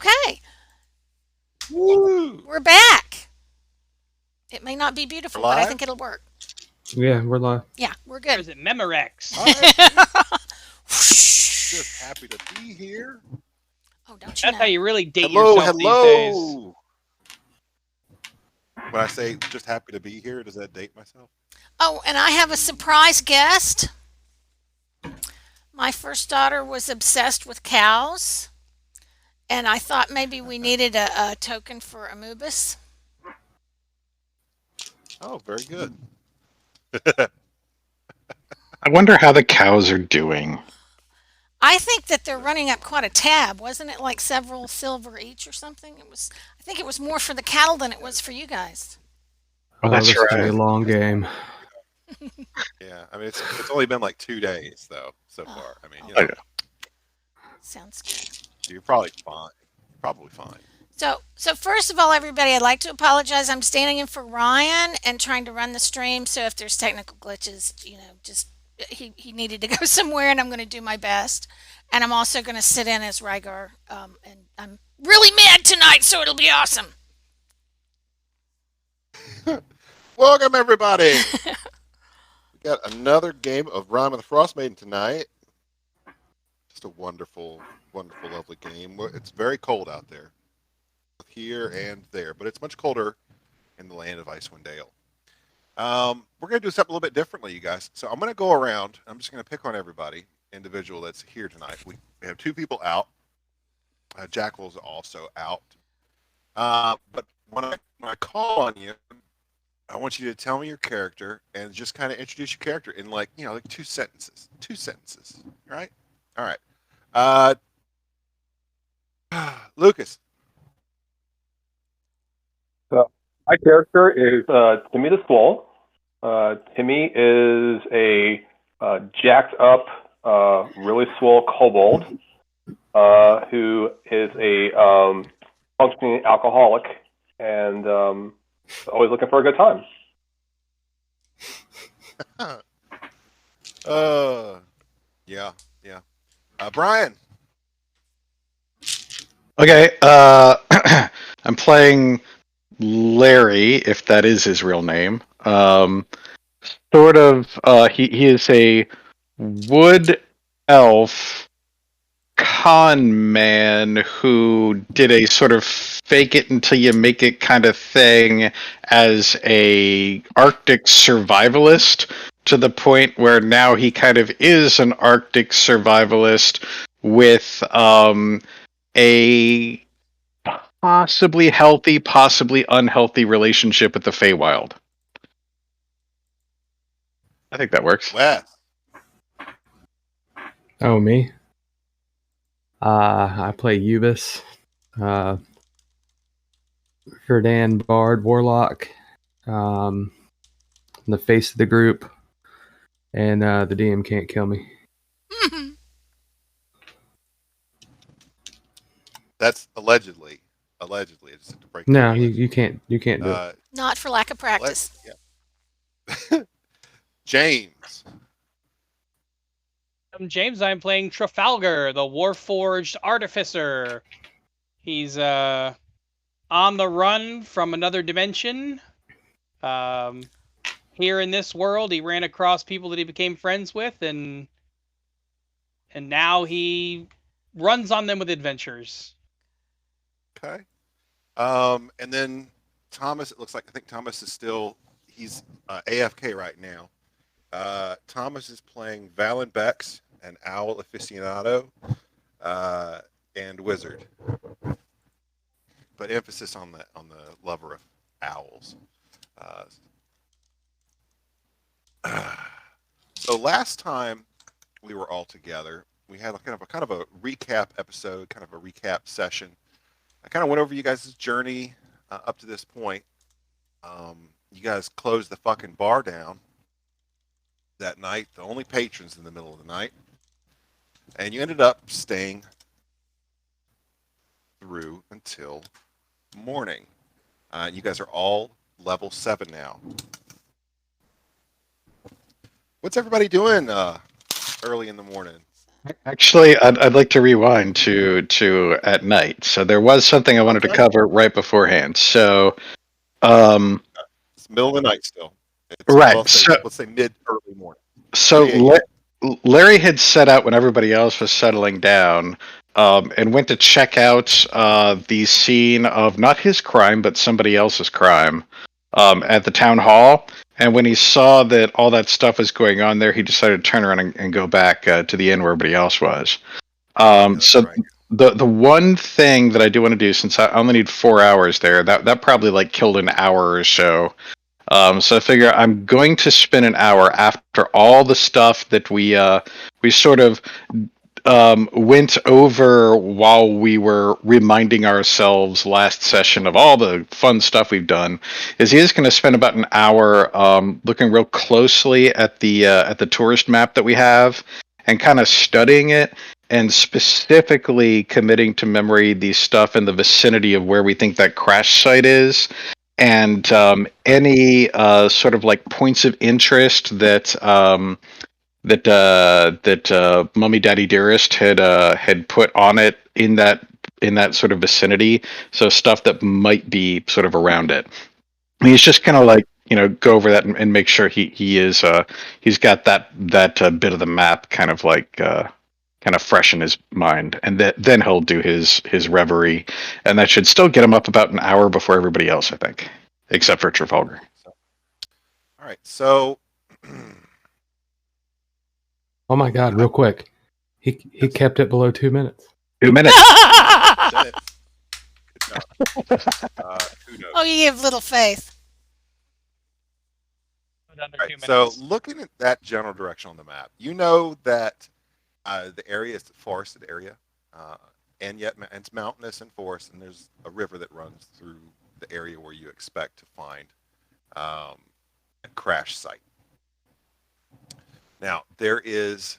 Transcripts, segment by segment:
Okay, Woo! we're back. It may not be We're beautiful, but I live? think it'll work. Yeah, we're live. Yeah, we're Or good. is it Memorex? All right. Just happy to be here. Oh, don't you That's how know? you really date Hello, yourself these days. hello. When I say just happy to be here, does that date myself? Oh, and I have a surprise guest. My first daughter was obsessed with cows, and I thought maybe we needed a token for Amubis. Oh, very good. I wonder how the cows are doing. I think that they're running up quite a tab. Wasn't it like several silver each or something? It was. I think it was more for the cattle than it was for you guys. Oh, Oh, that's this is gonna be right. a long game. Yeah, I mean it's only been like 2 days though so Oh, far. I mean, oh, you Oh, know, yeah. sounds good. you're probably fine. Probably fine. So first of all, everybody, I'd like to apologize. I'm standing in for Ryan and trying to run the stream. So if there's technical glitches, just he needed to go somewhere, and I'm going to do my best. And I'm also going to sit in as Rygar. And I'm really mad tonight, so it'll be awesome. Welcome everybody. We got another game of Rime of the Frostmaiden tonight. Just a wonderful, wonderful, lovely game. It's very cold out there, both here and there, but it's much colder in the land of Icewind Dale. We're going to do something a little bit differently, you guys. So I'm going to go around. I'm just going to pick on everybody individual that's here tonight. We have two people out. Jackal's also out. But when I call on you, I want you to tell me your character and just kind of introduce your character in like 2 sentences. 2 sentences, right? All right. Lucas. My character is Timmy the Swole. Timmy is a jacked up, really swole kobold who is a functioning alcoholic and always looking for a good time. Yeah. Brian. Okay. I'm playing Larry, if that is his real name. Sort of. He is a wood elf con man who did a sort of fake it until you make it kind of thing as a Arctic survivalist, to the point where now he kind of is an Arctic survivalist with a possibly healthy, possibly unhealthy relationship with the Feywild. I think that works. Wes. Oh, me. I play Ubis, Verdan Bard Warlock, the face of the group, and the DM can't kill me. That's allegedly. Allegedly, I just have to break. No, you can't do it. Not for lack of practice. Yeah. James. I'm James. I'm playing Trafalgar, the Warforged Artificer. He's on the run from another dimension. Here in this world, he ran across people that he became friends with, and now he runs on them with adventures. Okay. And then Thomas. It looks like I think Thomas is still. He's AFK right now. Thomas is playing Valen Bex, an owl aficionado, and wizard. But emphasis on the lover of owls. So last time we were all together, we had kind of a recap episode, kind of a recap session. I kind of went over you guys' journey up to this point. You guys closed the fucking bar down that night, the only patrons in the middle of the night, and you ended up staying through until morning. You guys are all level 7 now. What's everybody doing early in the morning? Actually, I'd like to rewind to at night. So there was something I wanted to Okay. cover right beforehand. So, um, It's middle of the night still. It's right. well, let's say mid early morning, So 3 a.m. Larry had set out when everybody else was settling down, and went to check out the scene of not his crime but somebody else's crime at the town hall. And when he saw that all that stuff was going on there, he decided to turn around and go back to the inn where everybody else was. Yeah, that's So right. the one thing that I do want to do, since I only need 4 hours there, that probably like killed an hour or so. So I figure I'm going to spend an hour after all the stuff that we sort of went over while we were reminding ourselves last session of all the fun stuff we've done. Is he is going to spend about an hour looking real closely at the tourist map that we have and kind of studying it. And specifically committing to memory the stuff in the vicinity of where we think that crash site is, and any sort of like points of interest that Mummy Daddy Dearest had put on it in that sort of vicinity. So stuff that might be sort of around it. He's just kind of like go over that and make sure he is he's got that bit of the map kind of fresh in his mind, and then he'll do his reverie, and that should still get him up about an hour before everybody else, I think, except for Trafalgar. All right, so Oh my God! Real quick, he kept it below 2 minutes. 2 minutes. good job. Who knows? Oh, you have little faith. Under Right. 2 So minutes. looking at that general direction on the map, you know that the area is a forested area, and yet it's mountainous and forest, and there's a river that runs through the area where you expect to find a crash site. Now, there is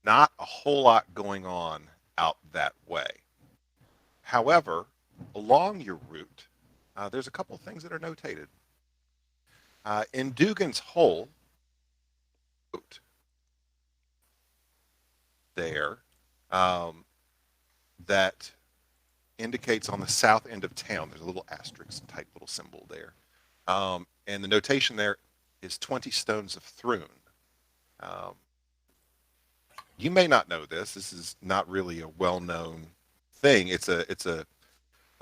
not a whole lot going on out that way. However, along your route, there's a couple of things that are notated. In Dugan's Hole, there, that indicates on the south end of town, there's a little asterisk type little symbol there. And the notation there is 20 stones of Thrune. You may not know this. This is not really a well-known thing. It's a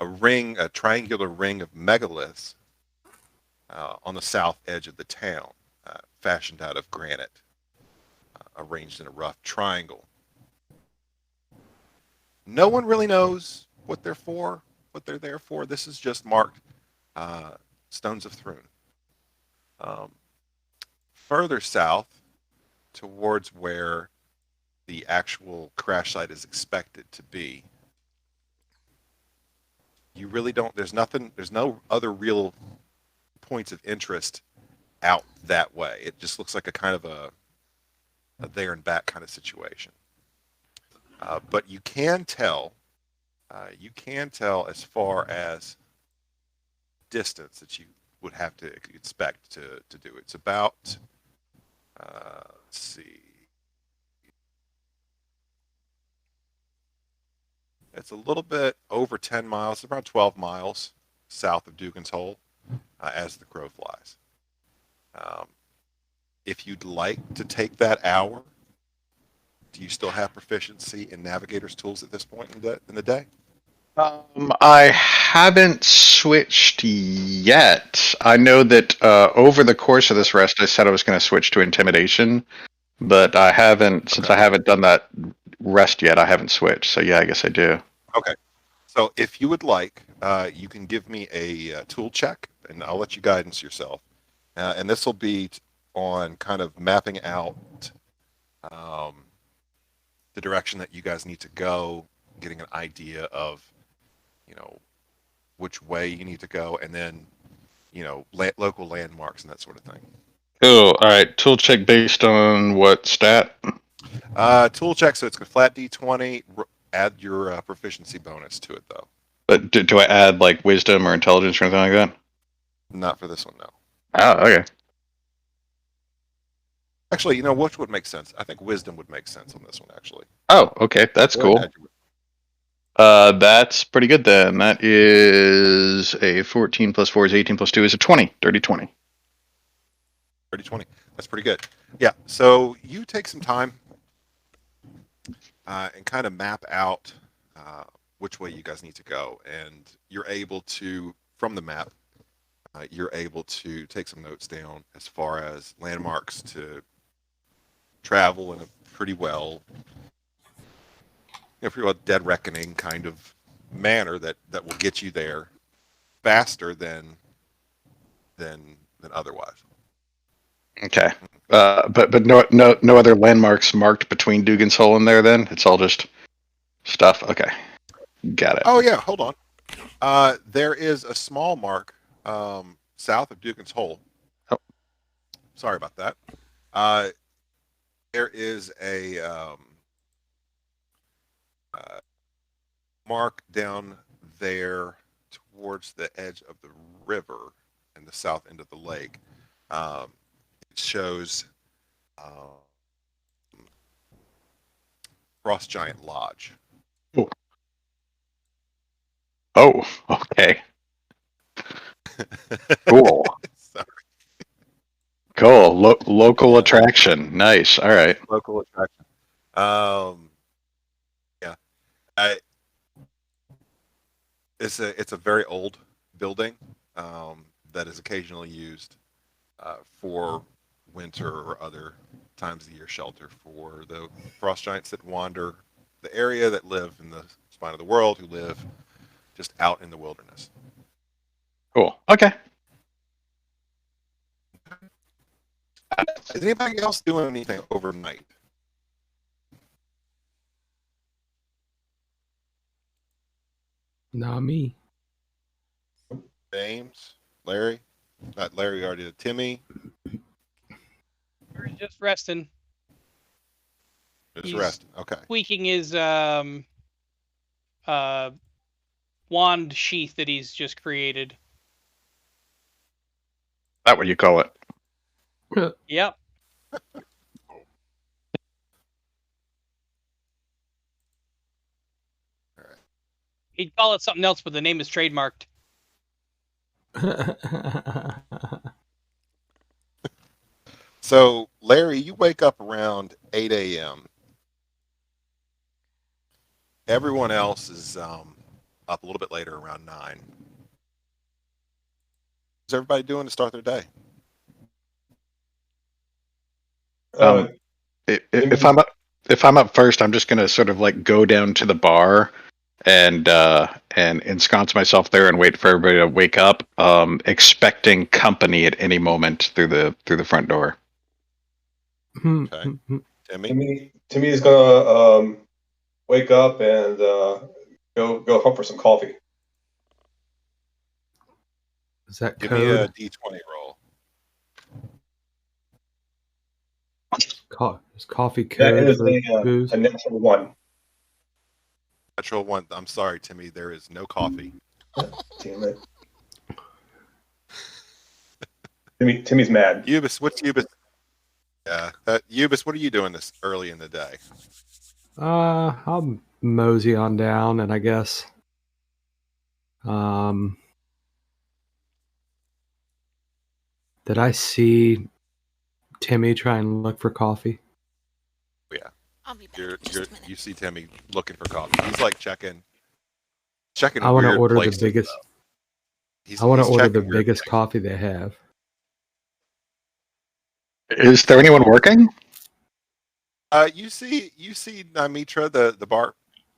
ring, a triangular ring of megaliths on the south edge of the town, fashioned out of granite, arranged in a rough triangle. No one really knows what they're for, what they're there for. This is just marked stones of Thrune. Further south, towards where the actual crash site is expected to be, you really don't. There's no other real points of interest out that way. It just looks like a kind of a there and back kind of situation. But you can tell as far as distance that you would have to expect to do. It's about, let's see, it's a little bit over 10 miles, around 12 miles south of Dugan's Hole, as the crow flies. If you'd like to take that hour, do you still have proficiency in navigator's tools at this point in the day? I haven't switched yet. I know that over the course of this rest, I said I was going to switch to intimidation, but I haven't. Since I haven't done that rest yet, I haven't switched. So yeah, I guess I do. Okay. So if you would like, you can give me a tool check, and I'll let you guidance yourself. And this will be on kind of mapping out the direction that you guys need to go, getting an idea of, which way you need to go, and then, local landmarks and that sort of thing. Cool. All right. Tool check based on what stat? Tool check, so it's a flat D20. Add your proficiency bonus to it, though. But do I add like wisdom or intelligence or anything like that? Not for this one, no. Oh, okay. Actually, you know which would make sense. I think wisdom would make sense on this one. Actually, Oh, okay, that's go ahead and cool. add your That's pretty good then. That is a 14 plus 4 is 18 plus 2 is a 20. Dirty 20. 30-20. That's pretty good. Yeah. So you take some time and kind of map out which way you guys need to go, and you're able to, from the map, you're able to take some notes down as far as landmarks to travel in a pretty well, pretty well dead reckoning kind of manner that will get you there faster than otherwise. Okay. But no other landmarks marked between Dugan's Hole and there. Then it's all just stuff. Okay, got it. Oh yeah, hold on. There is a small mark south of Dugan's Hole. Oh. Sorry about that. There is a mark down there towards the edge of the river in the south end of the lake. It shows Frost Giant Lodge. Oh, okay. Cool. Sorry. Cool. Local attraction. Nice. All right. Local attraction. Yeah. It's a very old building that is occasionally used for winter or other times of the year shelter for the frost giants that wander the area, that live in the spine of the world, who live just out in the wilderness. Cool. Okay. Is anybody else doing anything overnight? Not me. James, Larry, not Larry already did. Timmy, We're just resting, just He's- resting. Okay. tweaking his wand sheath that he's just created. That what you call it? Yep. He'd call it something else, but the name is trademarked. So, Larry, you wake up around 8 a.m. Everyone else is up a little bit later, around 9. What's everybody doing to start their day? If I'm up first, I'm just gonna sort of like go down to the bar and ensconce myself there and wait for everybody to wake up, expecting company at any moment through the front door. Okay. Timmy? Timmy's gonna wake up and go hunt for some coffee. Is that Give me a code? D20 roll. Is coffee That code is for booze? a natural one. Natural 1. I'm sorry, Timmy. There is no coffee. Damn it. Timmy's mad. Ubis, what's Ubis? Yeah. Ubis, what are you doing this early in the day? I'll mosey on down, and I guess, did I see Timmy try and look for coffee? I'll be back in just a minute. You see Timmy looking for coffee. He's like checking. I want to weird order the places, biggest. though. I want to he's order the checking weird biggest places. coffee they have. Is there anyone working? You see Nimitra, the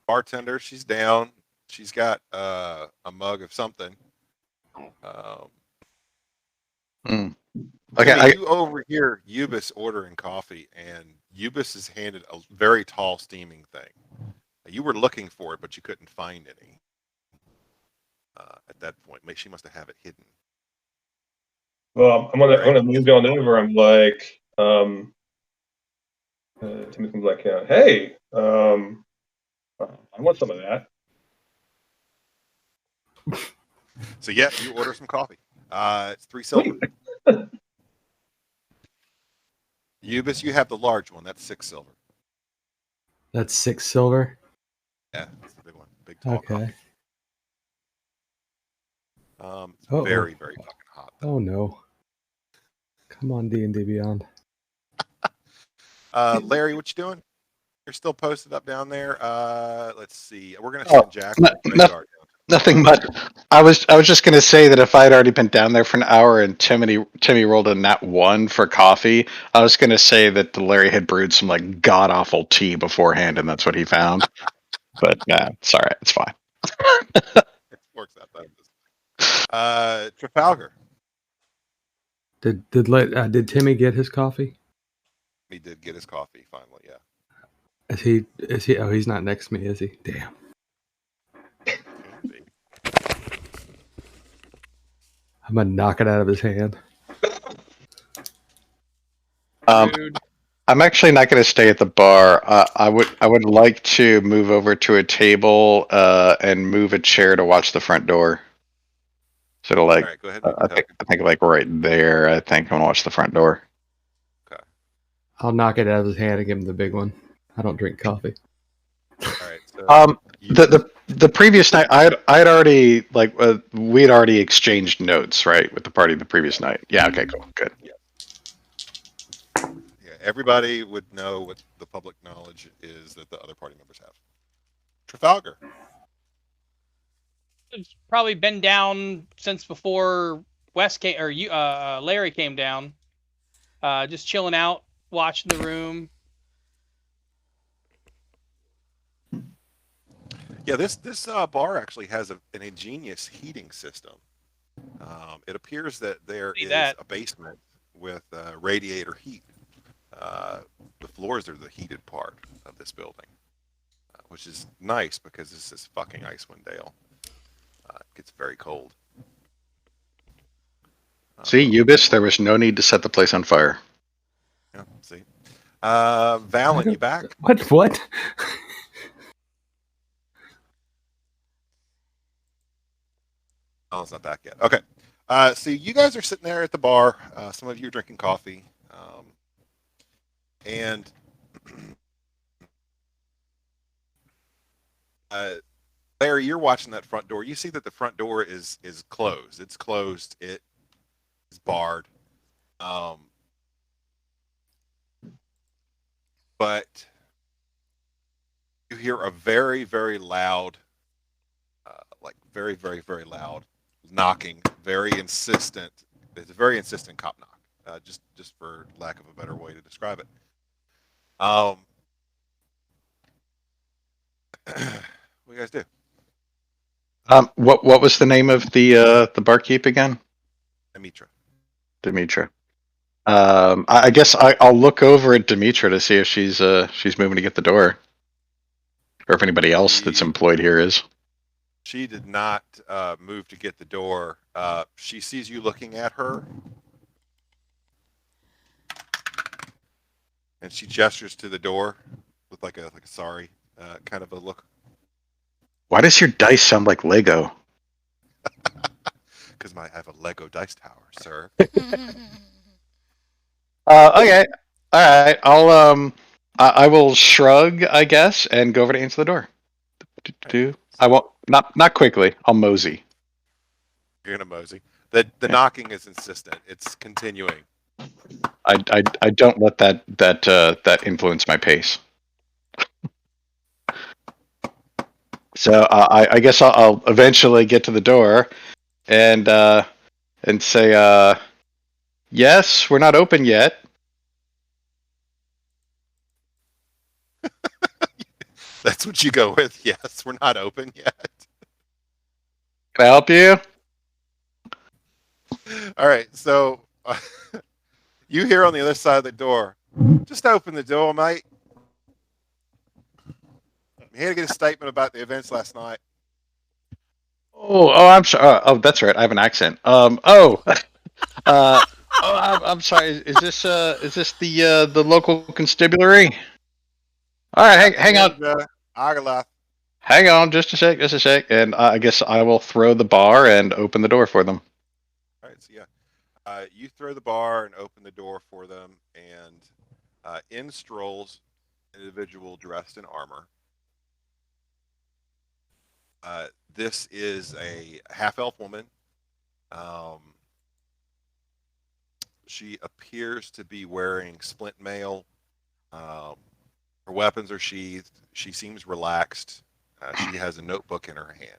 bartender. She's down. She's got a mug of something. Okay, You overhear Ubis ordering coffee, and Ubis is handed a very tall steaming thing. You were looking for it, but you couldn't find any at that point. She must have it hidden. Well, I'm gonna move on over. I'm like, Timmy's gonna be like, hey, I want some of that. So yeah, you order some coffee. It's 3 silver. Ubis, you have the large one. That's 6 silver. That's 6 silver. Yeah, that's the big one. Big tall Okay. coffee. It's Uh-oh. very, very fucking hot. Though. Oh no. Come on, D&D Beyond. Larry, what you doing? You're still posted up down there. Let's see. We're gonna Oh, send Jack the radar down. Nothing much. I was just gonna say that if I had already been down there for an hour and Timmy rolled a nat 1 for coffee, I was gonna say that Larry had brewed some like god awful tea beforehand, and that's what he found. But it's all right. It's fine. It works out better. Trafalgar. Did Timmy get his coffee? He did get his coffee finally. Yeah. Is he? Oh, he's not next to me, is he? Damn. Can be. I'm gonna knock it out of his hand. Rude. I'm actually not going to stay at the bar. I would like to move over to a table and move a chair to watch the front door. So to like, All right, go ahead. I think like right there. I think I'm gonna watch the front door. Okay. I'll knock it out of his hand and give him the big one. I don't drink coffee. All right. So The previous night, I had already we'd already exchanged notes, right, with the party the previous night. Yeah. Okay. Cool. Good. Yeah, everybody would know what the public knowledge is that the other party members have. Trafalgar. It's probably been down since before Wes came or Larry came down. Just chilling out, watching the room. Yeah, this bar actually has an ingenious heating system. It appears that there is a basement with radiator heat. The floors are the heated part of this building, which is nice because this is fucking Icewind Dale. It gets very cold. See, Ubis, there was no need to set the place on fire. Yeah, see. Valen, you back? What? Oh, it's not back yet. Okay. So you guys are sitting there at the bar. Some of you are drinking coffee. And Larry, you're watching that front door. You see that the front door is closed. It's closed. It is barred. But you hear a very, very loud, very, very, very loud knocking. Very insistent. It's a very insistent cop knock. Just for lack of a better way to describe it. What do you guys do? What was the name of the barkeep again? Dimitra. I guess I'll look over at Dimitra to see if she's moving to get the door, or if anybody else that's employed here is. She did not move to get the door. She sees you looking at her, and she gestures to the door with like a sorry kind of a look. Why does your dice sound like Lego? Because I have a Lego dice tower, sir. Okay, all right. I will shrug, I guess, and go over to answer the door. I won't. Not quickly. I'll mosey. You're gonna mosey. The knocking is insistent. It's continuing. I don't let that influence my pace. So I guess I'll eventually get to the door, and say, yes, we're not open yet. That's what you go with. Yes, we're not open yet. Can I help you? All right. So you hear on the other side of the door, just open the door, mate. I'm here to get a statement about the events last night. Oh, I'm sorry. Oh, that's right. I have an accent. I'm sorry. Is this the local constabulary? All right, hang on. Hang on, just a sec. And I guess I will throw the bar and open the door for them. All right, so yeah, you throw the bar and open the door for them, and In strolls an individual dressed in armor. This is a half-elf woman. She appears to be wearing splint mail. Her weapons are sheathed. She seems relaxed. She has a notebook in her hand.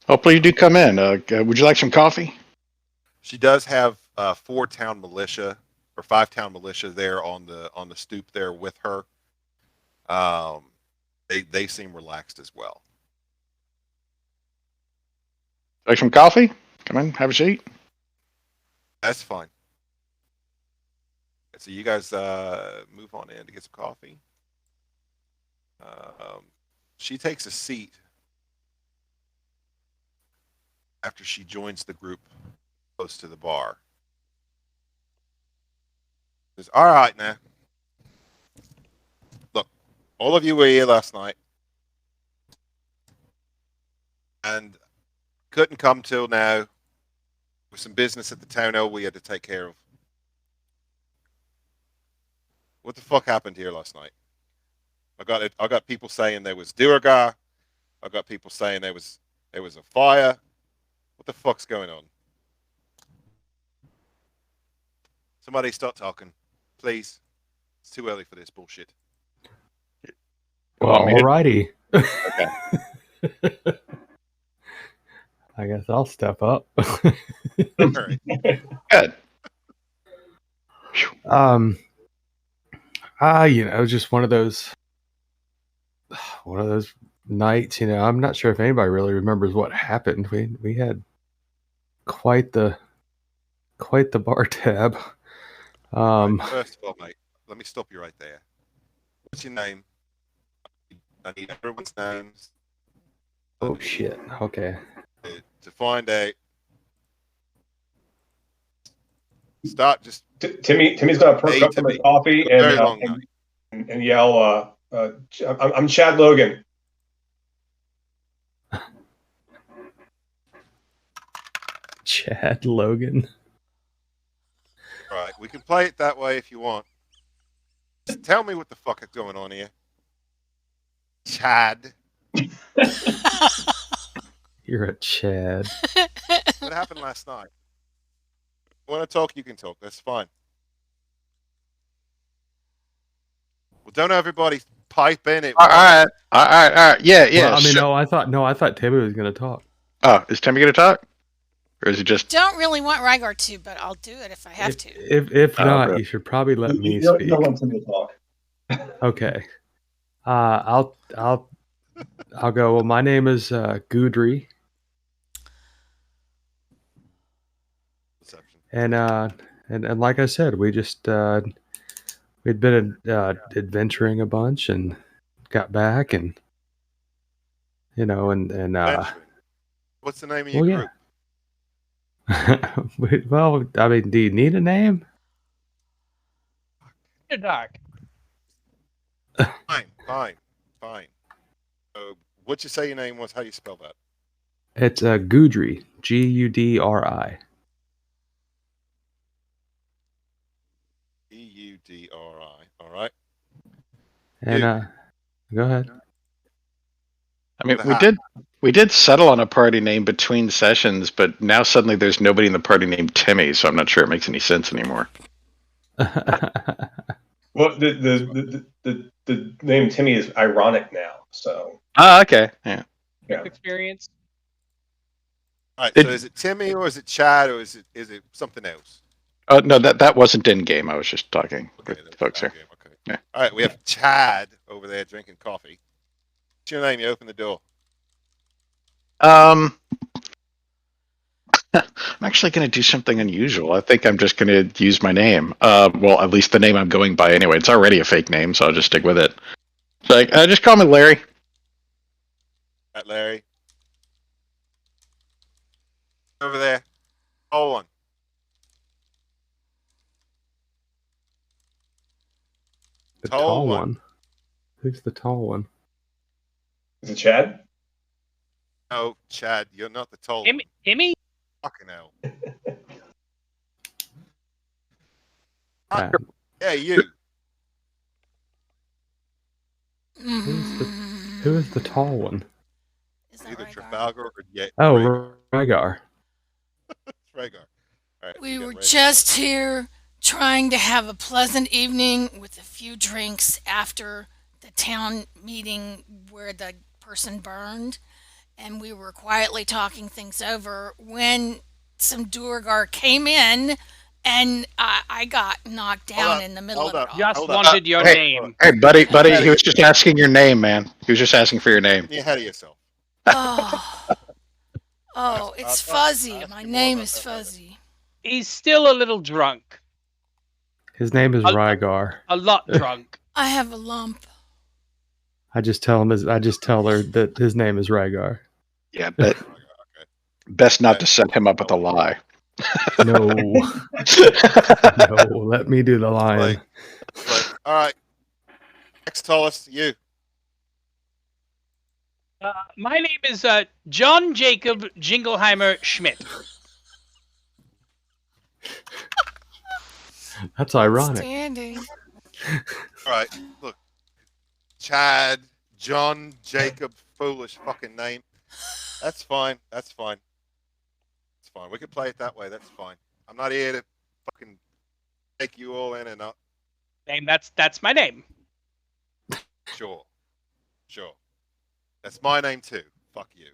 Oh, please do come in. Would you like some coffee? She does have 4-town militia or 5-town militia there on the stoop there with her. They seem relaxed as well. Like some coffee? Come in, have a seat. That's fine. So you guys move on in to get some coffee. She takes a seat after she joins the group close to the bar. Says, all right now. Look, all of you were here last night and couldn't come till now with some business at the town hall we had to take care of. What the fuck happened here last night? I got people saying there was Durgar. I got people saying there was a fire. What the fuck's going on? Somebody start talking, please. It's too early for this bullshit. Well, Want me to- alrighty. Okay. I guess I'll step up. All right. Good. Just one of those nights. I'm not sure if anybody really remembers what happened. We had quite the bar tab. Right, first of all, mate, let me stop you right there. What's your name? I need everyone's names. Oh shit. Okay. To find out. Just Timmy's gonna perk up from his coffee very long night. and yell, "I'm Chad Logan." Chad Logan. Right, we can play it that way if you want. Just tell me what the fuck is going on here. Chad. You're a Chad. What happened last night? You want to talk, you can talk. That's fine. Well, don't everybody pipe in it. All right. Yeah. Well, sure. I thought Timmy was going to talk. Oh, is Timmy going to talk? Or is it just... Don't really want Rygar to, but I'll do it if I have to. If not, okay. you should probably let me You speak. don't want Timmy to talk. Okay. I'll go. Well, my name is Gudry, Perception. and like I said, we'd been adventuring a bunch and got back, and Adventuring. What's the name of your well, group? well, I mean, do you need a name? Dark. Fine. What you say your name was? How you spell that? It's Gudry, Gudri. Eudri. All right. And go ahead. I mean, The we did settle on a party name between sessions, but now suddenly there's nobody in the party named Timmy, so I'm not sure it makes any sense anymore. Well, the name Timmy is ironic now. So. Okay. Yeah. Experience. All right. So is it Timmy or is it Chad or is it something else? Oh no, that wasn't in game. I was just talking Okay, with folks here. Okay. Yeah. All right. We have Chad over there drinking coffee. What's your name? You open the door. I'm actually going to do something unusual. I think I'm just going to use my name. Well, at least the name I'm going by anyway. It's already a fake name, so I'll just stick with it. So, just call me Larry. Right, Larry. Over there. Hold on. The tall one. Who's the tall one? Is it Chad? No, Chad, you're not the tall one. Timmy? Fucking hell. Uh, Yeah, you. Who is the tall one? Is that Either Rygar? Trafalgar or Oh, Rhaegar. Rhaegar. It's Rhaegar. All right, so We you got were Rhaegar. just here trying to have a pleasant evening with a few drinks after the town meeting where the person burned, and we were quietly talking things over when some Duergar came in, and I got knocked Hold down up, in the middle hold of it up, all. Just hold up. wanted your hey, name. Hey, buddy, Ahead he of was just asking your name, man. He was just asking for your name. You're ahead of yourself. Oh, oh, I'll it's Fuzzy. ask My you more name about is that later. Fuzzy. He's still a little drunk. His name is A- Rhaegar. A lot drunk. I have a lump. I just tell her that his name is Rhaegar. Yeah, Okay. best not to Okay. set him up with a lie. No, no, let me do the lion. All right. Next tallest, you. My name is John Jacob Jingleheimer Schmidt. That's ironic. Standing. All right. Look, Chad, John, Jacob, foolish fucking name. That's fine. That's fine. It's fine. We can play it that way. That's fine. I'm not here to fucking take you all in and up. Name that's my name. Sure. That's my name too. Fuck you.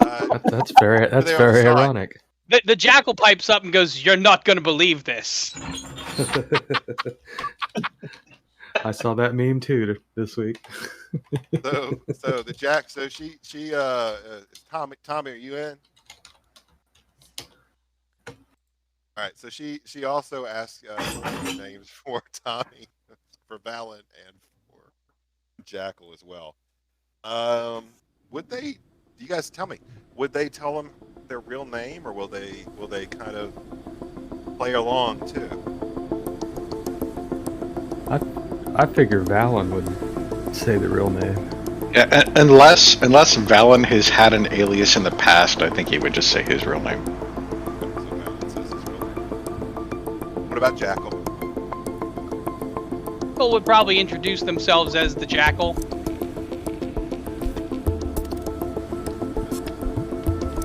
That's very They're on the side. ironic. The jackal pipes up and goes, "You're not gonna believe this." I saw that meme too this week. So the Jack. So she Tommy, are you in? All right. So she also asked names for Tommy, for Valen, and for Jackal as well. Would they? You guys tell me. Would they tell them their real name, or will they kind of play along too? I figure Valen would say the real name. Yeah, unless Valen has had an alias in the past, I think he would just say his real name. So Valen says his real name. What about Jackal? People would probably introduce themselves as the jackal.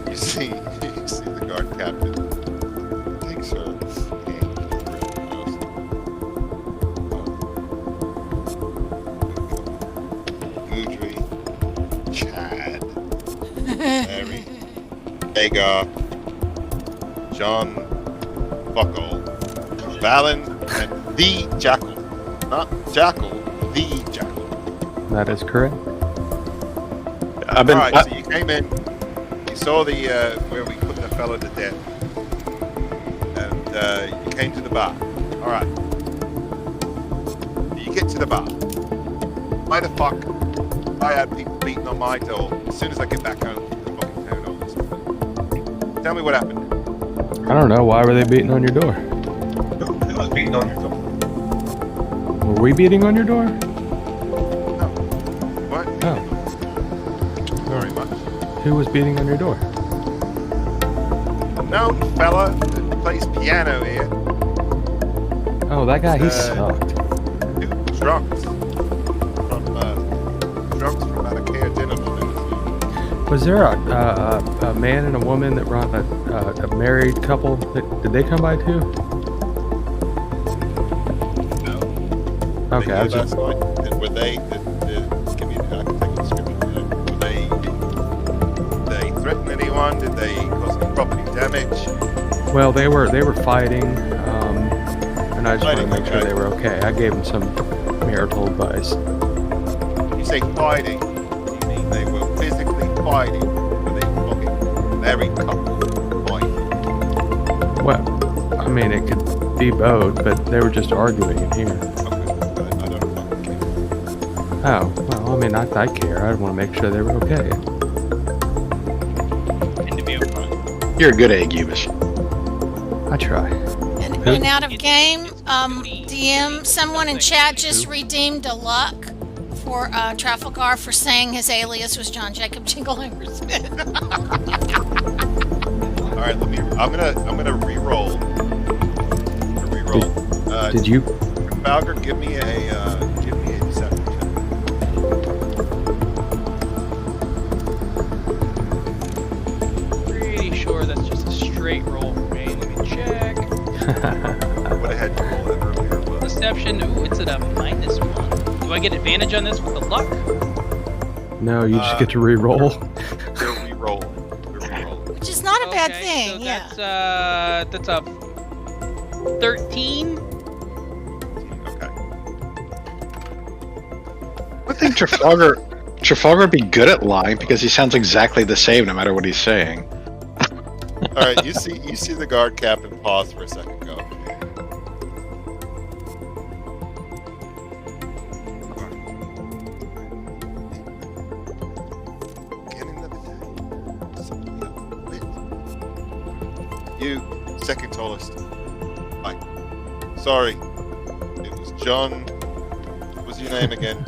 You see the guard captain takes her hand and Gudry, Chad, Mary, Hagar, John, Buckle, Valen, and the Jackal. Not Jackal, the Jackal. That is correct. I've been. All right, so you came in, you saw the where we put the fellow to death, and you came to the bar. All right, you get to the bar. Why the fuck? I had people beating on my door as soon as I get back home from the fucking town hall. Tell me what happened. I don't know. Why were they beating on your door? Who was beating on your door? Were we beating on your door? No. What? Oh. Very much. Who was beating on your door? A known fella that plays piano here. Oh, that guy. He Uh, sucked. Two drunks from out of care dinner. Was there a man and a woman that were on a married couple? Did they come by too? No. Okay, I was just. Were they? Give me. I can take a description. Were they threaten anyone? Did they cause any property damage? Well, they were fighting, and I just want to make sure they were okay. I gave them some marital advice. You say fighting? You mean they were physically fighting? Were they fucking married couple fighting? Well, I mean, it could be both, but they were just arguing in here. Okay, I don't fucking care. Oh, well, I mean, I care. I want to make sure they were okay. Interview. You're a good egg, Ubis. I try. And out of game, DM, someone in chat just redeemed a luck for Trafalgar for saying his alias was John Jacob Jingleheimer Smith. All right, I'm gonna re-roll. Did you? Falger, give me a deception check. straight roll for me. Let me check. I would have had you roll that earlier, but Deception. Ooh, it's at a -1. Do I get advantage on this with the luck? No, you just get to re-roll. we're re-rolling. We're re-rolling. Which is not a bad Okay, thing. So Yeah. that's a 13. Okay. I think Trafalgar would be good at lying because he sounds exactly the same no matter what he's saying. All right. You see the guard captain pause for a second. Go. You, second tallest. Hi. Sorry. It was John. What was your name again?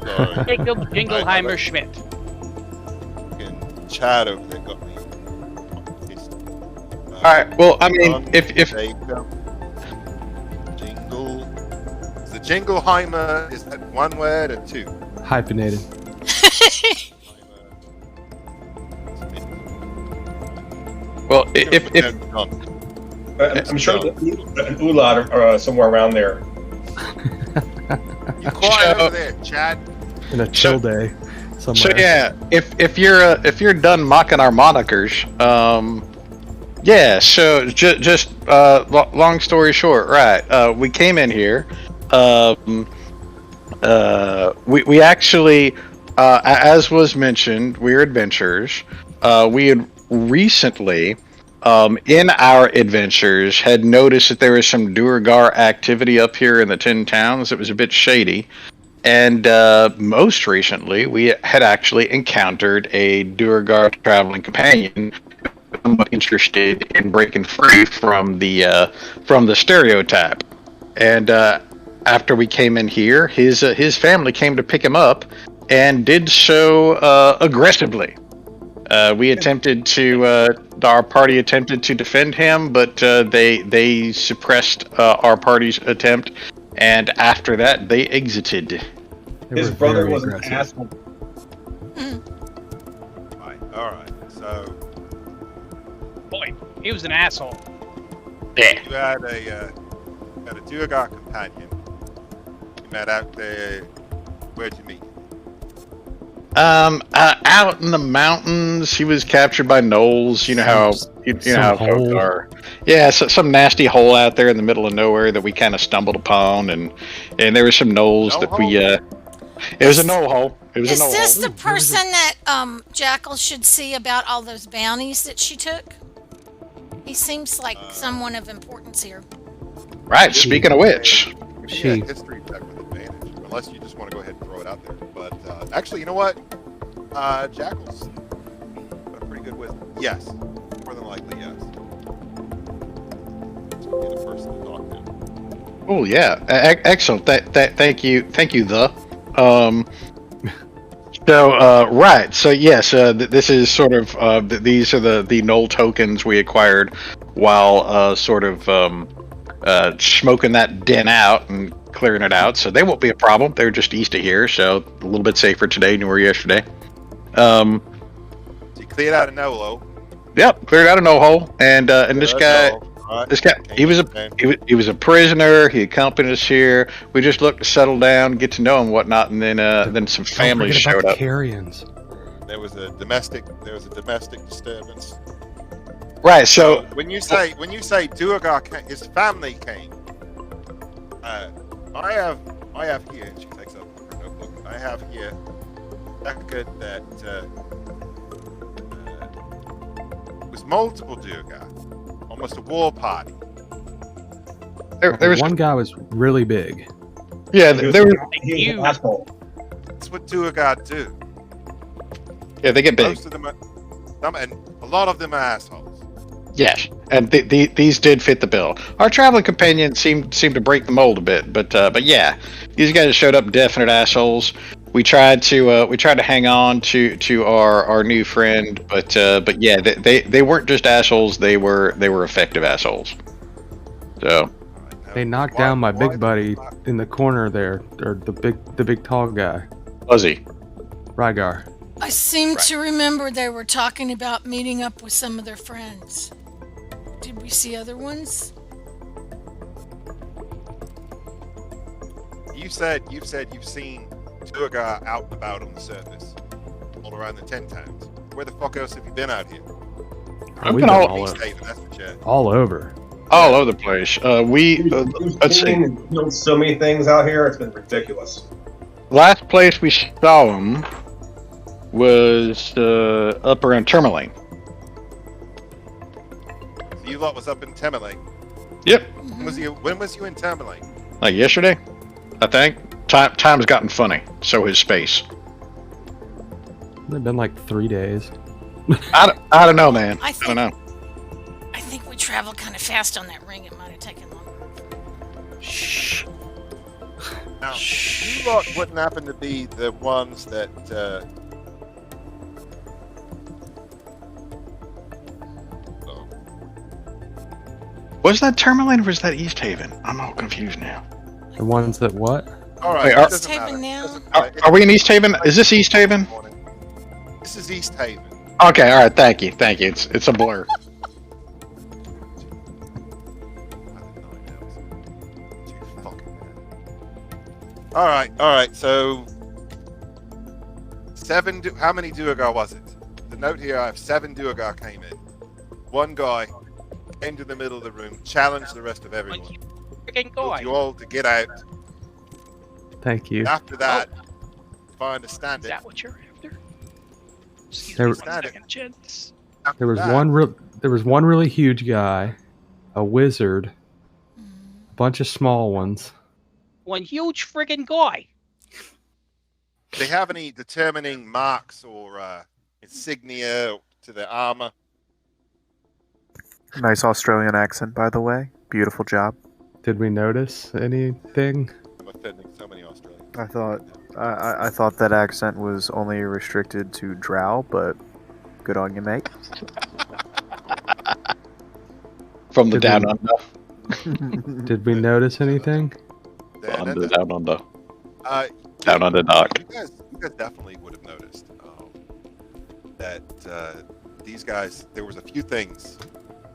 Sorry. Jacob Jingleheimer Schmidt. Fucking Chad over there got me. All right. Well, I mean, John, if Jacob, Jingle. Is the Jingleheimer, is that one word or two? Hyphenated. well, if I'm sure an Ulad or somewhere around there. You quiet over there, Chad. In a chill day somewhere. so yeah, if you're done mocking our monikers, yeah. So just long story short, right? We came in here. We actually, as was mentioned, we're adventurers. We had recently, in our adventures, had noticed that there was some Duergar activity up here in the Tin Towns. It was a bit shady. And most recently, we had actually encountered a Duergar traveling companion somewhat interested in breaking free from the stereotype. And after we came in here, his family came to pick him up and did so aggressively. We attempted to, our party attempted to defend him, but they suppressed our party's attempt, and after that, they exited. They His were brother very was an aggressive. asshole. Alright, so Boy, he was an asshole. Yeah. you had a Duergar companion. You met out there. Where'd you meet? Out in the mountains, he was captured by gnolls. You know how you know how Some folk hole. are. Yeah, so, some nasty hole out there in the middle of nowhere that we kind of stumbled upon, and there was some gnolls No that hole? we. It was a knoll hole. It was a Is knoll this hole. the person that Jackal should see about all those bounties that she took? He seems like someone of importance here. Right. Speaking of which, Give me a She- history check with advantage, unless you just want to go ahead and throw it out there. But actually, you know what? Jackal's got a pretty good wisdom. Yes, more than likely, yes. You're the person to talk to. oh yeah, excellent. Thank you. The. So right. So yes, this is sort of these are the null tokens we acquired while sort of smoking that den out and clearing it out. So they won't be a problem. They're just east of here, so a little bit safer today than we were yesterday. So you cleared out a Nolo. Yep, cleared out a no hole, and this guy. This guy, he was a prisoner. He accompanied us here. We just looked to settle down, get to know him, and whatnot, and then some families Don't forget showed about up. the Carians. There was a domestic disturbance. Right. So when you say Duergar, his family came. I have here. And she takes up her notebook. I have here record that was multiple Duergar, almost a war party. there was One guy was really big. yeah He was there was an asshole. That's what Duergar do. yeah they get big. Most of them, and a lot of them are assholes. Yes, and these did fit the bill. Our traveling companion seemed to break the mold a bit, but yeah, these guys showed up definite assholes. We tried to hang on to our new friend, but yeah, they weren't just assholes. They were effective assholes. So They knocked down my big buddy in the corner there, or the big tall guy, Fuzzy. Rygar. I seem Right. to remember they were talking about meeting up with some of their friends. Did we see other ones? You've said you've seen Duergar out and about on the surface, all around the 10 towns. Where the fuck else have you been out here? I've We've been been all- all, East Haven, that's for sure. all over. All over the place. Let's see. We've killed so many things out here. It's been ridiculous. Last place we saw him was up around Tourmaline. So you lot was up in Temerlane. Yep. When was you in Temerlane? Like yesterday, I think. Time's gotten funny. So has space. It's been like 3 days. I don't know, man. I I think- don't know. I think we traveled kind of fast on that ring. It might have taken longer. Shh. Now, you lot wouldn't happen to be the ones that. Oh, Was that Tourmaline or was that East Haven? I'm all confused now. The ones that what? all right. Wait, it are- doesn't East Haven matter. now? Doesn't matter. Are we in East Haven? Is this East Haven? This is East Haven. Okay, all right. Thank you. It's a blur. I didn't know it was too fucking bad. All right. So, how many Duergar was it? The note here: I have 7 Duergar came in. One guy came to the middle of the room, challenged the rest of everyone, Freaking told guy. you all to get out. Thank you. After that, if I understand Is it, that what you're after? Excuse There me, was- 1 second, gents. after There was that, there was one really huge guy, a wizard, a bunch of small ones. One huge friggin' guy. Do they have any determining marks or insignia to their armor? Nice Australian accent, by the way. Beautiful job. Did we notice anything? I'm offending so many Australians. I thought that accent was only restricted to Drow, but good on you, mate. From the Did down we- under. Did we notice anything? Then, Down under. uh, Down under dock. You guys definitely would have noticed that these guys. There was a few things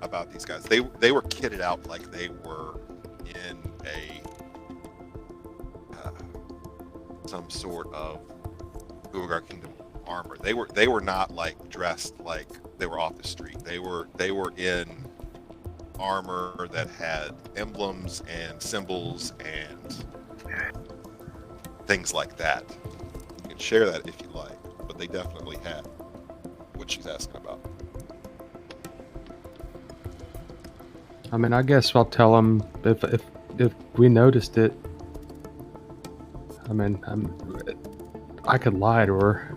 about these guys. They were kitted out like they were in a some sort of Duergar Kingdom armor. They were not like dressed like they were off the street. They were in armor that had emblems and symbols and things like that. You can share that if you like, but they definitely had what she's asking about. I mean, I guess I'll tell him if we noticed it. I mean, I could lie to her,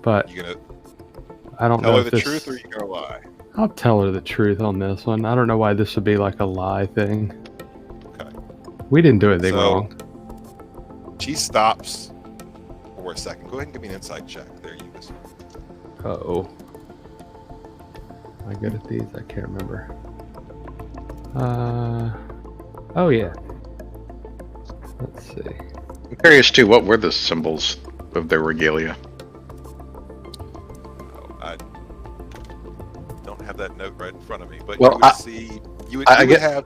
but You gonna I don't tell know her if the this. truth or you gonna lie? I'll tell her the truth on this one. I don't know why this would be like a lie thing. Okay. We didn't do anything So- wrong. She stops for a second. Go ahead and give me an insight check. There you go. Uh-oh. Am I good at these? I can't remember. Oh yeah. Let's see. I'm curious too. What were the symbols of their regalia? Oh, I don't have that note right in front of me, but Well, you would I- see you I would get- have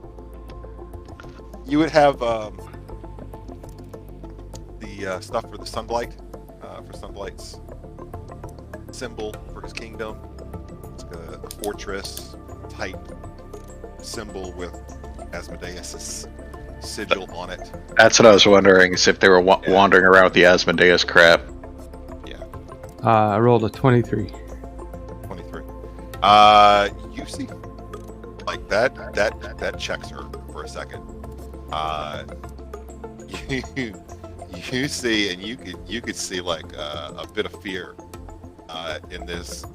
the stuff for the sunlight, for sunlight's symbol for his kingdom. It's a fortress type symbol with Asmodeus' sigil on it. That's what I was wondering. Is if they were wandering around with the Asmodeus crap. I rolled a 23. 23. You see, like that checks her for a second. You see, and you could see like a bit of fear in this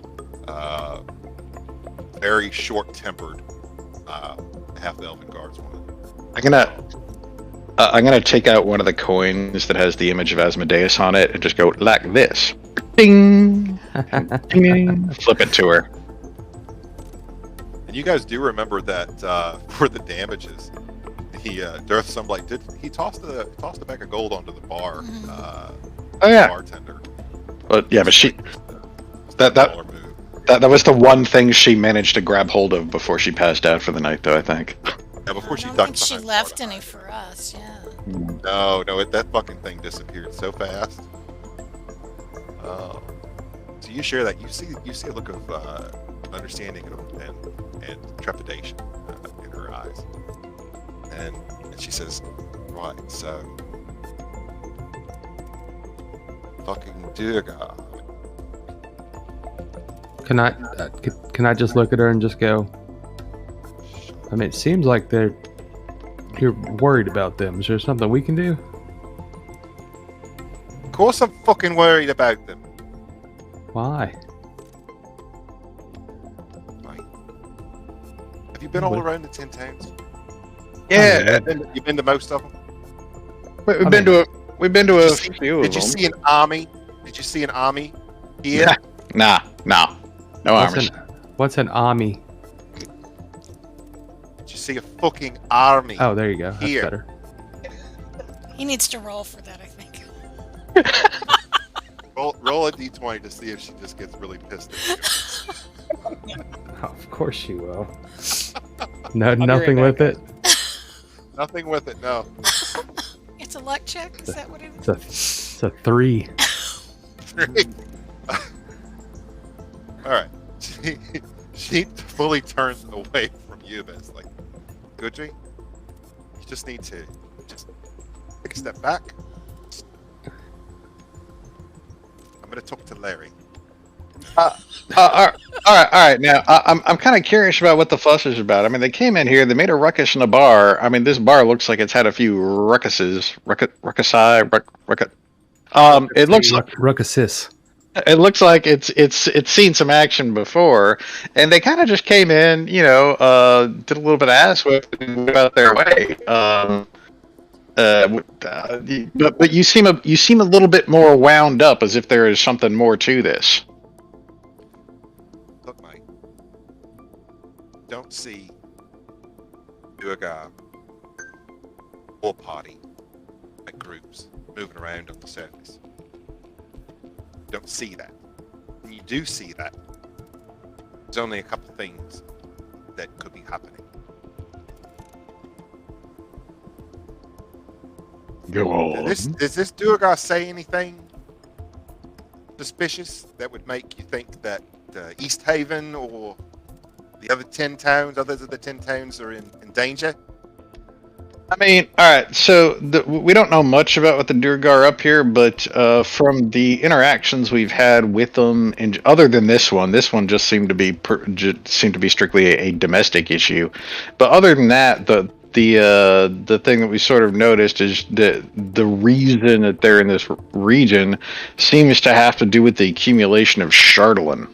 very short-tempered half-elven guardswoman. I'm gonna take out one of the coins that has the image of Asmodeus on it and just go like this. Ding, ding, ding. Flip it to her. And you guys do remember that for the damages, Darth Sunblight he tossed a bag of gold onto the bar Oh yeah. bartender. But yeah, but she that Baller move. that was the one thing she managed to grab hold of before she passed out for the night, though. I think. Yeah, before I she don't ducked think she behind left Florida. any for us. Yeah. No, that fucking thing disappeared so fast. Oh, so you share that? You see a look of understanding and trepidation in her eyes, and she says, "Right, so fucking Durga." Can I just look at her and just go? I mean, it seems like you're worried about them. Is there something we can do? Of course, I'm fucking worried about them. Why? Right. Have you been all around the 10 towns? Yeah, You've been to most of them. we've been to a few of Did you them. see an army? Did you see an army here? Nah, no armors. What's an army? Did you see a fucking army? Oh, there you go. That's Here. better. He needs to roll for that, I think. Roll a d20 to see if she just gets really pissed at you. Oh, of course she will. No, be nothing right with back, it. Nothing with it, no. It's a luck check. Is that what it is? It's a 3. All right. She fully turns away from you, but it's like, Goodry, you just need to just take a step back. I'm going to talk to Larry. All right. Now, I'm kind of curious about what the fuss is about. I mean, they came in here, they made a ruckus in the bar. I mean, this bar looks like it's had a few ruckuses. It looks like Ruckusis. it looks like it's seen some action before, and they kind of just came in, did a little bit of ass whipping and went about their way. But you seem a little bit more wound up, as if there is something more to this. Look, mate. Don't see Durga or party like groups moving around on the surface. Don't see that. When you do see that, there's only a couple things that could be happening. Go on. Does this Durga say anything suspicious that would make you think that East Haven or the other 10 towns, others of the 10 towns are in danger? I mean, all right. So we don't know much about what the Durgar are up here, but from the interactions we've had with them, and other than this one just seemed to be strictly a domestic issue. But other than that, the thing that we sort of noticed is that the reason that they're in this region seems to have to do with the accumulation of Chardolin.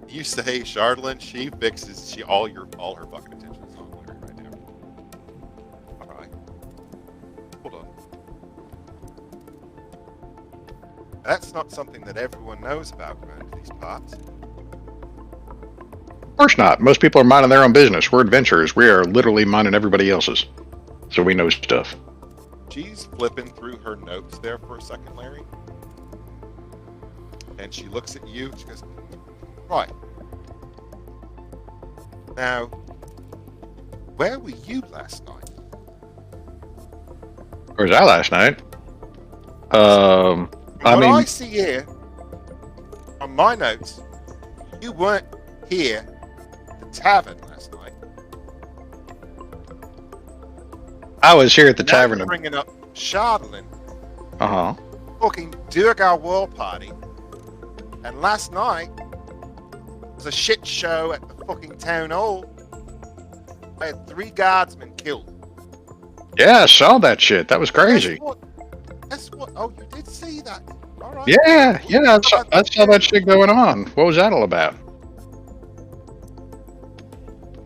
You say Chardolin, she fixes all her fucking attention is on Larry right now. Alright. Hold on. That's not something that everyone knows about around these parts. Of course not. Most people are minding their own business. We're adventurers. We are literally minding everybody else's. So we know stuff. She's flipping through her notes there for a second, Larry. And she looks at you. She goes, right. Now, where were you last night? Where was I last night? I see here, on my notes, you weren't here at the tavern last night. I was here at the Now tavern. you're bringing up Chardolin, fucking Durgar World Party, and last night was a shit show at the fucking town hall. I had 3 guardsmen killed. Yeah, I saw that shit. That was crazy. That's what. Oh, you did see that. All right. Yeah, I saw that shit going on. What was that all about?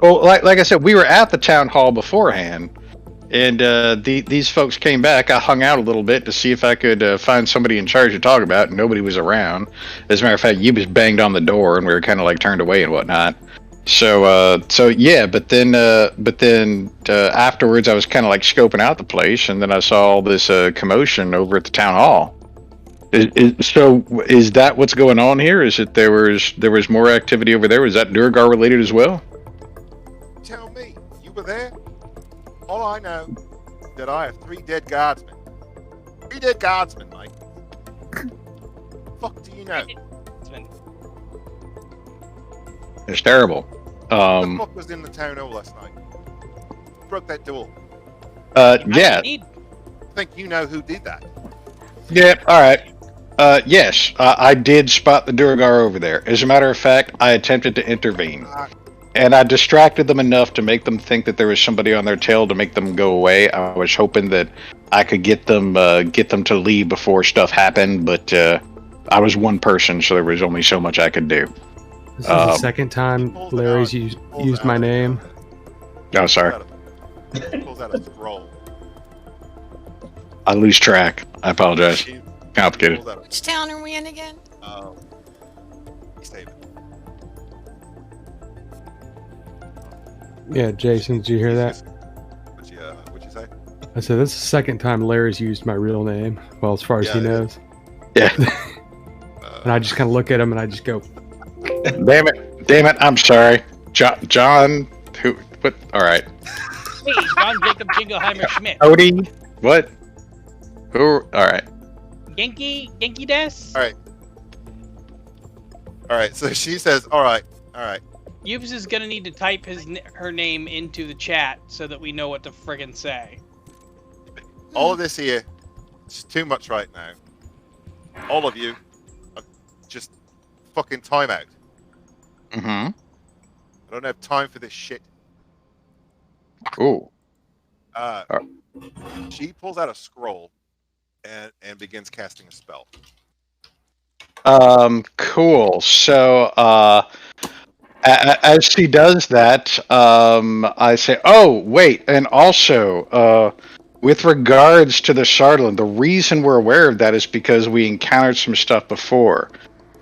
Well, like I said, we were at the town hall beforehand, and these folks came back. I hung out a little bit to see if I could find somebody in charge to talk about. Nobody was around. As a matter of fact, you was banged on the door, and we were kind of like turned away and whatnot. So yeah, but then afterwards, I was kind of like scoping out the place, and then I saw all this commotion over at the town hall. Is that what's going on here? Is it there was more activity over there? Was that Durgar related as well? Tell me, you were there? All I know is that I have 3 dead guardsmen. 3 dead guardsmen, mate. Fuck do you know? It's terrible. What the fuck was in the town hall last night? Who broke that door? Yeah, I think you know who did that. yeah. All right. Yes, I did spot the Durgar over there. As a matter of fact, I attempted to intervene, and I distracted them enough to make them think that there was somebody on their tail to make them go away. I was hoping that I could get them to leave before stuff happened, but I was one person, so there was only so much I could do. This is the second time Larry's used my name. Oh, sorry. He pulls out a scroll. I lose track. I apologize. Complicated. Which town are we in again? East Haven. Yeah, Jason, did you hear that? What'd you say? I said this is the second time Larry's used my real name. Well, as far as he knows. Yeah. And I just kind of look at him and I just go, Damn it! I'm sorry, John. Who? What? All right. Hey, John Jacob Jingleheimer Schmidt. Odie. What? Who? All right. Genki Des? All right, so she says, all right. Yubes is gonna need to type her name into the chat so that we know what to friggin' say. All of this here, it's too much right now. All of you, are just fucking time out. Mm-hmm. I don't have time for this shit. Cool. She pulls out a scroll and begins casting a spell. Cool. So, as she does that, I say, "Oh, wait!" And also, with regards to the Shardland, the reason we're aware of that is because we encountered some stuff before.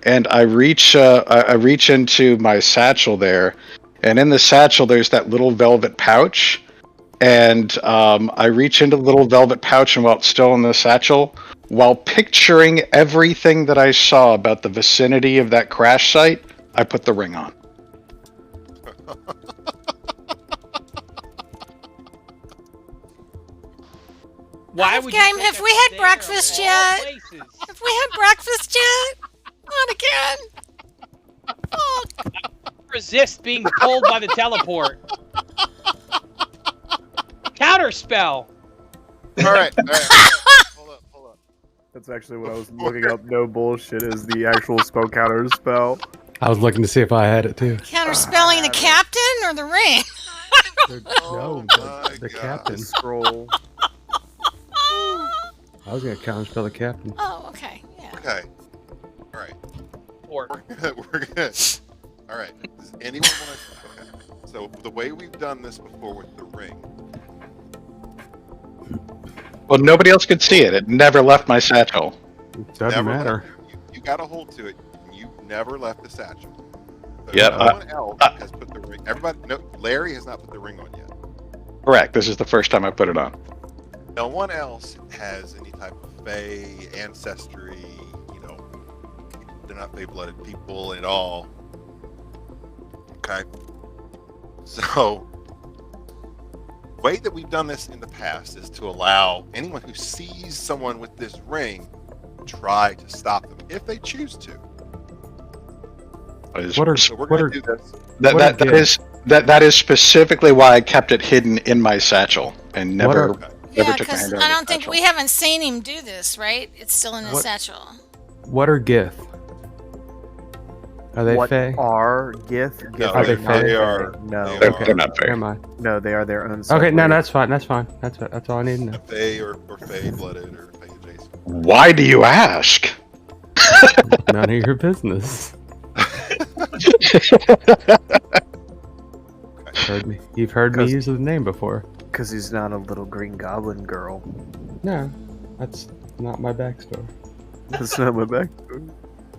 And I reach into my satchel there, and in the satchel there's that little velvet pouch. And I reach into the little velvet pouch, and while it's still in the satchel, while picturing everything that I saw about the vicinity of that crash site, I put the ring on. Why would you Game, think have that's we had there, breakfast of all yet? places? Have we had breakfast yet? Not again. Oh, Resist being pulled by the teleport. Counterspell. All right. Hold up. That's actually what I was looking up. No bullshit is the actual spell counter spell. I was looking to see if I had it too. counterspelling the captain or the ring? No, my the God. captain. Scroll. I was going to counterspell the captain. Oh, okay. Yeah. Okay. All right. Or We're good. All right. Does anyone want to? Okay. So the way we've done this before with the ring. Well, nobody else could see it. It never left my satchel. It doesn't never matter. You got a hold to it. You never left the satchel. So Yep, no one else has put the ring. Everybody. No. Larry has not put the ring on yet. Correct. This is the first time I put it on. No one else has any type of Fey ancestry. You know, they're not Fey-blooded people at all. Okay. So, the way that we've done this in the past is to allow anyone who sees someone with this ring try to stop them if they choose to. What are So we're what going are to do this. That is specifically why I kept it hidden in my satchel and never What Yeah, took my because hand out I of the don't think satchel. we haven't seen him do this, right? It's still in the What- satchel. what are Gith? Are they What Fey? are Gith? No, Are they not Fey? they are. No, They They're not fair. Never mind. no, they are their own. Okay, no, subgroup. that's fine. That's fine. That's all I need to know. Fey or Fey-blooded or Fey adjacent. Why do you ask? None of your business. You've heard me Because- use the name before. Because he's not a little green goblin girl. No, that's not my backstory. That's not my back.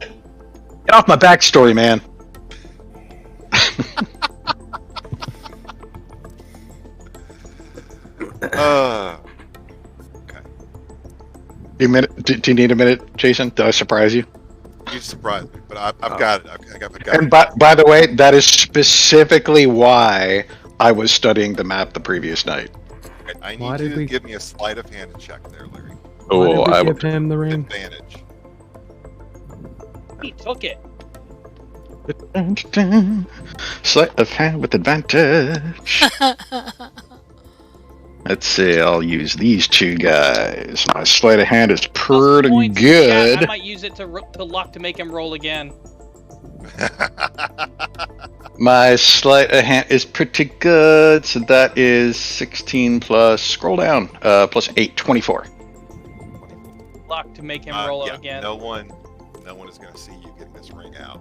Get off my backstory, man. Do you need a minute, Jason? Did I surprise you? You surprised me, but I've got it. I got And it. by the way, that is specifically why I was studying the map the previous night. I Why need did you to we- give me a sleight of hand check there, Larry. Why did Oh, we I give him the ring? Advantage. He took it. Sleight of hand with advantage. Let's see. I'll use these two guys. My sleight of hand is Plus pretty points in the chat, I good. might use it to luck to make him roll again. My sleight of hand is pretty good. So that is 16 plus. Scroll down. Plus 8, 24. Luck to make him roll it again. No one is going to see you getting this ring out.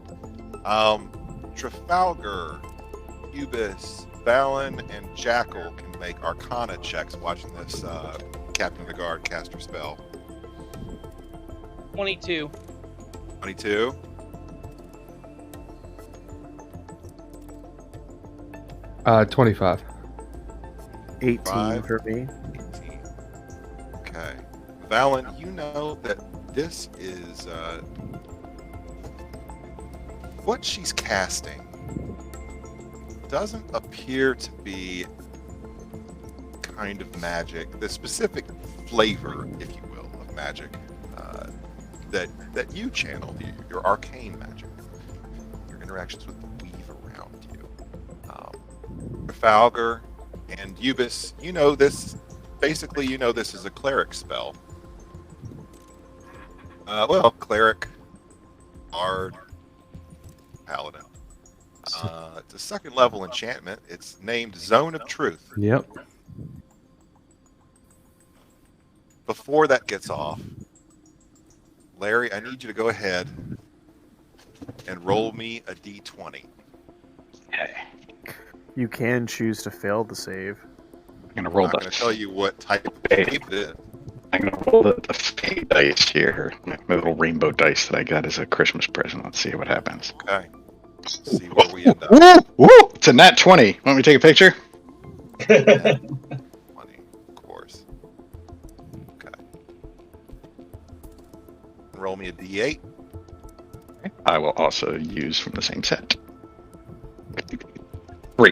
Trafalgar, Ubis, Valen, and Jackal can make Arcana checks watching this Captain of the Guard caster spell. 22. 22. 25. 18 Five. for me. 18. Okay. Valen, you know that this is what she's casting doesn't appear to be kind of magic, the specific flavor, if you will, of magic that you channel, your arcane magic, your interactions with the weave around you. Trafalgar and Ubis, you know this. Basically, you know this is a cleric spell. Cleric, bard, paladin. It's a second level enchantment. It's named Zone of Truth. Yep. Before that gets off, Larry, I need you to go ahead and roll me a d20. Okay. You can choose to fail the save. I'm gonna I'm roll not going to tell the. you what type of save it is. I'm gonna roll the fate dice here. My little rainbow dice that I got as a Christmas present. Let's see what happens. Okay. Let's see where we end up. Woo! Woo! It's a nat 20. Want me to take a picture? 20, of course. Okay. Roll me a d8. I will also use from the same set. 3.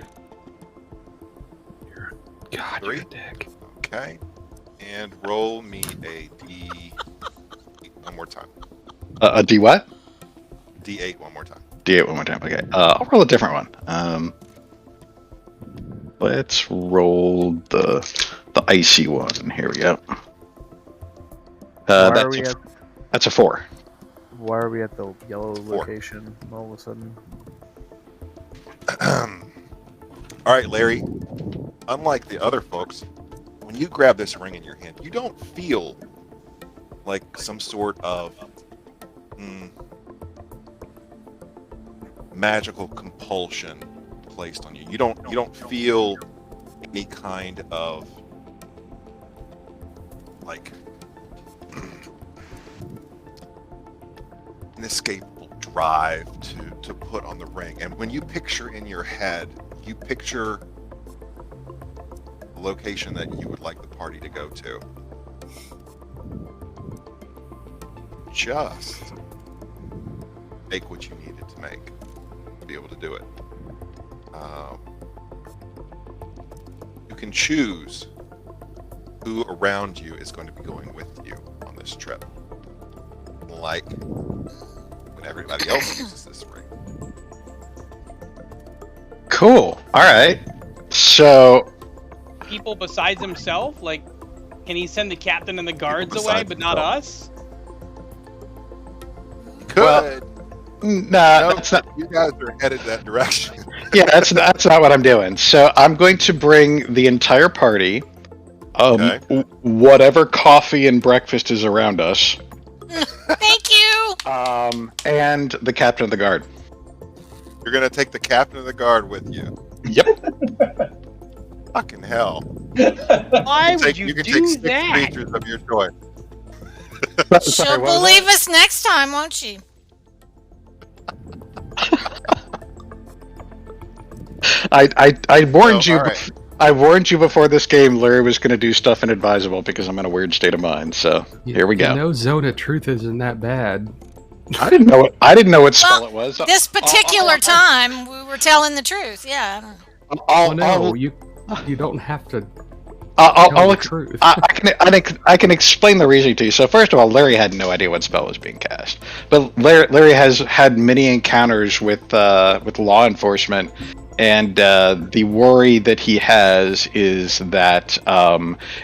God, you're a 3. dick. Okay. And roll me a d8 one more time. A D what? D8 one more time. D8 one more time. Okay. I'll roll a different one. Let's roll the icy one. Here we go. Why are we That's a 4. Why are we at the yellow 4. location all of a sudden? All right, Larry. Unlike the other folks, when you grab this ring in your hand, you don't feel like some sort of magical compulsion placed on you. You don't feel any kind of like inescapable drive to put on the ring. And when you picture in your head, you picture the location that you would like the party to go to. Just make what you needed to make to be able to do it. You can choose who around you is going to be going with you on this trip. Like when everybody else uses this ring. Cool. All right. So People besides himself? Like, can he send the captain and the guards People away, besides but not himself. us? Could. nah, that's not. You guys are headed that direction. Yeah, that's not what I'm doing. So I'm going to bring the entire party. Okay. Whatever coffee and breakfast is around us. Thank you. And the captain of the guard. You're gonna take the captain of the guard with you. Yep. Fucking hell. Why would You you can do take 6 that? creatures of your choice. She'll believe us next time, won't she? I warned So, you. all right. I warned you before this game. Larry was going to do stuff inadvisable because I'm in a weird state of mind. So here we go. No zone of truth isn't that bad. I didn't know it. I didn't know what spell Well, it was. this particular time, we were telling the truth. Yeah. I don't know. Oh no, you don't have to I'll, tell I'll the ex- truth. I can explain the reasoning to you. So first of all, Larry had no idea what spell was being cast, but Larry has had many encounters with law enforcement, and the worry that he has is that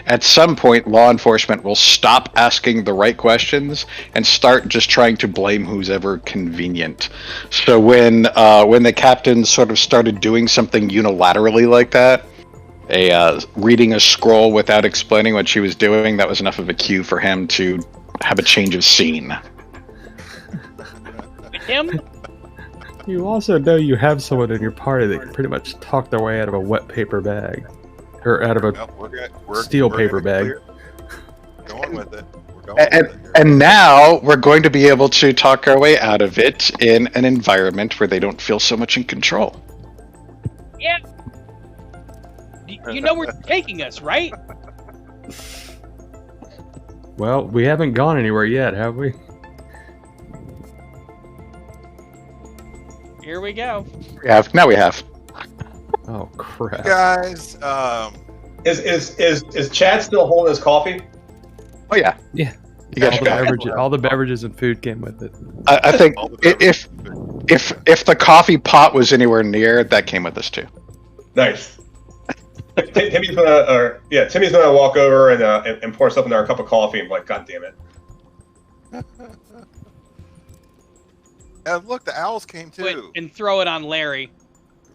at some point law enforcement will stop asking the right questions and start just trying to blame who's ever convenient. So when the captain sort of started doing something unilaterally like that, reading a scroll without explaining what she was doing, that was enough of a cue for him to have a change of scene. Him? You also know you have someone in your party that can pretty much talk their way out of a wet paper bag, or out of a Nope, steel we're paper gonna bag. going with it. We're going with it. And now we're going to be able to talk our way out of it in an environment where they don't feel so much in control. Yeah. You know where you're taking us, right? Well, we haven't gone anywhere yet, have we? Here we go. Now we have. Oh crap! Guys, Is Chad still holding his coffee? Oh yeah. Yeah. You got All your the beverages and food came with it. I think all the if the coffee pot was anywhere near, that came with us too. Nice. Timmy's gonna walk over and pour something in our cup of coffee and be like, God damn it. and look, the owls came too. And throw it on Larry.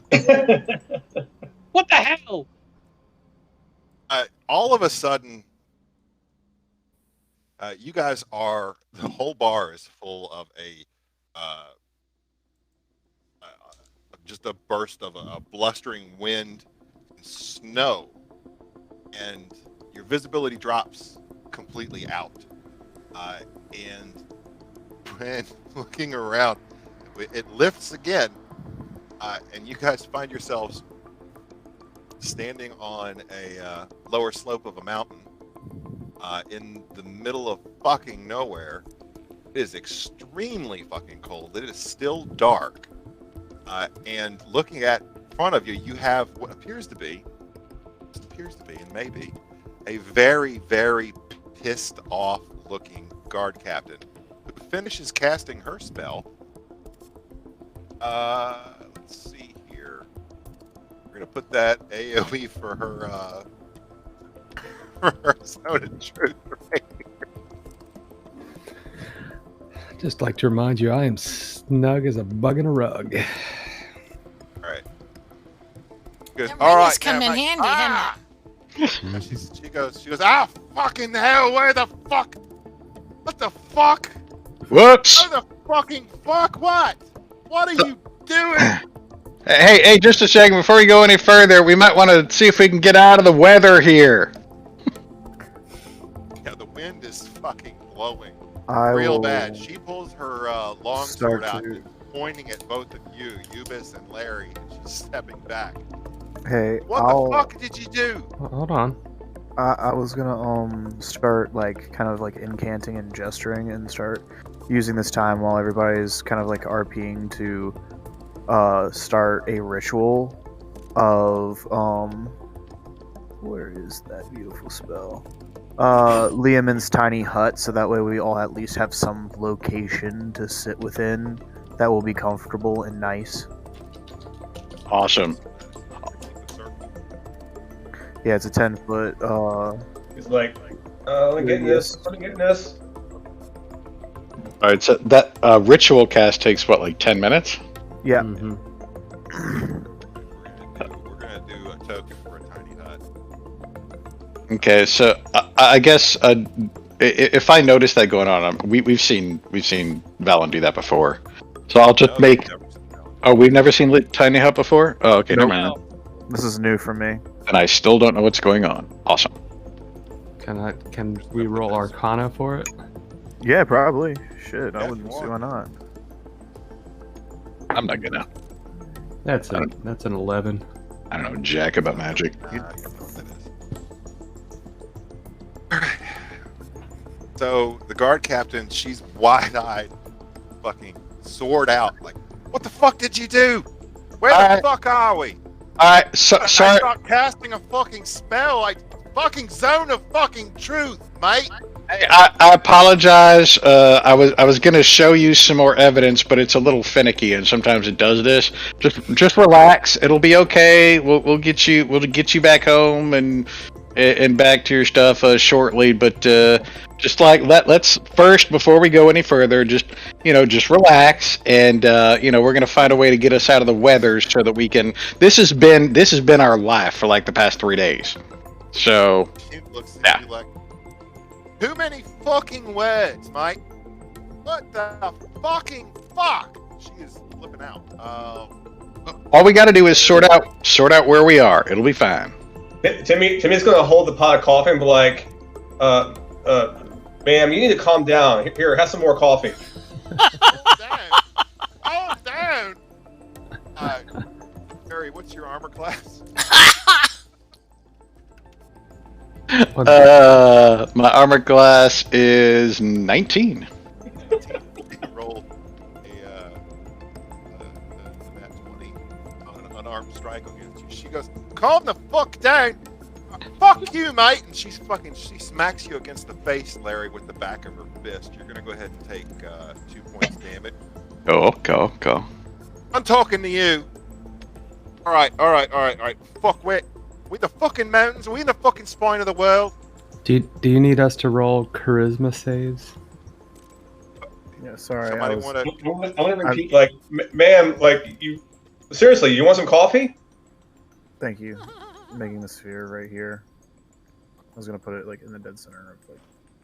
What the hell? All of a sudden, you guys are, the whole bar is full of just a burst of a blustering wind and snow, and your visibility drops completely out. And when looking around, it lifts again, and you guys find yourselves standing on a lower slope of a mountain in the middle of fucking nowhere. It is extremely fucking cold. It is still dark. And looking at in front of you, you have what appears to be and maybe a very, very pissed off looking guard captain who finishes casting her spell. Let's see here. We're gonna put that AoE for her zone of truth. Right? Just like to remind you, I am snug as a bug in a rug. All right. Good. That All ring right. has come in handy, hasn't it? She goes, ah, fucking hell, where the fuck? What the fuck? Whoops! Where the fucking fuck? What? What are you doing? Hey, just a second. Before we go any further, we might want to see if we can get out of the weather here. Yeah, the wind is fucking blowing I real will bad. She pulls her long sword start out, to- pointing at both of you, Eubis and Larry, and she's stepping back. Hey, What I'll. the fuck did you do? Hold on. I was gonna start like kind of like incanting and gesturing and start using this time while everybody's kind of like RPing to start a ritual of where is that beautiful spell? Liamon's tiny hut, so that way we all at least have some location to sit within that will be comfortable and nice. Awesome. Yeah, it's a 10-foot. He's like, let me get in this. Let me get in this. All right, so that ritual cast takes what, like 10 minutes? Yeah. Mhm. We're gonna do a token for a tiny hut. Okay, so I guess if I notice that going on, we've seen Valen do that before, so I'll just No, make. you've never seen that one. Oh, we've never seen Tiny Hut before. Oh, okay, Nope. never mind. This is new for me. And I still don't know what's going on. Awesome. Can we roll Arcana for it? Yeah, probably. Shit, Yeah, I if wouldn't you see why not. I'm not gonna. That's an 11. I don't know jack about magic. You don't know what that is. Alright. So the guard captain, she's wide-eyed, fucking sword out, like, what the fuck did you do? Where the fuck are we? Alright, so I sorry. start casting a fucking spell, like fucking zone of fucking truth, mate. I apologize. I was gonna show you some more evidence, but it's a little finicky, and sometimes it does this. Just relax. It'll be okay. We'll get you back home and back to your stuff shortly. But just like let's first, before we go any further, just relax, and we're gonna find a way to get us out of the weather so that we can. This has been our life for like the past 3 days. So She looks at you like, too many fucking words, mate. What the fucking fuck? She is flipping out. all we got to do is sort out where we are. It'll be fine. Timmy's gonna hold the pot of coffee and be like, ma'am, you need to calm down. Here, have some more coffee. Oh, down. Harry, what's your armor class? My armor class is 19. You rolled a nat 20 on an unarmed strike against you. She goes, calm the fuck down. Fuck you, mate. And she smacks you against the face, Larry, with the back of her fist. You're gonna go ahead and take 2 points damage. Go. I'm talking to you. All right. Fuck, we the fucking mountains. Are we in the fucking spine of the world? Do you need us to roll charisma saves? Yeah, sorry. Somebody I was, want to? I want to repeat, like, ma'am, like, you seriously, you want some coffee? Thank you. Making the sphere right here. I was gonna put it like in the dead center real quick.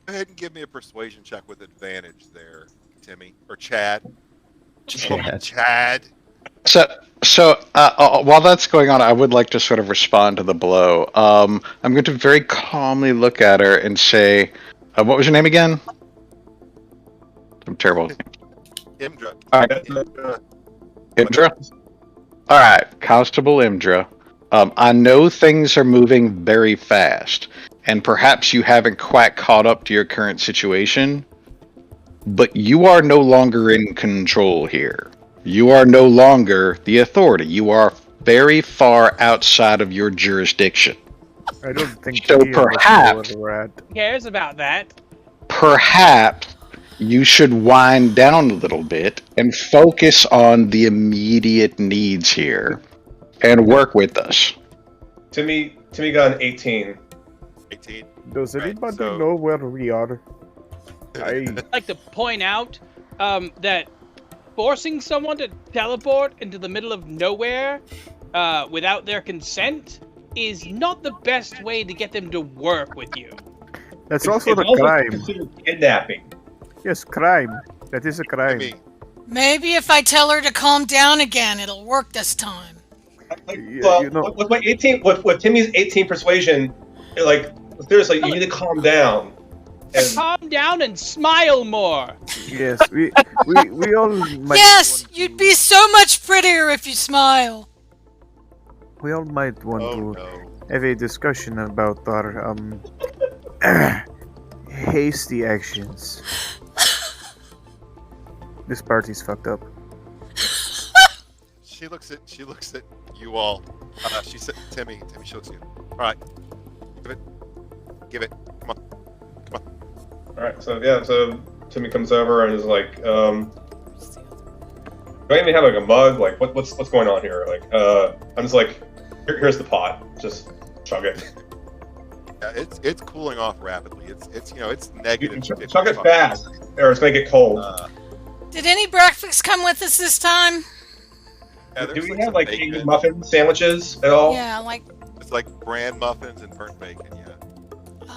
Go ahead and give me a persuasion check with advantage there, Timmy or Chad. Chad. So while that's going on, I would like to sort of respond to the blow. I'm going to very calmly look at her and say, "What was your name again?" I'm terrible. Imdra. All right, Imdra. All right, Constable Imdra. I know things are moving very fast, and perhaps you haven't quite caught up to your current situation, but you are no longer in control here. You are no longer the authority. You are very far outside of your jurisdiction. I don't think So any of us know perhaps- where we're at. Who cares about that? Perhaps you should wind down a little bit and focus on the immediate needs here and work with us. Timmy got an 18. 18. Does Right, anybody so- know where we are? I'd like to point out that forcing someone to teleport into the middle of nowhere without their consent is not the best way to get them to work with you. That's also the It's crime. considered kidnapping. Yes, crime. That is a crime. Timmy, Maybe if I tell her to calm down again, it'll work this time. Yeah, Well, you know- with my 18, with Timmy's 18 persuasion, like, seriously, you need to calm down. And Calm down and smile more. Yes, we all might Yes, want you'd to- be so much prettier if you smile. We all might want oh to no. have a discussion about our hasty actions. This party's fucked up. She looks at you all. She said, Timmy, she looks at you. All right, give it. Come on. all right, so Timmy comes over and is like, do I even have like a mug? Like, what's going on here? Like, I'm just like, here's the pot. Just chug it. Yeah, it's cooling off rapidly. It's negative. Chug it fast, or it's gonna get cold. Did any breakfast come with us this time? Yeah, Do there's we some have like bacon. egg muffin sandwiches at all? Yeah, like It's like bran muffins and burnt bacon. Yeah.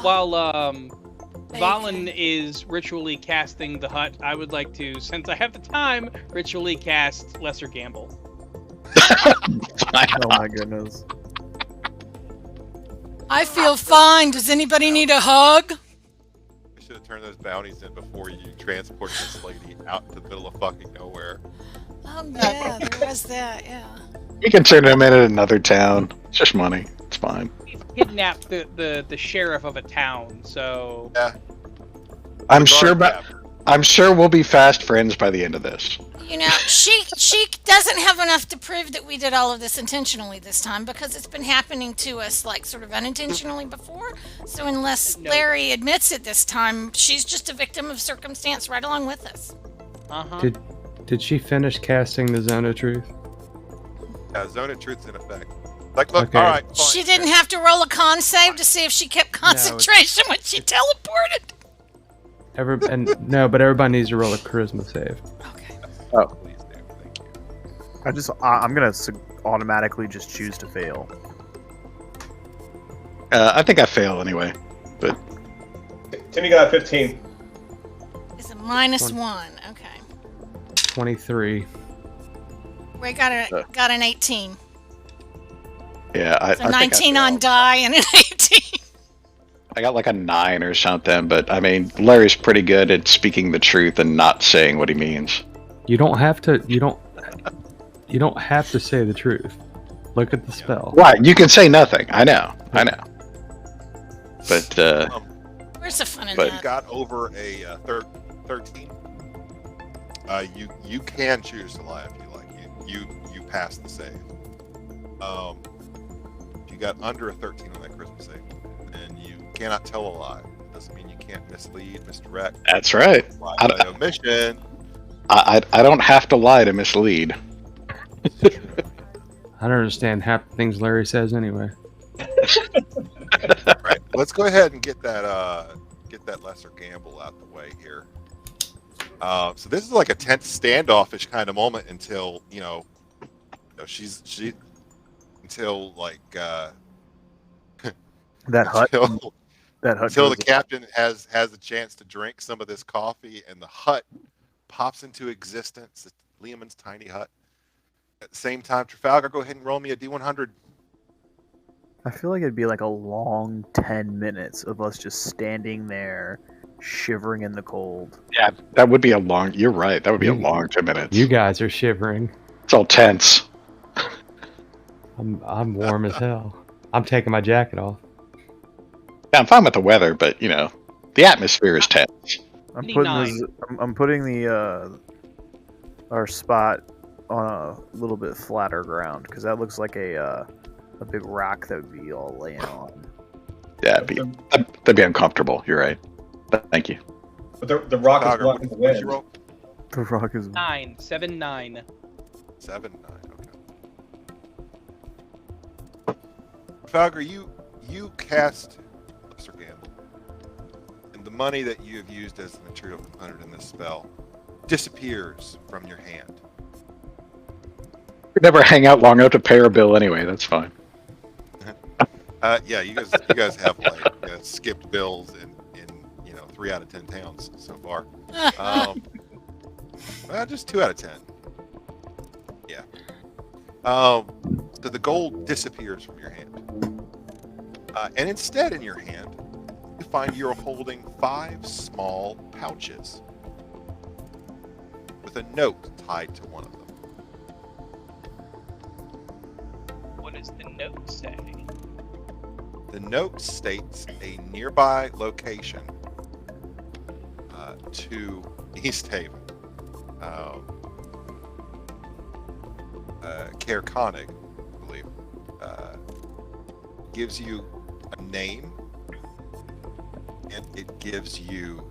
While Valen bacon. is ritually casting the hut, I would like to, since I have the time, ritually cast Lesser Gamble. Oh my goodness. I feel fine. Does anybody need a hug? We should have turned those bounties in before you transported this lady out to the middle of fucking nowhere. Oh yeah, there was that. Yeah. We can turn him in at another town. It's just money. It's fine. Kidnapped the sheriff of a town, so Yeah. I'm Guard sure. captain. I'm sure we'll be fast friends by the end of this. You know, she doesn't have enough to prove that we did all of this intentionally this time because it's been happening to us like sort of unintentionally before. So unless No. Larry admits it this time, she's just a victim of circumstance right along with us. Did she finish casting the Zone of Truth? Yeah, zone of truth's in effect. Like, look, Okay. all right, fine. She didn't have to roll a con save to see if she kept concentration when she teleported. But everybody needs to roll a charisma save. Okay. Please do. Thank you. I'm gonna automatically just choose to fail. I think I fail anyway. But Timmy got 15. It's a -1. Okay. 23. Ray got an 18. yeah, I So think I 19 on failed. die and an 18. I got like a 9 or something. But I mean, Larry's pretty good at speaking the truth and not saying what he means. You don't have to. You don't have to say the truth. Look at the spell. Right? You can say nothing. I know. But Where's the fun in But- You that? got over a 13. You can choose to lie if you like. You pass the save. If you got under a 13 on that charisma save, and you cannot tell a lie. Doesn't mean you can't mislead, misdirect, that's right. lie I- by omission. I don't have to lie to mislead. I don't understand half the things Larry says anyway. Right. Let's go ahead and get that lesser gamble out the way here. So this is like a tense standoffish kind of moment until until like That hut. until, That hut. until the goes- captain has a chance to drink some of this coffee and the hut pops into existence. It's Lehman's tiny hut. At the same time, Trafalgar, go ahead and roll me a D100. I feel like it'd be like a long 10 minutes of us just standing there, shivering in the cold. Yeah, that would be a long. You're right. That would be a long 2 minutes. You guys are shivering. It's all tense. I'm warm as hell. I'm taking my jacket off. Yeah, I'm fine with the weather, but the atmosphere is tense. I'm 29. putting I'm putting the our spot on a little bit flatter ground because that looks like a big rock that would be all laying on. Yeah, that'd be uncomfortable. You're right. But thank you. But the rock is Trafalgar, blocking the what did wind. you roll? The rock is 9, 7, 9. 7, 9. Okay. Trafalgar, you cast Lesser Gamble, and the money that you have used as the material component in this spell disappears from your hand. We never hang out long enough to pay our bill anyway. That's fine. Yeah, you guys have like skipped bills in 3 out of 10 towns so far. Well, just 2 out of 10. Yeah. So the gold disappears from your hand, and instead in your hand, you find you're holding 5 small pouches with a note tied to one of them. What does the note say? The note states a nearby location to East Haven. Caer Konig, I believe, gives you a name, and it gives you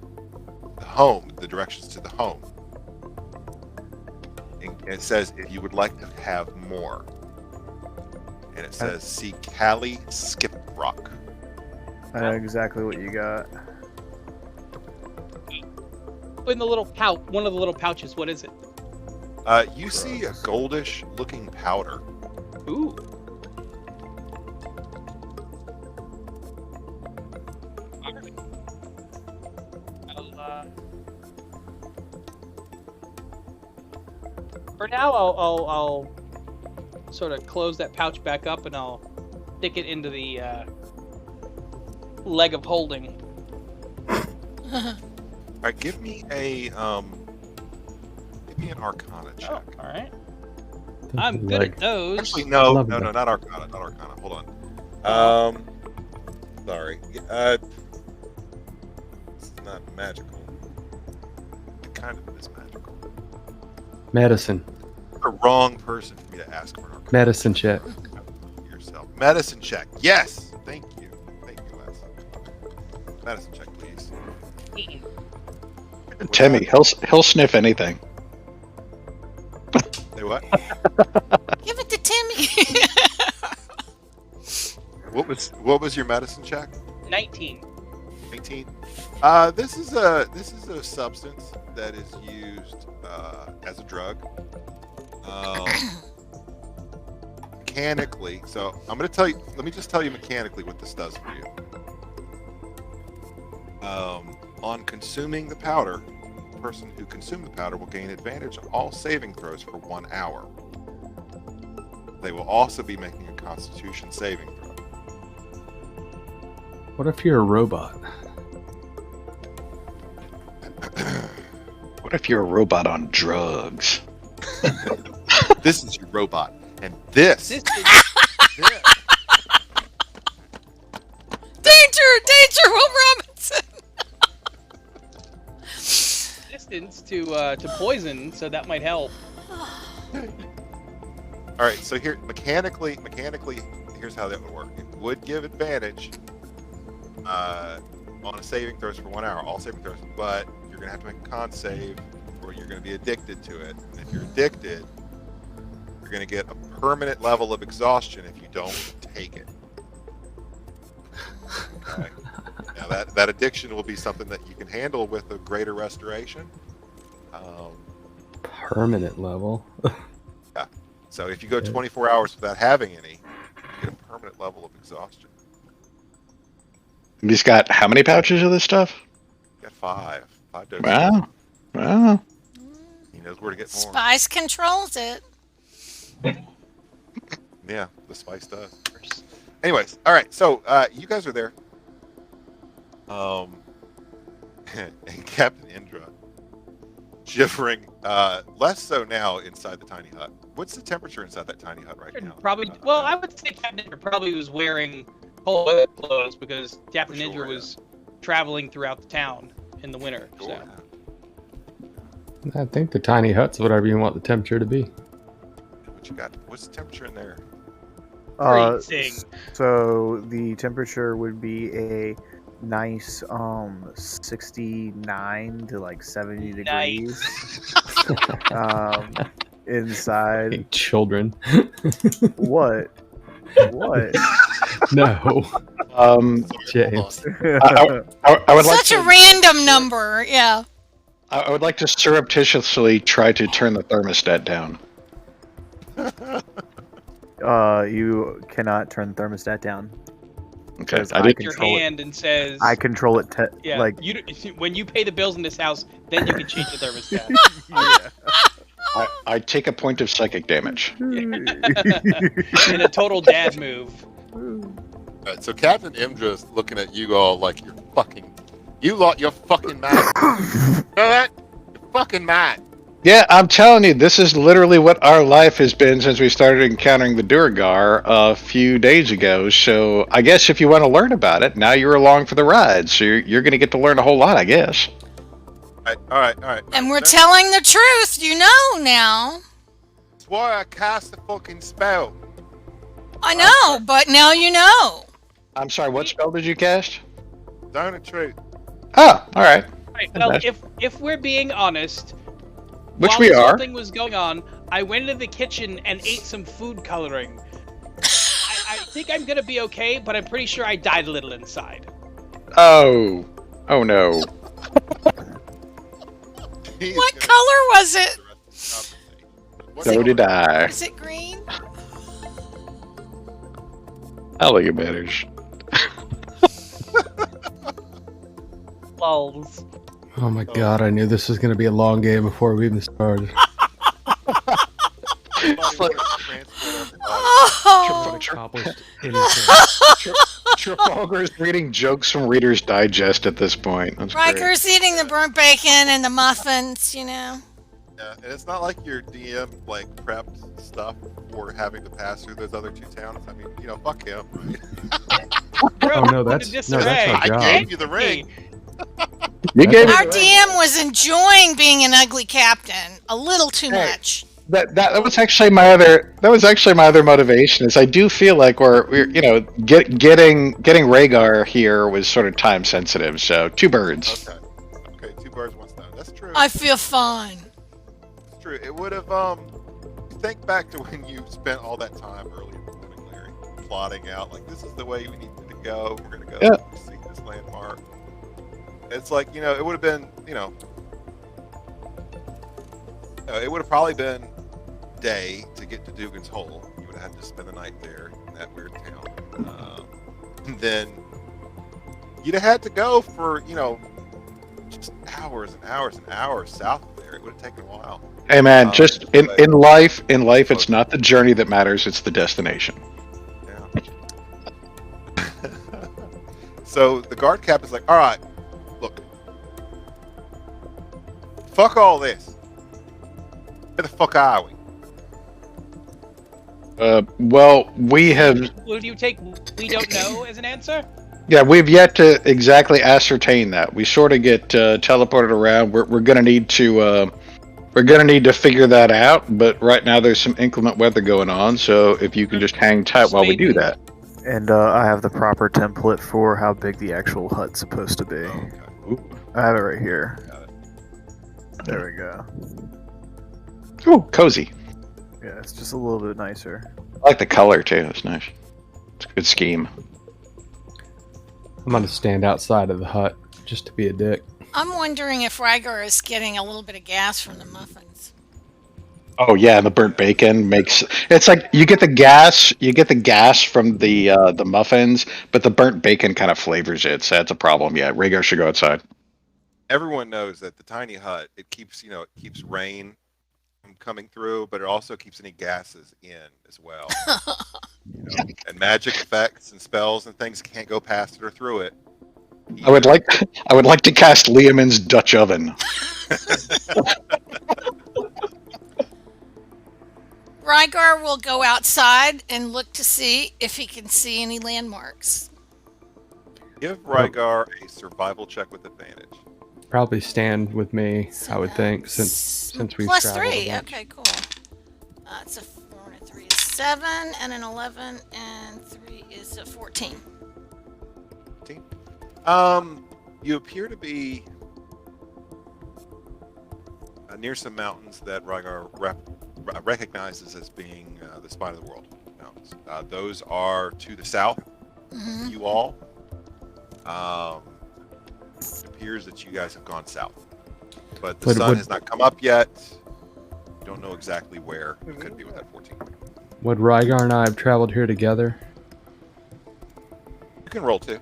the home, the directions to the home. And it says if you would like to have more. And it says, see Callie Skip Rock. I know exactly what you got. In the little pouch, one of the little pouches, what is it? You see a goldish looking powder. Ooh. Alright. For now, I'll sort of close that pouch back up and I'll stick it into the leg of holding. All right, give me an Arcana check. Oh, all right. I'm good Like, at those. Actually, no, Love no, that. no, not Arcana, not Arcana. Hold on. Sorry. This is not magical. It kind of is magical. medicine. The wrong person for me to ask for an Arcana. Medicine check. Yourself. Medicine check. Yes. Thank you. Thank you, Les. Medicine check, please. Timmy, he'll sniff anything. Say what? Give it to Timmy. What was your medicine check? 19. 19. This is a substance that is used as a drug. Mechanically, so I'm going to tell you. Let me just tell you mechanically what this does for you. On consuming the powder, the person who consumed the powder will gain advantage on all saving throws for 1 hour. They will also be making a Constitution saving throw. What if you're a robot? What if you're a robot on drugs? This is your robot, and this. This is this. Danger, Will Robinson. resistance to poison, so that might help. All right, so here mechanically, here's how that would work. It would give advantage on a saving throws for 1 hour, all saving throws, but you're gonna have to make a con save, or you're gonna be addicted to it. And if you're addicted, you're gonna get a permanent level of exhaustion if you don't take it. Okay. Now that addiction will be something that you can handle with a greater restoration. Permanent level. Yeah. So if you go 24 hours without having any, you get a permanent level of exhaustion. He's got how many pouches of this stuff? You got five doses. Wow. He knows where to get more. Spice controls it. Yeah, the spice does. Anyways, all right. So you guys are there. And Captain Indra, shivering, less so now inside the tiny hut. What's the temperature inside that tiny hut right now? Probably. Well, I would say Captain Ninja probably was wearing cold weather clothes because Captain Sure, Ninja yeah. was traveling throughout the town in the winter. Sure. So. I think the tiny hut's whatever you want the temperature to be. What you got? What's the temperature in there? Freezing. So the temperature would be a nice 69 to like 70 degrees. Inside. Hey, children. What? No. James. I would like Such a random number. Yeah. I would like to surreptitiously try to turn the thermostat down. You cannot turn the thermostat down. Okay, Because I I did. can- Your control it. hand and says, I control it. "Yeah, like you when you pay the bills in this house, then you can change the thermostat." I take a point of psychic damage. In a total dad move. All right, so Captain Indra's looking at you all like you're fucking mad. You know that? You're fucking mad. Yeah, I'm telling you, this is literally what our life has been since we started encountering the Durgar a few days ago. So I guess if you want to learn about it, now you're along for the ride. So you're going to get to learn a whole lot, I guess. All right. And we're telling the truth, you know now. That's why I cast the fucking spell. I know, but now you know. I'm sorry, what spell did you cast? Zone of truth. Oh, all right. Right. Well, Nice. if we're being honest, Which while we this are. whole thing was going on, I went into the kitchen and ate some food coloring. I think I'm gonna be okay, but I'm pretty sure I died a little inside. Oh no. He's What gonna color was it? the rest of the conversation. What So color? did I. Is it green? I'll let you manage. Lulz. Oh my god, I knew this was going to be a long game before we even started. Somebody wanted to transport everybody. Oh. Accomplished anything. Trafalgar's reading jokes from Reader's Digest at this point. That's great. Riker's eating the burnt bacon and the muffins, you know. Yeah, and it's not like your DM like prepped stuff for having to pass through those other two towns. I mean, fuck him. Oh no, Put that's in no, that's disarray. our I job. gave you the ring. You gave Our it. DM was enjoying being an ugly captain a little too Hey. much. That was actually my other motivation. Is I do feel like we're getting Rhaegar here was sort of time sensitive. So 2 birds. Okay, 2 birds, 1 stone. That's true. I feel fine. That's true. It would have think back to when you spent all that time earlier with Larry plotting out like this is the way we need to go. We're gonna go see this landmark. It's like it would have been it would have probably been day to get to Dugan's Hole. You would have had to spend the night there in that weird town. And then you'd have had to go for just hours and hours and hours south of there. It would have taken a while. Hey man, just in life, it's not the journey that matters; it's the destination. Yeah. So the guard cap is like, all right, look, fuck all this. Where the fuck are we? Well, we have. Will you take "we don't know" as an answer? Yeah, we've yet to exactly ascertain that. We sort of get teleported around. We're gonna need to figure that out. But right now there's some inclement weather going on, so if you can just hang tight while we do that. And I have the proper template for how big the actual hut's supposed to be. Okay. I have it right here. Got it. There we go. Ooh, cozy. Yeah, it's just a little bit nicer. I like the color too. It's nice. It's a good scheme. I'm gonna stand outside of the hut just to be a dick. I'm wondering if Rygar is getting a little bit of gas from the muffins. Oh yeah, and the burnt bacon makes it's like you get the gas from the muffins, but the burnt bacon kind of flavors it, so that's a problem. Yeah, Rhaegar should go outside. Everyone knows that the tiny hut it keeps rain from coming through, but it also keeps any gases in as well. And magic effects and spells and things can't go past it or through it. I would like to cast Liamon's Dutch oven. Rygar will go outside and look to see if he can see any landmarks. Give Rygar a survival check with advantage. Probably stand with me, So I would think, that's since we've plus traveled 3. a bunch. Okay, cool. It's a 4 and a 3 is 7, and an 11, and 3 is a 14. You appear to be near some mountains that Rygar recognizes as being the spine of the world mountains. Those are to the south. Mm-hmm. You all. It appears that you guys have gone south, but the sun has not come up yet. You don't know exactly where. It could be with that 14. Would Rygar and I have traveled here together? You can roll too.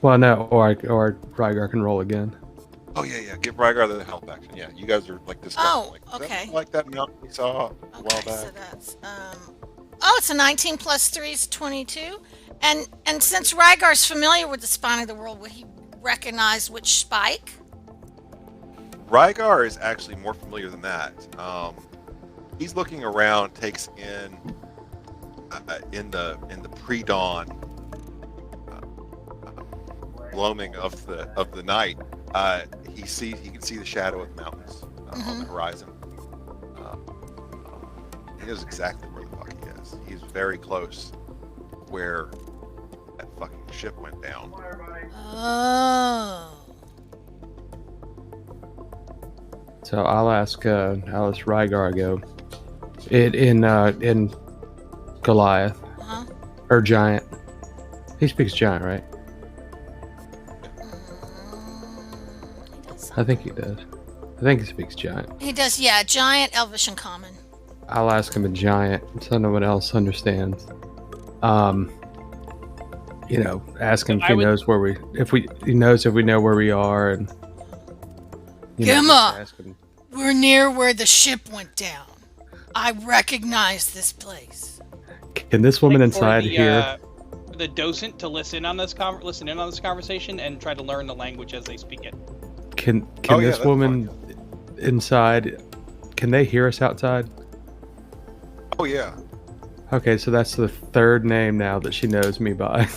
Well, no, or Rygar can roll again. Oh yeah. Give Rygar the help action. Yeah, you guys are like discussing. Oh, like, "Is that okay. like that mountain we saw a while Okay, back. so that's it's a 19 plus 3 is 22. And since Rygar's familiar with the spine of the world, will he recognize which spike? Rygar is actually more familiar than that. He's looking around, takes in the pre-dawn gloaming of the night. He can see the shadow of the mountains on the horizon. He knows exactly where the fuck he is. He's very close where that fucking ship went down. Oh. So I'll ask Rygar go. In Goliath Uh-huh. or Giant. He speaks Giant, right? I think he does. I think he speaks Giant. He does, yeah. Giant, Elvish, and Common. I'll ask him in Giant so no one else understands. Ask him if he knows where he knows if we know where we are, and Gemma, ask him. we're near where the ship went down. I recognize this place. Can this woman For inside hear? the docent to listen in on this conversation and try to learn the language as they speak it. Can Oh, this that's woman inside can they hear us outside? Oh yeah. Okay, so that's the third name now that she knows me by.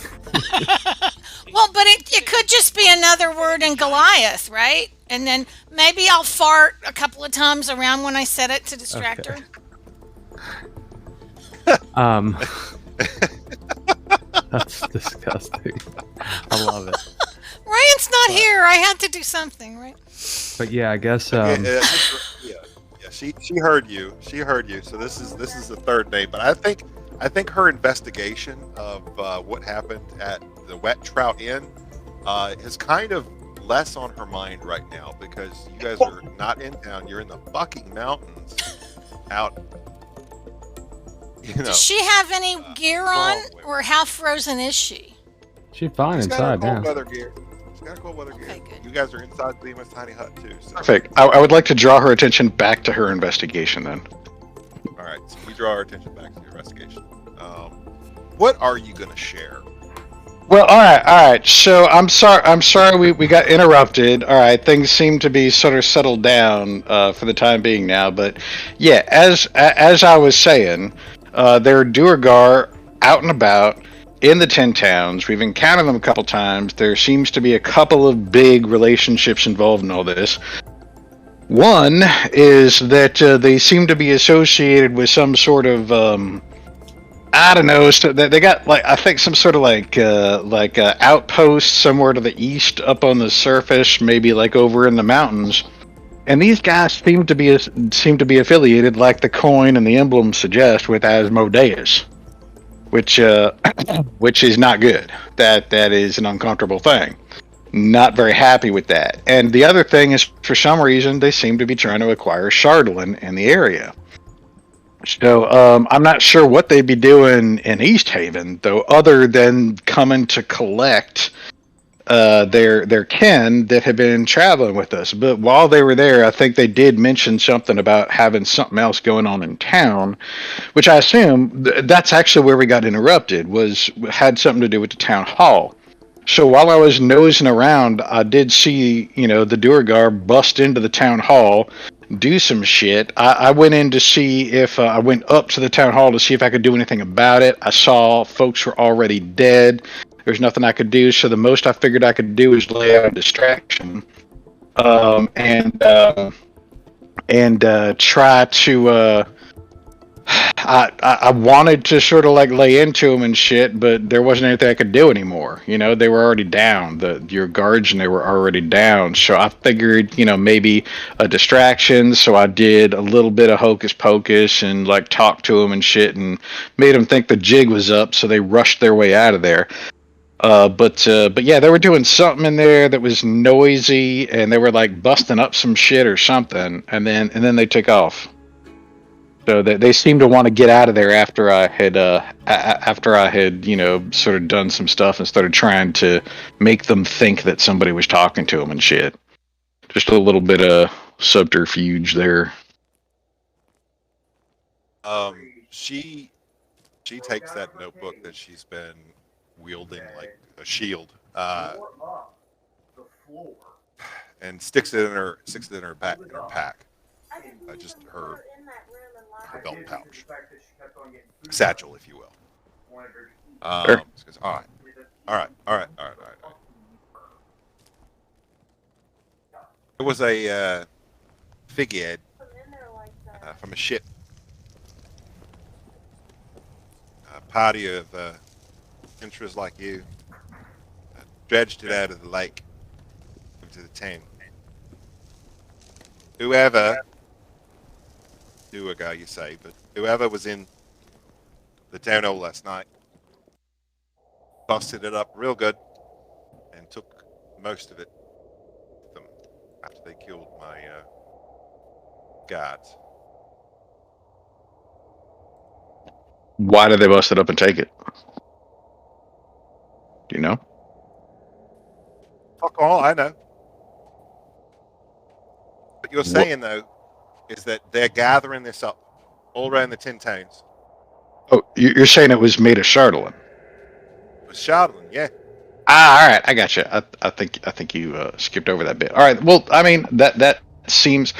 Well, but it could just be another word in Goliath, right? And then maybe I'll fart a couple of times around when I said it to distract Okay. her. That's disgusting. I love it. Ryan's not here. I had to do something, right? But yeah, I guess Yeah. She heard you. She heard you. So this is the third name. But I think her investigation of what happened at the Wet Trout Inn is kind of less on her mind right now because you guys are not in town. You're in the fucking mountains, out. Does she have any gear on, or how frozen is she? she's fine She's got inside her cold now. weather gear. She's got her cold weather gear. Okay, good. You guys are inside Lima's tiny hut too. So. Perfect. I would like to draw her attention back to her investigation then. All right, so we draw our attention back to your investigation. What are you gonna share? Well, all right. So I'm sorry we got interrupted. All right, things seem to be sort of settled down for the time being now. But yeah, as I was saying, there are Duergar out and about in the 10 towns. We've encountered them a couple times. There seems to be a couple of big relationships involved in all this. One is that they seem to be associated with some sort of I don't know. So they got like I think some sort of like outpost somewhere to the east, up on the surface, maybe like over in the mountains. And these guys seem to be affiliated, like the coin and the emblem suggest, with Asmodeus, which which is not good. That is an uncomfortable thing. Not very happy with that. And the other thing is, for some reason, they seem to be trying to acquire Chardolin in the area. So I'm not sure what they'd be doing in East Haven, though, other than coming to collect their kin that had been traveling with us. But while they were there, I think they did mention something about having something else going on in town, which I assume that's actually where we got interrupted. Had something to do with the town hall. So while I was nosing around, I did see, the Duergar bust into the town hall, do some shit. I went in to see if I went up to the town hall to see if I could do anything about it. I saw folks were already dead. There's nothing I could do, so the most I figured I could do is lay out a distraction, and try to. I wanted to sort of like lay into them and shit, but there wasn't anything I could do anymore. They were already down. Your guards and they were already down. So I figured, maybe a distraction. So I did a little bit of hocus pocus and like talked to them and shit and made them think the jig was up. So they rushed their way out of there. But yeah, they were doing something in there that was noisy, and they were like busting up some shit or something, and then they took off. So they seemed to want to get out of there after I had sort of done some stuff and started trying to make them think that somebody was talking to them and shit. Just a little bit of subterfuge there. She takes that notebook that she's been wielding like a shield, and sticks it in her pack, just her belt pouch, satchel, if you will. Sure. She goes, all right. It was a figurehead from a ship. A party of interest like you dredged it out of the lake into the town. Whoever, you say, but whoever was in the town hall last night busted it up real good and took most of it with them after they killed my guards. Why did they bust it up and take it? Do you know? Fuck all I know. What you're saying, though, is that they're gathering this up all around the 10 towns. Oh, you're saying it was made of Chardolin? With Chardolin, yeah. All right, I got you. I think you skipped over that bit. All right, well, I mean that seems.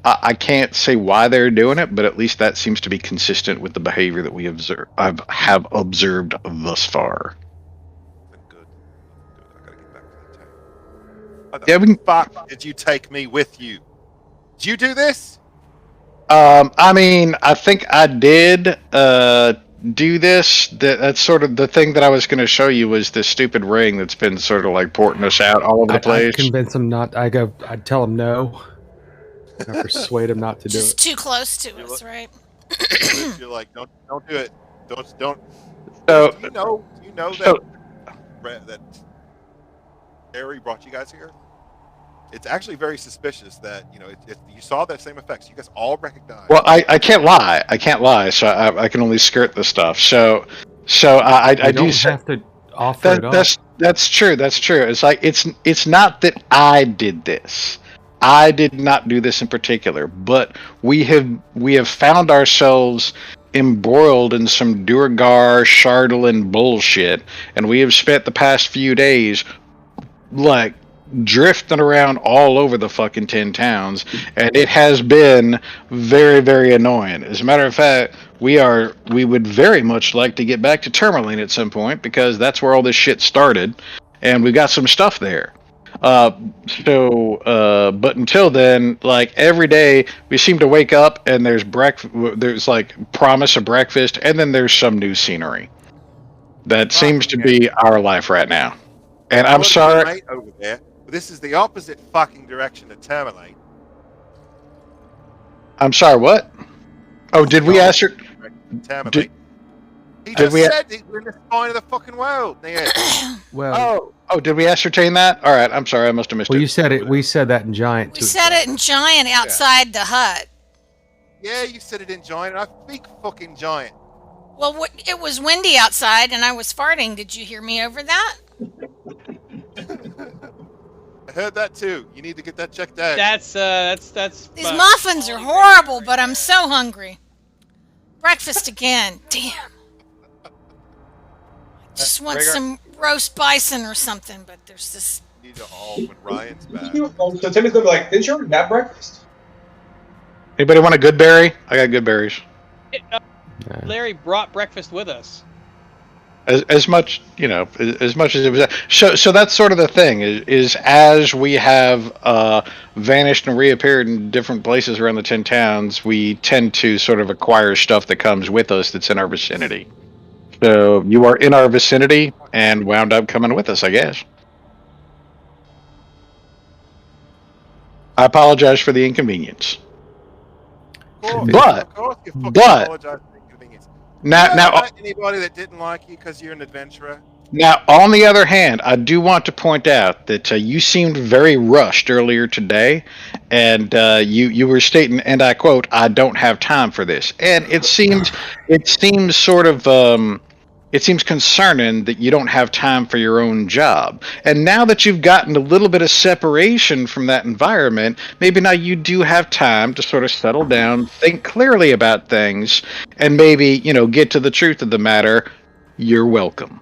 I can't say why they're doing it, but at least that seems to be consistent with the behavior that we have observed thus far. Good. I gotta get back to the town. Why the Yeah, we can. fuck did you take me with you? Did you do this? I mean, I think I did do this. That's sort of the thing that I was going to show you was this stupid ring that's been sort of like porting us out all over the I'd place. convince him not. I'd tell him no. I persuade him not to do Just it. too close to us, right? You're like, don't do it. Don't. So, Do you know so that Harry brought you guys here? It's actually very suspicious that if you saw that same effects, you guys all recognize. well, I can't lie. I can't lie. So I can only skirt the stuff. So I You do don't say have to offer it up. that's true. That's true. It's like it's not that I did this. I did not do this in particular, but we have found ourselves embroiled in some Durgar Chardalin bullshit, and we have spent the past few days like drifting around all over the fucking 10 towns, and it has been very, very annoying. As a matter of fact, we would very much like to get back to Tourmaline at some point, because that's where all this shit started, and we got some stuff there. But until then, like every day we seem to wake up and there's like promise of breakfast, and then there's some new scenery. That seems to be our life right now. And I'm sorry. Mate over there, but this is the opposite fucking direction to Tourmaline. I'm sorry, what? Oh, did we ask her? Tourmaline. He did just we- said we're in the spine of the fucking world. Yeah. Well, Oh, did we ascertain that? All right, I'm sorry, I must have missed well, it. you said it. We said that in giant. We too. said it in giant outside the hut. Yeah, you said it in giant. I speak fucking giant. Well, it was windy outside and I was farting. Did you hear me over that? I heard that too. You need to get that checked out. That's These muffins are horrible, but I'm so hungry. Breakfast again. Damn. Just want Gregor? some roast bison or something, but there's this. You need to all when Ryan's back. So Timmy's gonna be like, didn't you already have breakfast? Anybody want a good berry? I got good berries. Larry brought breakfast with us. As much, as much as it was. So that's sort of the thing is as we have vanished and reappeared in different places around the 10 towns, we tend to sort of acquire stuff that comes with us that's in our vicinity. So you are in our vicinity and wound up coming with us, I guess. I apologize for the inconvenience. Of course, But- of course you fucking but- apologize for the inconvenience. Now, You ever met anybody that didn't like you because you're an adventurer? Now, on the other hand, I do want to point out that you seemed very rushed earlier today, and you were stating, and I quote, "I don't have time for this." And it seems sort of it seems concerning that you don't have time for your own job. And now that you've gotten a little bit of separation from that environment, maybe now you do have time to sort of settle down, think clearly about things, and maybe get to the truth of the matter. You're welcome.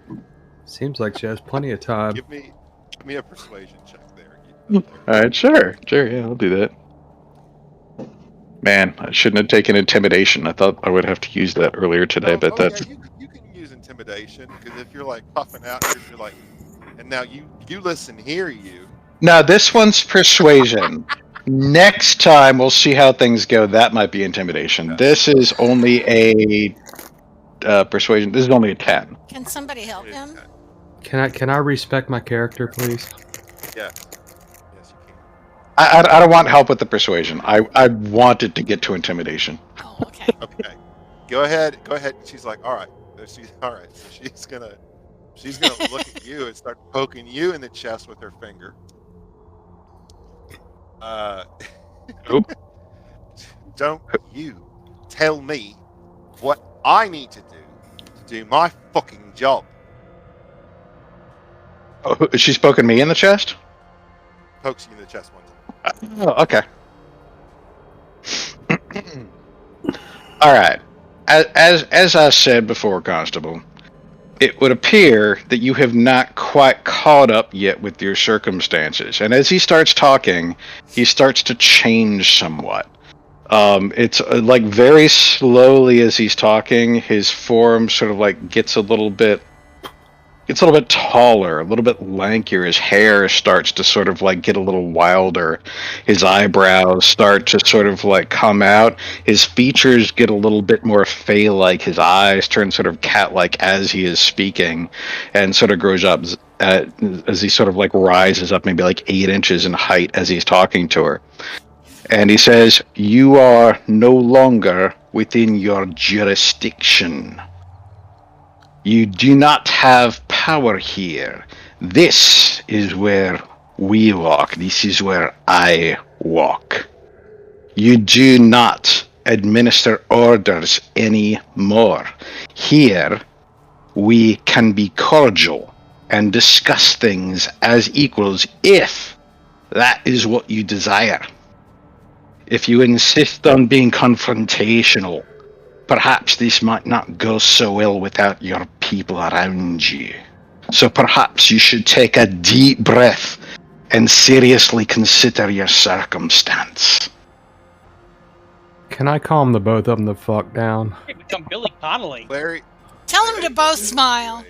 Seems like she has plenty of time. Give me a persuasion check there. All right, sure, yeah, I'll do that. Man, I shouldn't have taken intimidation. I thought I would have to use that earlier today, but that's yeah, you can use intimidation because if you're like puffing out, you're like, and now you listen here, you. now this one's persuasion. Next time we'll see how things go. That might be intimidation. This is only a persuasion. This is only a 10. Can somebody help him? Can I respect my character, please? Yes, you can. I don't want help with the persuasion. I wanted to get to intimidation. Oh, okay. Okay, go ahead. She's like, all right. She's all right. So she's gonna look at you and start poking you in the chest with her finger. Oop. Don't you tell me what I need to do my fucking job. Oh, she's poking me in the chest? Pokes you in the chest one time. Oh, okay. All right. As I said before, Constable, it would appear that you have not quite caught up yet with your circumstances. And as he starts talking, he starts to change somewhat. It's like very slowly as he's talking, his form sort of like gets a little bit taller, a little bit lankier. His hair starts to sort of like get a little wilder. His eyebrows start to sort of like come out. His features get a little bit more fey-like. His eyes turn sort of cat-like as he is speaking, and sort of grows up as he sort of like rises up maybe like 8 inches in height as he's talking to her. And he says, "You are no longer within your jurisdiction. You do not have power here. This is where we walk. This is where I walk. You do not administer orders anymore. Here, we can be cordial and discuss things as equals if that is what you desire. If you insist on being confrontational, perhaps this might not go so well without your people around you. So perhaps you should take a deep breath and seriously consider your circumstance." Can I calm the both of them the fuck down? Hey, become Billy Connolly. Larry, Tell them to both smile.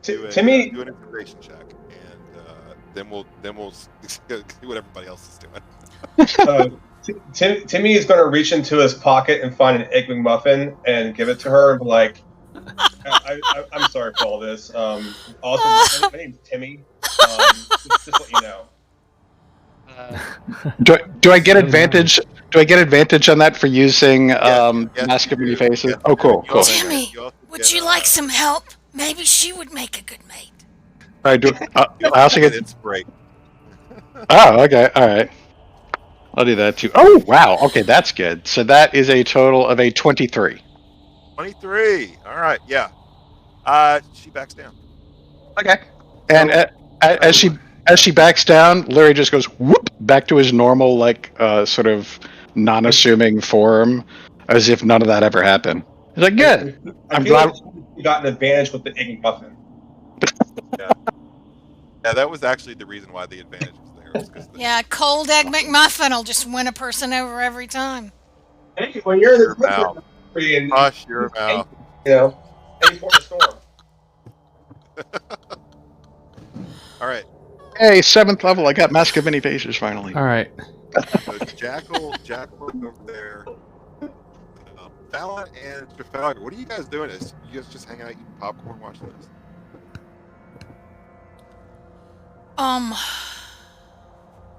Timmy, do an integration check, and then we'll see what everybody else is doing. Timmy is going to reach into his pocket and find an egg McMuffin and give it to her and be like, I'm sorry for all this. Also, my name's Timmy. Just what you know. Do I get advantage? Do I get advantage on that for using mask of many faces? Yes, Oh, cool. Timmy, would you like some help? Maybe she would make a good mate. All right, I also get inspiration. Oh, okay, all right. I'll do that too. Oh, wow. Okay, that's good. So that is a total of a 23. 23. All right, yeah. She backs down. Okay. And as she backs down, Larry just goes whoop back to his normal, like, sort of non-assuming form, as if none of that ever happened. He's like, "Good. I'm glad you got an advantage with the egg McMuffin." Yeah, that was actually the reason why the advantage was there. Was 'cause Yeah, cold egg McMuffin will just win a person over every time. Hey, when you're in Your the mouth. country and Hush your mouth. you know, any point of storm. All right. Hey, 7th level. I got Mask of Many Faces finally." All right. So Jackal is over there. Fallon and Trafalgar, what are you guys doing? Is you guys just hanging out eating popcorn watching this?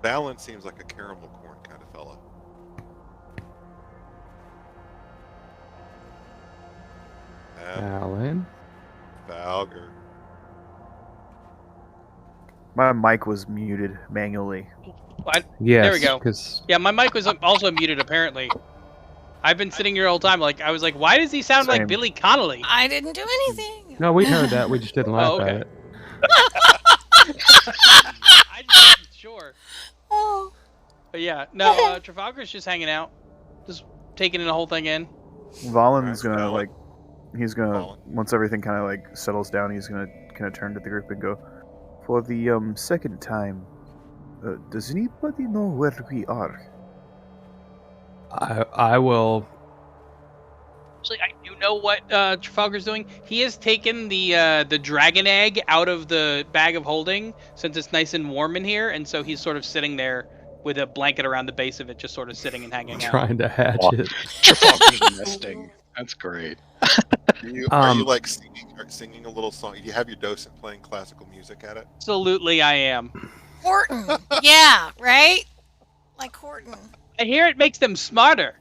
Fallon seems like a caramel corn kind of fella. Alan. Falgar. My mic was muted manually. Yes. There we go. 'Cause Yeah, my mic was also muted apparently. I've been sitting here all the time. Like I was like, why does he sound like Same. Billy Connolly? I didn't do anything. no, we heard that. We just didn't laugh okay. at it. I just wasn't sure. Oh. But yeah, no, Trafalgar's just hanging out, just taking the whole thing in. Valen's Alright, gonna Valen. he's gonna Valen. once everything kind of like settles down, he's gonna kind of turn to the group and go, "For the second time, does anybody know where we are?" I will. Actually, I do know what Trafalgar's doing. He has taken the dragon egg out of the bag of holding since it's nice and warm in here, and so he's sort of sitting there with a blanket around the base of it, just sort of sitting and hanging out. Trying to hatch it. Trafalgar's nesting. That's great. Are you like singing a little song? Do you have your docent playing classical music at it? Absolutely, I am. Horton. Yeah, right? Like Horton. I hear it makes them smarter.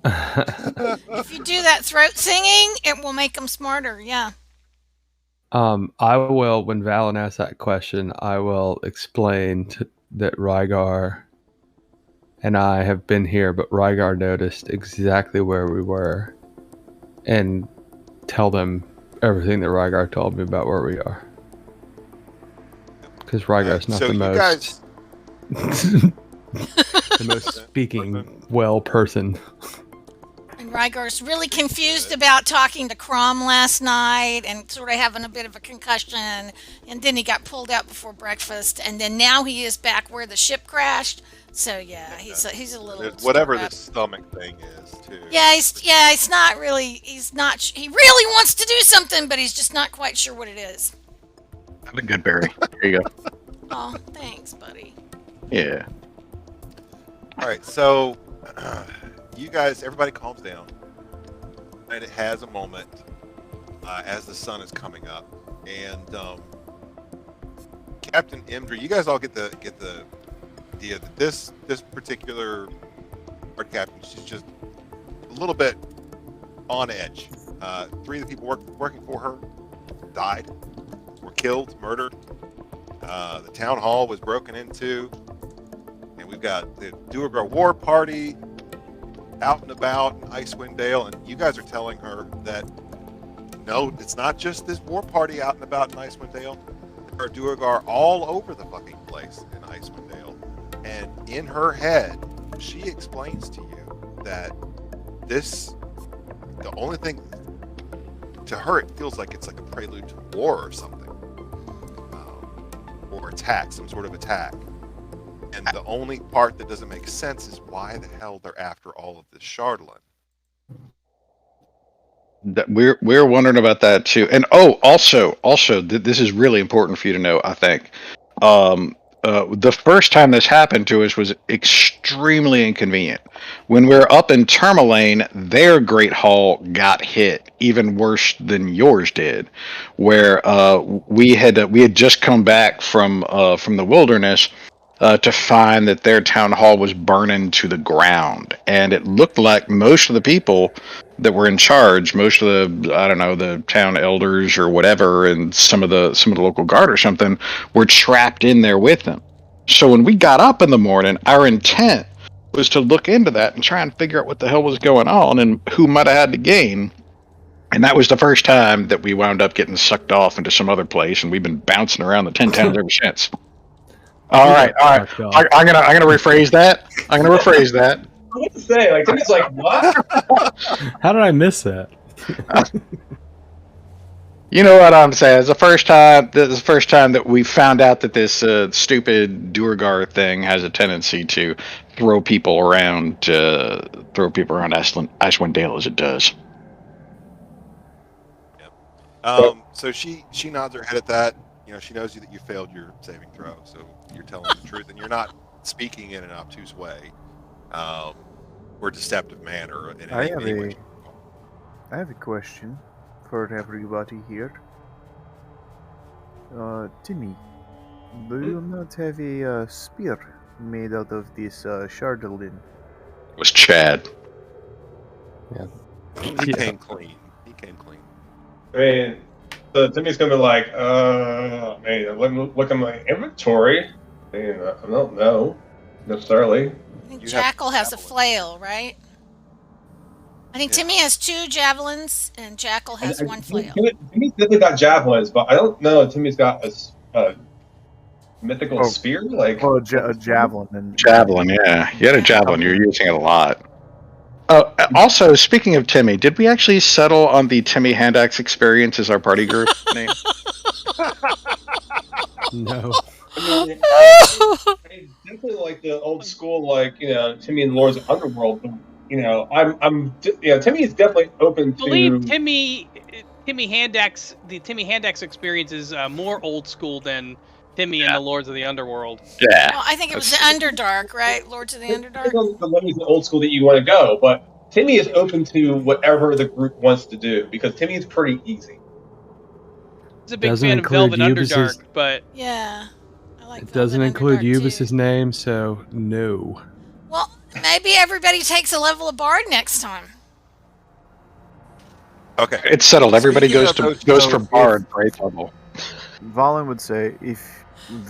If you do that throat singing, it will make them smarter. Yeah. I will, when Valen asks that question, I will explain that Rygar and I have been here, but Rygar noticed exactly where we were, and tell them everything that Rygar told me about where we are. Because Rygar's not So the you most guys- the most speaking well person. And And Rygar's really confused about talking to Crom last night and sort of having a bit of a concussion. And then he got pulled out before breakfast. And then now he is back where the ship crashed. So yeah, he's a little There's stirred whatever up. this stomach thing is too. Yeah, he's not really. He really wants to do something, but he's just not quite sure what it is. Have a good berry. There you go. Oh, thanks, buddy. Yeah. All right, so you guys, everybody calms down, and it has a moment as the sun is coming up, and Captain Imdra, you guys all get the idea that this particular guard captain, she's just a little bit on edge. 3 of the people working for her died, were killed, murdered. The town hall was broken into, and we've got the Duergar War Party out and about in Icewind Dale, and you guys are telling her that no, it's not just this war party out and about in Icewind Dale. There are Duergar all over the fucking place in Icewind Dale, and in her head, she explains to you that the only thing to her, it feels like it's like a prelude to war or something. Or attack, some sort of attack. And the only part that doesn't make sense is why the hell they're after all of this Shardlin. We're wondering about that too. And also, this is really important for you to know, I think. The first time this happened to us was extremely inconvenient. When we were up in Tourmaline, their Great Hall got hit even worse than yours did, where we had just come back from the wilderness to find that their town hall was burning to the ground, and it looked like most of the people that were in charge, most of the town elders or whatever, and some of the local guard or something, were trapped in there with them. So when we got up in the morning, our intent was to look into that and try and figure out what the hell was going on and who might have had the gain. And that was the first time that we wound up getting sucked off into some other place, and we've been bouncing around the 10 towns ever since. All right. I'm gonna rephrase that. I was to say, like, Timmy's like, what? How did I miss that? You know what I'm saying? It's the first time. This is the first time that we found out that this stupid Duergar thing has a tendency to throw people around Icewind Dale as it does. Yep. So she nods her head at that. You know, she knows that you failed your saving throw, so you're telling the truth, and you're not speaking in an obtuse way, or deceptive manner. I have a question for everybody here. Timmy, do you not have a spear made out of this Shardlin? It was Chad. Yeah. He came clean. I mean, so Timmy's gonna be like, man, let me look at my inventory. I mean, I don't know necessarily. I think Jackal has a flail, right? I think Timmy has 2 javelins and Jackal has 1 flail. Timmy's definitely got javelins, but I don't know if Timmy's got a mythical spear. Like, a javelin. Javelin, yeah. You had a javelin. You're using it a lot. Also, speaking of Timmy, did we actually settle on the Timmy Handax experience as our party group name? No. I mean, definitely like the old school, like, you know, Timmy and Lords of Underworld. You know, Timmy is definitely open to. I believe Timmy Handax, the Timmy Handax experience is more old school than Timmy and the Lords of the Underworld. Yeah. Well, I think it was the Underdark, right? Lords of the Underdark. The old school that you want to go, but Timmy is open to whatever the group wants to do because Timmy is pretty easy. He's a big fan of Velvet Underdark, but yeah, I like. It doesn't include Ubis's name, so no. Well, maybe everybody takes a level of Bard next time. Okay, it's settled. Everybody goes for Bard, right level. Valen would say, if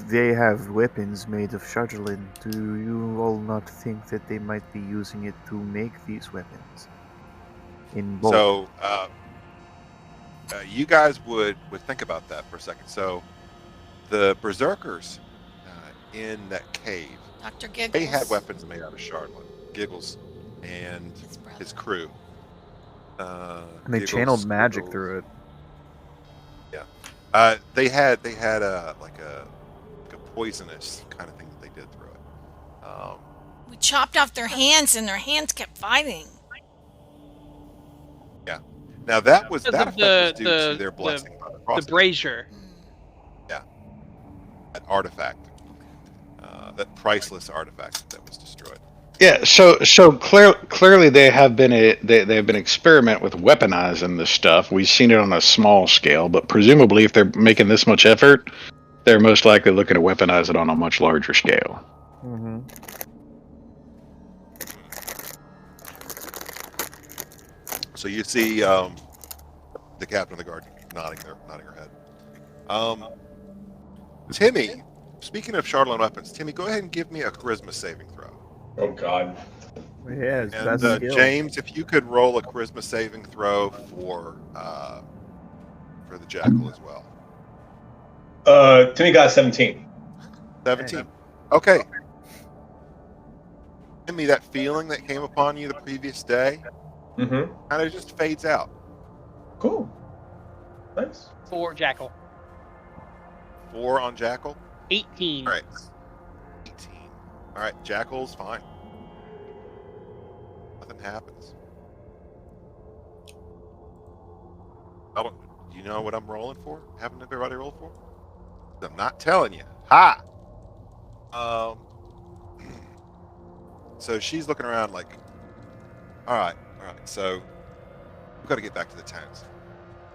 they have weapons made of Shardlin, do you all not think that they might be using it to make these weapons? In bulk? So, you guys would think about that for a second. So, the Berserkers in that cave, Dr. Giggles. they had weapons made out of Shardlin. Giggles and his crew. And they channeled magic through it. Yeah. They had like a poisonous kind of thing that they did through it. We chopped off their hands, and their hands kept fighting. Yeah. Now that Because effect of was due to their blessing by the the Frostmaiden. brazier. Yeah. That artifact. That priceless artifact that was destroyed. Yeah, so clearly they have been they have been experiment with weaponizing this stuff. We've seen it on a small scale, but presumably if they're making this much effort, they're most likely looking to weaponize it on a much larger scale. Mm-hmm. So you see the captain of the guard nodding her head. Timmy, speaking of Charlatan weapons, Timmy, go ahead and give me a charisma saving throw. Oh God. Yeah, it's And best skill. James, if you could roll a charisma saving throw for the jackal as well. Timmy got 17. 17. Okay. Timmy, that feeling that came upon you the previous day Mm-hmm. kind of just fades out. Cool. Nice. For Jackal. 4 on jackal. 18. All right. 18. All right, jackal's fine. Nothing happens. Do you know what I'm rolling for? Haven't everybody rolled for? I'm not telling you. Ha! So she's looking around like, all right. So we've got to get back to the towns.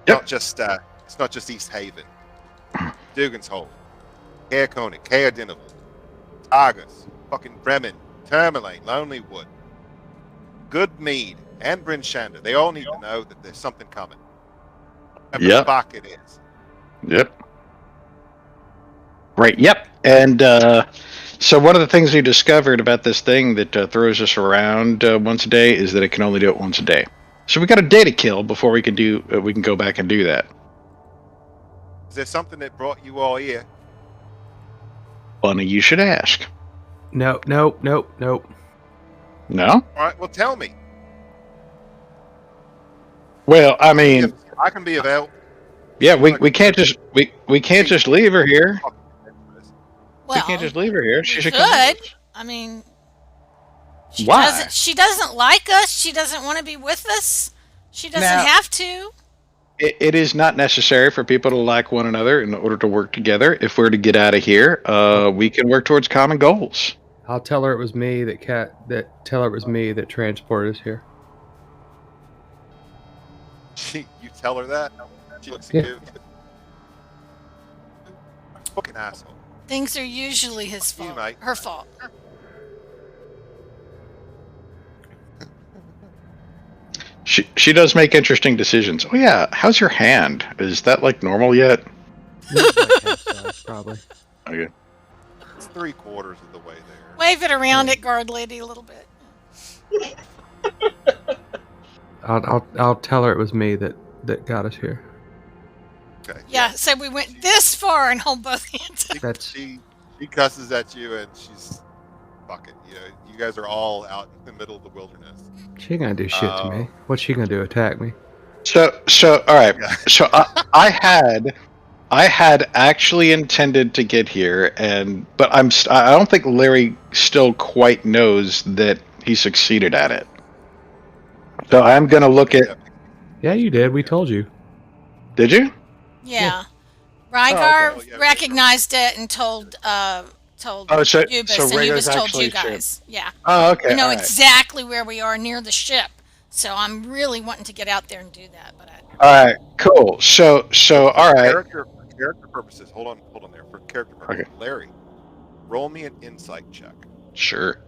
Yep. It's not just East Haven, Dugan's Hole, Caer Konig, Caer Dineval, Argus, fucking Bremen, Tourmaline, Lonelywood, Goodmead, and Bryn Shander. They all need to know that there's something coming. Whatever the Yep. fuck it is. Yep. Right. Yep. And so one of the things we discovered about this thing that throws us around once a day is that it can only do it once a day. So we got a day to kill before we can go back and do that. Is there something that brought you all here? Funny you should ask. No. No? All right, well, tell me. Well, I mean, I can be of help. yeah, we can't just we can't just leave her here. Well, We can't just leave her here. She we should could. come. I mean, Why? She doesn't like us. She doesn't want to be with us. She doesn't Now- have to. It is not necessary for people to like one another in order to work together. If we're to get out of here, we can work towards common goals. I'll tell her it was me that transported us here. You tell her that? She looks at Yeah. you. Fucking asshole. Things are usually his Fuck you, fault. mate. Her fault. She does make interesting decisions. Oh yeah, how's your hand? Is that like normal yet? Probably. Okay. It's 3/4 of the way there. Wave it around at guard lady a little bit. I'll tell her it was me that got us here. Okay. Yeah, so we went this far and hold both hands up. That's She cusses at you and she's fuck it. You know, you guys are all out in the middle of the wilderness. she ain't gonna do shit to me. What's she gonna do? Attack me? So all right. So I had actually intended to get here, but I don't think Larry still quite knows that he succeeded at it. So I'm gonna look at. Yeah, you did. We told you. Did you? Yeah. Rygar Oh, yeah, recognized it and told Oh, so Ubis, so and Rhaegar's Ubis told actually you guys. Yeah. Oh, okay. We know all right. exactly where we are near the ship. So I'm really wanting to get out there and do that, but All right. Cool. So all right. For character purposes, hold on there. For character purposes, Larry, roll me an insight check. Sure.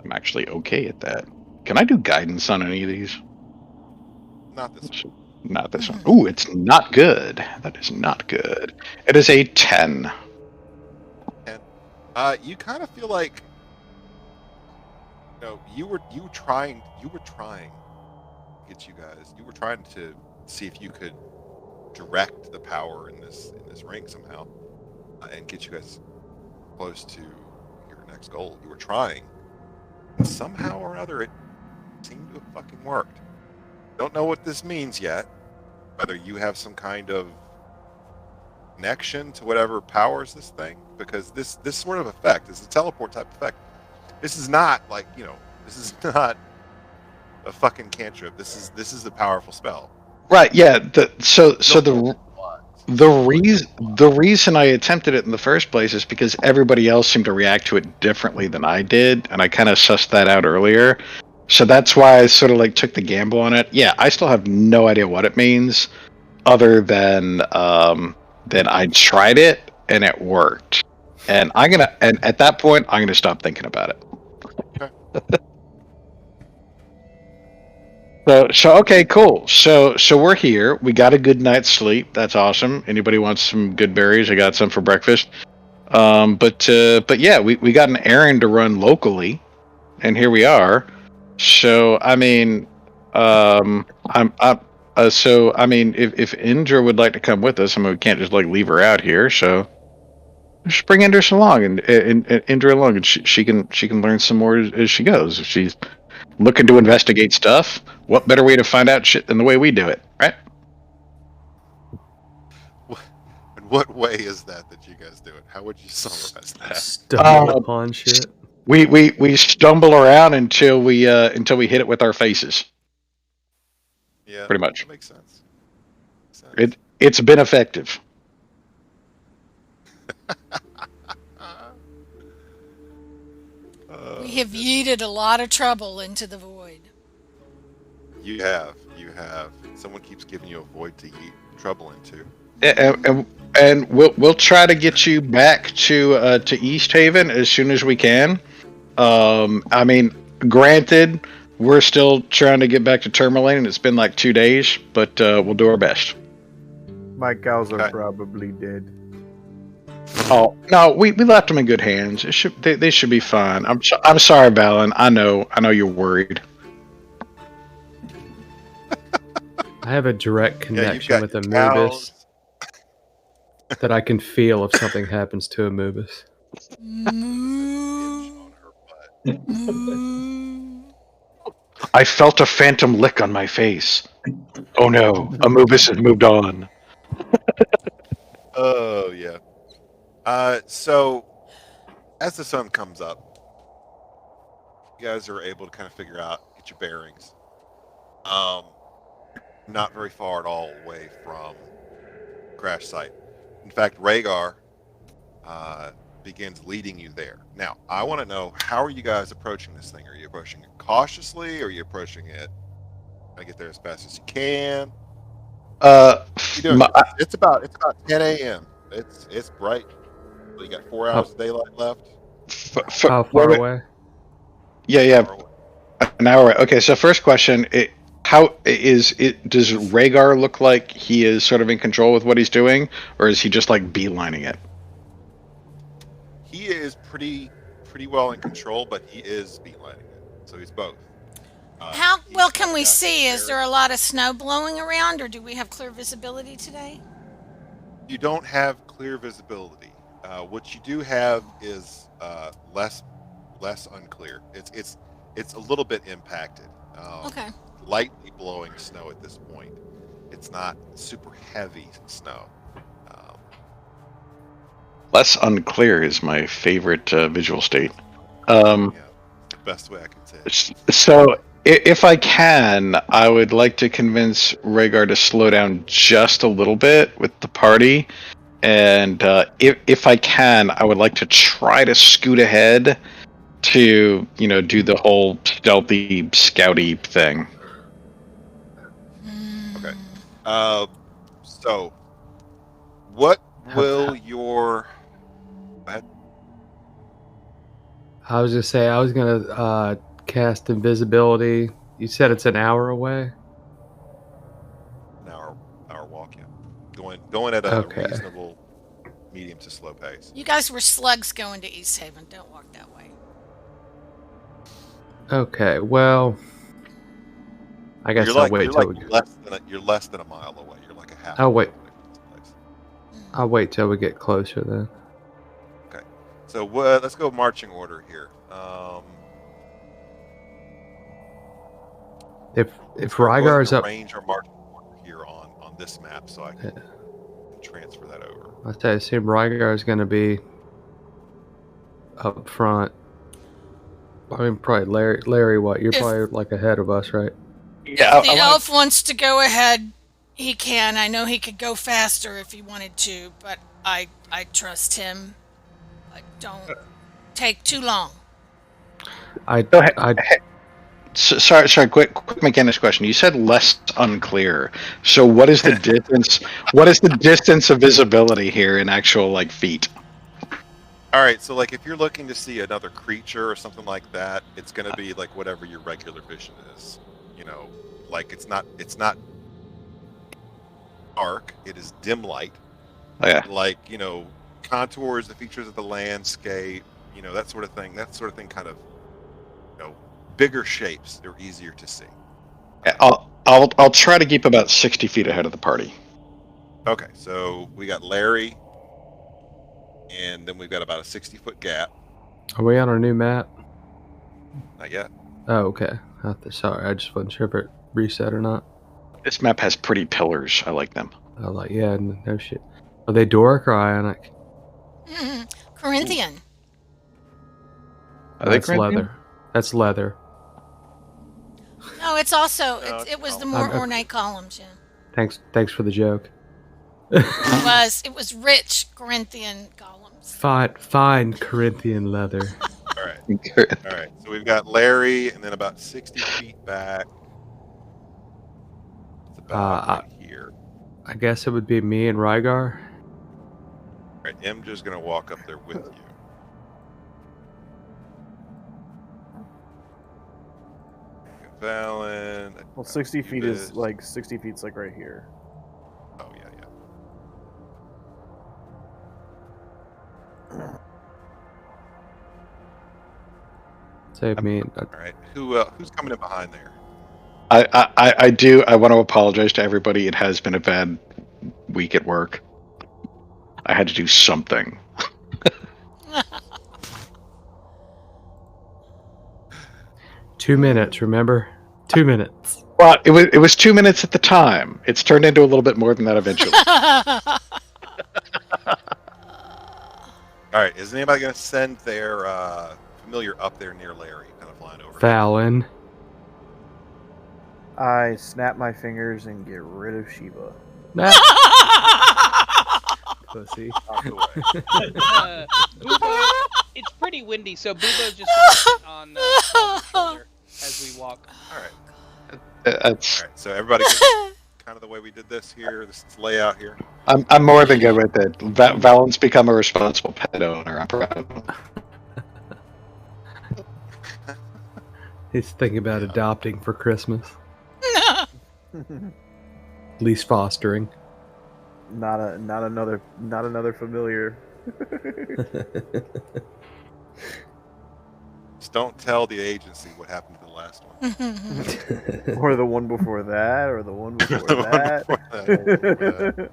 I'm actually okay at that. Can I do guidance on any of these? Not this one. Not this one. Ooh, it's not good. That is not good. It is a 10. And you kind of feel like, you know, you were trying to get you guys. You were trying to see if you could direct the power in this ring somehow, and get you guys close to your next goal. You were trying, and somehow or another, it seemed to have fucking worked. Don't know what this means yet. Whether you have some kind of connection to whatever powers this thing, because this sort of effect is a teleport type effect. This is not like this is not a fucking cantrip. This is a powerful spell. Right? Yeah. So Don't the reason I attempted it in the first place is because everybody else seemed to react to it differently than I did, and I kind of sussed that out earlier. So that's why I sort of like took the gamble on it. Yeah, I still have no idea what it means, other than I tried it and it worked. And at that point I'm gonna stop thinking about it. Okay. So okay, cool. So we're here. We got a good night's sleep. That's awesome. Anybody wants some good berries? I got some for breakfast. But yeah, we got an errand to run locally, and here we are. So I mean, so I mean, if Indra would like to come with us, I mean, we can't just like leave her out here. So just bring Indra along and Indra along, and she can learn some more as she goes. If she's looking to investigate stuff, what better way to find out shit than the way we do it, right? In what way is that you guys do it? How would you summarize that? Stumble upon shit. We stumble around until we hit it with our faces. Yeah, pretty much. That makes sense. It's been effective. We have yeeted a lot of trouble into the void. You have. Someone keeps giving you a void to yeet trouble into. And we'll try to get you back to East Haven as soon as we can. I mean, granted, we're still trying to get back to Tourmaline, and it's been like 2 days, but we'll do our best. My cows are Okay. probably dead. Oh no, we left them in good hands. They should be fine. I'm sorry, Balin. I know you're worried. I have a direct Yeah, you've connection got with your Anubis cows. that I can feel if something happens to Anubis. Moo, On her butt. moo. I felt a phantom lick on my face. Oh no, Anubis has moved on. Oh yeah. So as the sun comes up, you guys are able to kind of figure out, get your bearings. Not very far at all away from crash site. In fact, Rhaegar begins leading you there. Now, I want to know, how are you guys approaching this thing? Are you approaching it cautiously? Or are you approaching it, I get there as fast as you can? You doing? It's about 10 a.m. It's bright. So you got 4 hours of daylight left. How far away? Yeah, Far away. an hour. Okay, so first question: Does Rhaegar look like he is sort of in control with what he's doing, or is he just like beelining it? He is pretty well in control, but he is beelining it. So he's both. How He's well can got we his see? Is there bearings. a lot of snow blowing around, or do we have clear visibility today? You don't have clear visibility. What you do have is less unclear. It's a little bit impacted. Okay. Lightly blowing snow at this point. It's not super heavy snow. Less unclear is my favorite visual state. Yeah, the best way I can say it. So, if I can, I would like to convince Rhaegar to slow down just a little bit with the party, and if I can, I would like to try to scoot ahead to do the whole stealthy, scouty thing. Okay. So, what will your... Go ahead. I was just say I was gonna cast invisibility. You said it's an hour away. An hour walk, yeah. Going at a Okay. reasonable medium to slow pace. You guys were slugs going to East Haven. Don't walk that way. Okay, well, I guess I'll wait till we You're less than a mile away. You're like a half. I'll mile wait. away from this place. I'll wait till we get closer then. Okay. So let's go marching order here. If So go ahead Rygar's and up, arrange our marching order here on this map, so I can transfer that over. I assume Rygar is going to be up front. I mean, probably Larry. Larry, what? You're If probably like ahead of us, right? Yeah, the elf wants to go ahead, he can. I know he could go faster if he wanted to, but I trust him. Don't take too long. Go ahead. I Sorry. Quick mechanics question. You said less unclear. So what is the distance? What is the distance of visibility here in actual like feet? All right, so like if you're looking to see another creature or something like that, it's going to be like whatever your regular vision is. You know, like it's not dark; it is dim light. Oh, yeah. Like contours, the features of the landscape, that sort of thing. That sort of thing, kind of bigger shapes. They're easier to see. I'll try to keep about 60 feet ahead of the party. Okay, so we got Larry, and then we've got about a 60-foot gap. Are we on our new map? Not yet. Oh, okay. Sorry, I just wasn't sure if it reset or not. This map has pretty pillars. I like them. I was like, yeah, no shit. Are they Doric or Ionic? Corinthian. Are they That's Corinthian? leather. That's leather. No, it's also No, it was the it's more okay. ornate columns. Yeah, Thanks for the joke. it was rich Corinthian columns. Fine Corinthian leather. All right. So we've got Larry, and then about 60 feet back. It's about right here. I guess it would be me and Rygar. All right, Imja's going to walk up there with you. Valen. Well, 60 feet is like 60 feet's like right here. Oh yeah. Save me. All right. Who's coming in behind there? I do. I want to apologize to everybody. It has been a bad week at work. I had to do something. 2 minutes, remember? 2 minutes. Well, it was 2 minutes at the time. It's turned into a little bit more than that eventually. All right. Is anybody going to send their familiar up there near Larry, kind of flying over? Fallon. I snap my fingers and get rid of Shiva. Nah. Pussy. Out the way. Boobo, it's pretty windy, so Boobo's just gonna sit on Paul's shoulder as we walk. All right. That's, All right. So everybody, kind of the way we did this here. This layout here. I'm more than good with it. Valen's become a responsible pet owner. I'm proud of him. He's thinking about adopting for Christmas. At least fostering. Not another familiar. Just don't tell the agency what happened to the last one. Or the one before that, or the one before The one that. before that.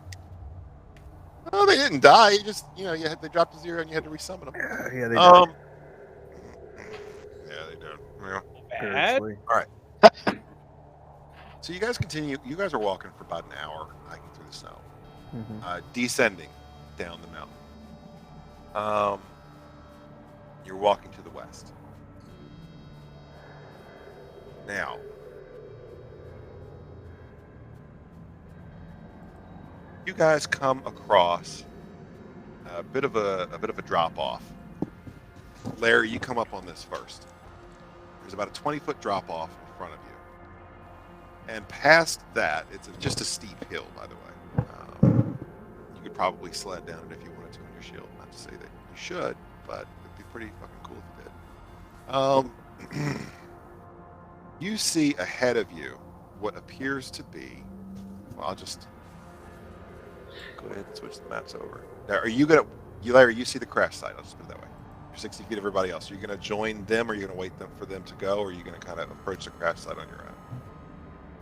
Oh, they didn't die. You just, they dropped to 0 and you had to resummon them. Yeah, they Yeah, they did. Yeah. Bad? Seriously. So you guys continue. You guys are walking for about an hour, hiking through the snow, Mhm. descending down the mountain. You're walking to the west. Now, you guys come across a bit of a drop off. Larry, you come up on this first. There's about a 20-foot drop off in front of you. And past that, it's just a steep hill, by the way. You could probably sled down it if you wanted to on your shield. Not to say that you should, but it'd be pretty fucking cool if you did. You see ahead of you what appears to be... Well, I'll just go ahead and switch the maps over. Now, are you going to... Larry, you see the crash site. I'll just put it that way. You're 60 feet of everybody else. Are you going to join them, or are you going to wait for them to go, or are you going to kind of approach the crash site on your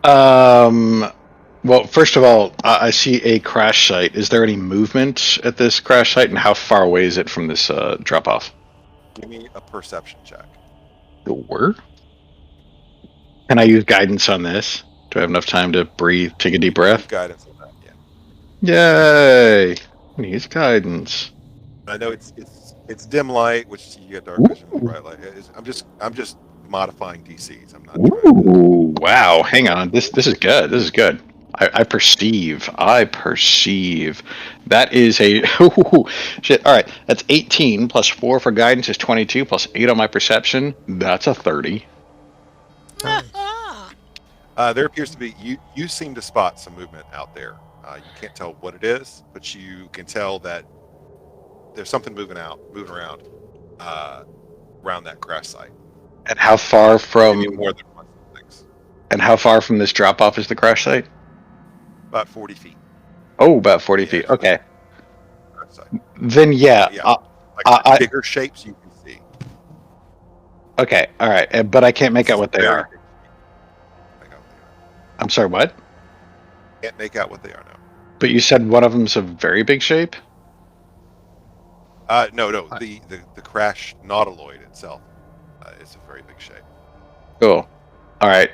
own? Well, first of all, I see a crash site. Is there any movement at this crash site, and how far away is it from this drop off? Give me a perception check. Sure. Can I use guidance on this? Do I have enough time to breathe, take a deep breath? Guidance on that, yeah. Yay! Use guidance. I know it's dim light, which you get dark vision, Ooh. bright light. I'm just modifying DCs. I'm not trying to. Ooh, wow! Hang on, this is good. This is good. I perceive. That is a shit. All right, that's 18 plus 4 for guidance is 22 plus 8 on my perception. That's a 30. There appears to be you seem to spot some movement out there. You can't tell what it is, but you can tell that there's something moving around that crash site. And how far from? Maybe more than one things. And how far from this drop off is the crash site? About 40 feet. Oh, about 40 feet. Okay. Crash site. Then yeah. Like bigger shapes you can see. Okay. All right. But I can't make out what they are. I'm sorry. What? Can't make out what they are now. But you said one of them's a very big shape. No. The crash nautiloid itself is a very big shape. Cool. All right.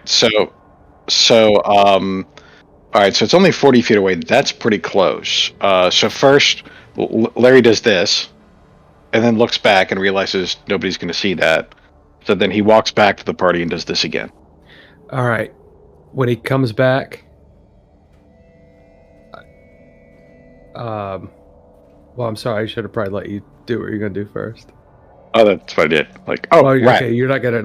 All right. So it's only 40 feet away. That's pretty close. So first, Larry does this, and then looks back and realizes nobody's going to see that. So then he walks back to the party and does this again. All right. When he comes back, well, I'm sorry. I should have probably let you do what you're gonna do first. Oh, that's what I did. Like, oh, right. Okay, you're not gonna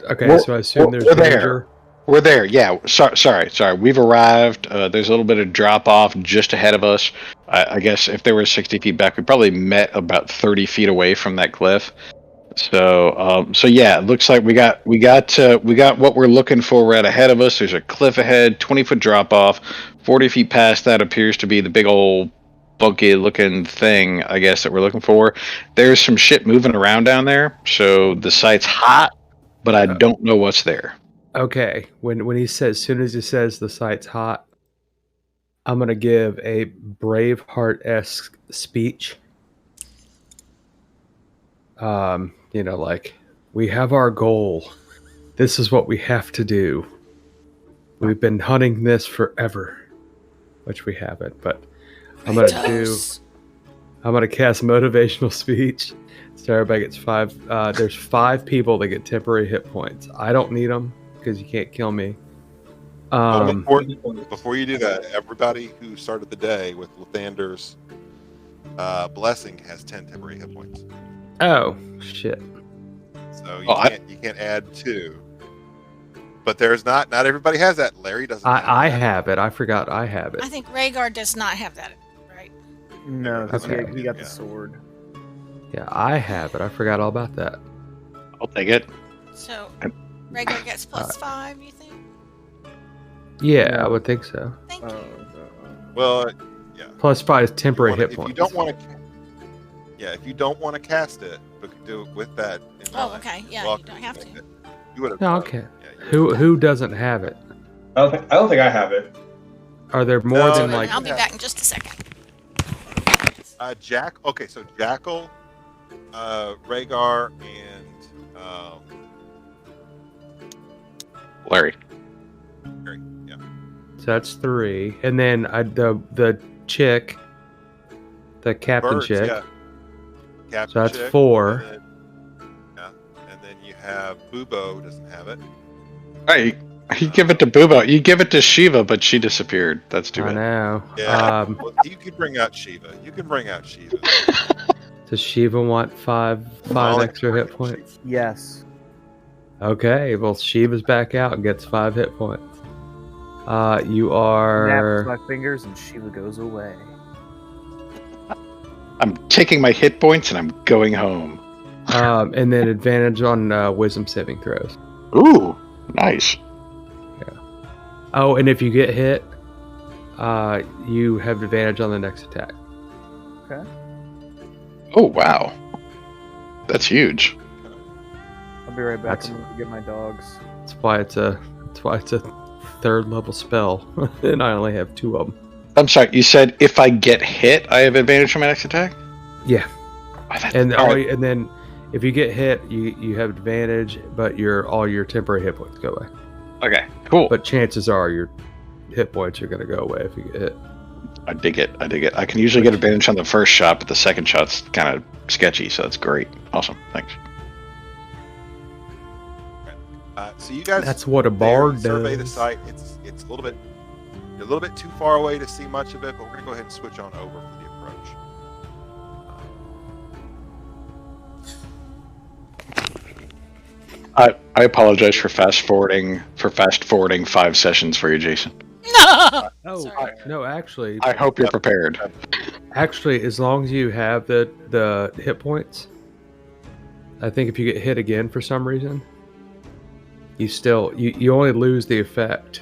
Okay, so I assume there's danger. We're there. Yeah. Sorry. We've arrived. There's a little bit of drop off just ahead of us. I guess if they were 60 feet back, we probably met about 30 feet away from that cliff. So yeah, it looks like we got what we're looking for right ahead of us. There's a cliff ahead, 20-foot drop off. 40 feet past that appears to be the big old bunky looking thing, I guess, that we're looking for. There's some shit moving around down there, so the site's hot, but I don't know what's there. Okay, when he says, as soon as he says the site's hot, I'm gonna give a Braveheart-esque speech. Like, we have our goal. This is what we have to do. We've been hunting this forever, which we haven't. But I'm gonna cast motivational speech. So everybody gets 5. There's 5 people that get temporary hit points. I don't need them because you can't kill me. Before you do that, everybody who started the day with Lathander's blessing has 10 temporary hit points. Oh shit! So you can't add 2. But there's not everybody has that. Larry doesn't. I have it. I forgot I have it. I think Rhaegar does not have that, right? No, because Okay. he got the sword. Yeah, I have it. I forgot all about that. I'll take it. So Rhaegar gets +5, you think? Yeah, I would think so. Thank you. Well, yeah. Plus 5 is temporary hit points. If you don't want to cast it, but do it with that. Oh, okay. Yeah, you don't have to. You would have. No, okay. Who doesn't have it? I don't think I have it. Are there more than like? I'll be back in just a second. Jack. Okay, so Jackal, Rhaegar, and Larry. Yeah. So that's 3, and then the chick, the captain Birds, chick. yeah. Captain So that's chick, 4. And then you have Bubo doesn't have it. Hey, you give it to Bubo. You give it to Shiva, but she disappeared. That's too I bad. know. Yeah. Well, you can bring out Shiva. Does Shiva want 5 extra hit points? Yes. Okay, well Shiva's back out and gets 5 hit points. You are. Snaps my fingers and Shiva goes away. I'm taking my hit points and I'm going home. And then advantage on wisdom saving throws. Ooh, nice. Yeah. Oh, and if you get hit, you have advantage on the next attack. Okay. Oh wow, that's huge. I'll be right back. That's- I'm gonna get my dogs. That's why it's a 3rd level spell, and I only have 2 of them. I'm sorry. You said if I get hit, I have advantage on my next attack. Yeah. Oh, And all right. and then if you get hit, you have advantage, but all your temporary hit points go away. Okay, cool. But chances are your hit points are going to go away if you get hit. I dig it. I can usually get advantage on the first shot, but the second shot's kind of sketchy, so that's great. Awesome. Thanks. So you guys, That's what a there, bard survey the does. site. It's a little bit too far away to see much of it, but we're gonna go ahead and switch on over for the approach. I apologize for fast forwarding 5 sessions for you, Jason. No. Oh, Sorry. no, actually, I hope you're prepared. as long as you have the hit points, I think if you get hit again for some reason, you only lose the effect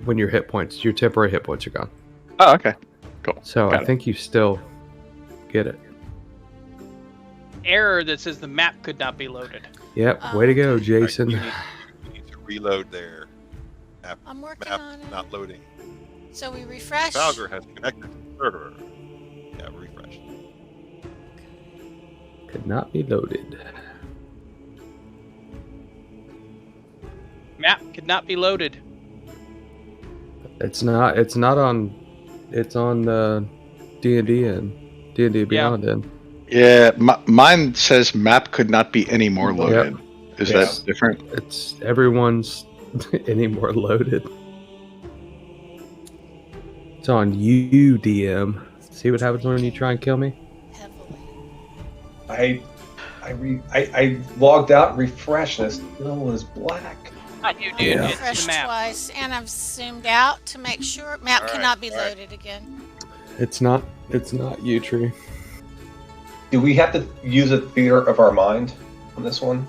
when your temporary hit points are gone. Oh, okay. Cool. So Got I it. think you still get it. Error that says the map could not be loaded. Yep, way to go, Jason. You need to reload their I'm working map, on it. not loading. So we refresh. Valgor has connected to the server. Yeah, refresh. Could not be loaded. Map could not be loaded. It's not on. It's on the D&D and D&D Beyond. Then Yeah, mine says map could not be any more loaded. Is Yes. that different? it's everyone's any more loaded. It's on you, DM. See what happens when you try and kill me. Heavily. I logged out, and refreshed, and it still was black. Not you, dude. Yeah. It's Refresh the map. twice, and I've zoomed out to make sure map All right, cannot be all right. loaded again. It's not you, Tree. Do we have to use a theater of our mind on this one?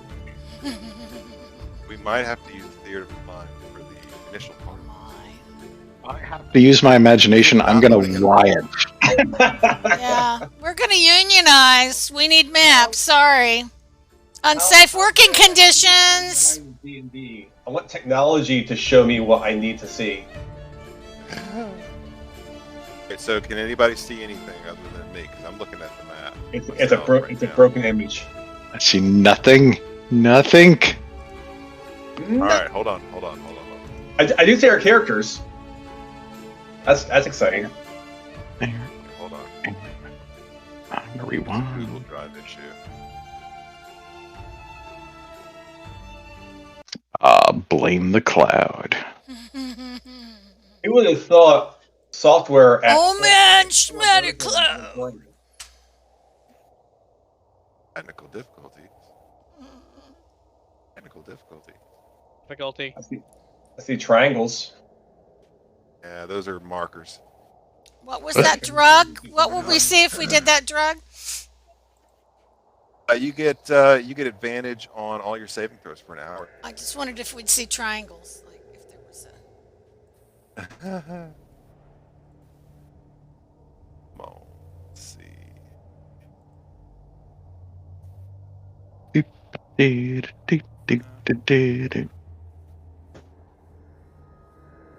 We might have to use theater of mind for the initial part. I have to use my imagination. I'm gonna riot. Yeah, we're gonna unionize. We need maps. Sorry. Unsafe working conditions. I want technology to show me what I need to see. Okay, so can anybody see anything other than me? Because I'm looking at the map. It's myself right a now. broken image. I see nothing. Nothing. All right, hold on. I do see our characters. That's exciting. Hold on. I'm gonna rewind. Google Drive issue. Blame the cloud. Who would have thought software at Oh man, schmatter cloud. Technical difficulties. Technical difficulty. Difficulty. I see triangles. Yeah, those are markers. What was that drug? What would we see if we did that drug? You get advantage on all your saving throws for an hour. I just wondered if we'd see triangles, like if there was a. Come on, let's see.